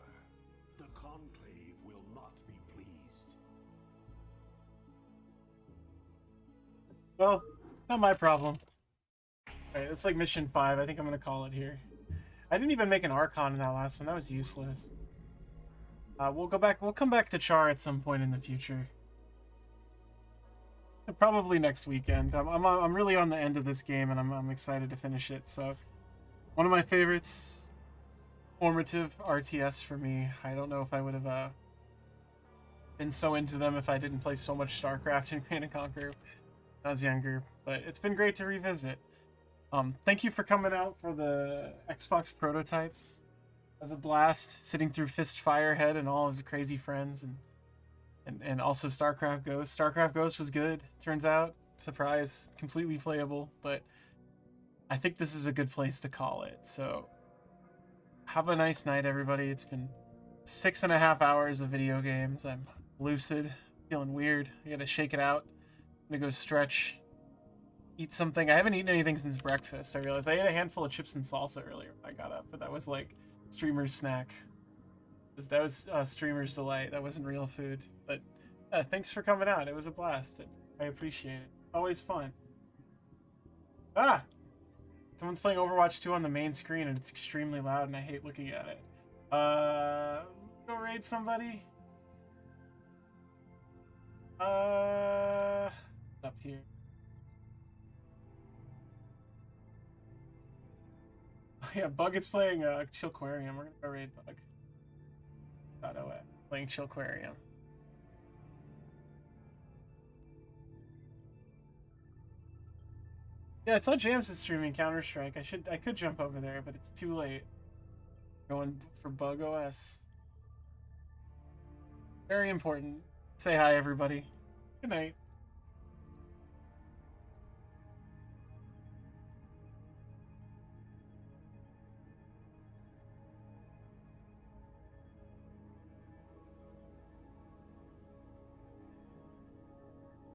The Conclave will not be pleased. Well, not my problem. Alright, it's like mission 5. I think I'm gonna call it here. I didn't even make an Archon in that last one. That was useless. We'll come back to Char at some point in the future. Probably next weekend. I'm really on the end of this game, and I'm excited to finish it. So, one of my favorites, formative RTS for me. I don't know if I would have been so into them if I didn't play so much Starcraft and Command & Conquer when I was younger. But it's been great to revisit. Thank you for coming out for the Xbox prototypes. It was a blast sitting through Fist Firehead and all his crazy friends, and also Starcraft Ghost. Starcraft Ghost was good, turns out. Surprise, completely playable, but I think this is a good place to call it. So, have a nice night, everybody. It's been 6.5 hours of video games. I'm lucid, feeling weird. I gotta shake it out. I'm gonna go stretch, eat something. I haven't eaten anything since breakfast. I realized I ate a handful of chips and salsa earlier when I got up, but that was like streamer's snack. That was streamer's delight. That wasn't real food. But thanks for coming out. It was a blast. I appreciate it. Always fun. Ah! Someone's playing Overwatch 2 on the main screen and it's extremely loud and I hate looking at it. Go raid somebody. Up here. Oh yeah, Bug is playing Chillquarium. We're gonna go raid Bug. Playing Chillquarium. Yeah, I saw Jams is streaming Counter-Strike. I could jump over there, but it's too late. Going for Bug OS. Very important. Say hi, everybody. Good night.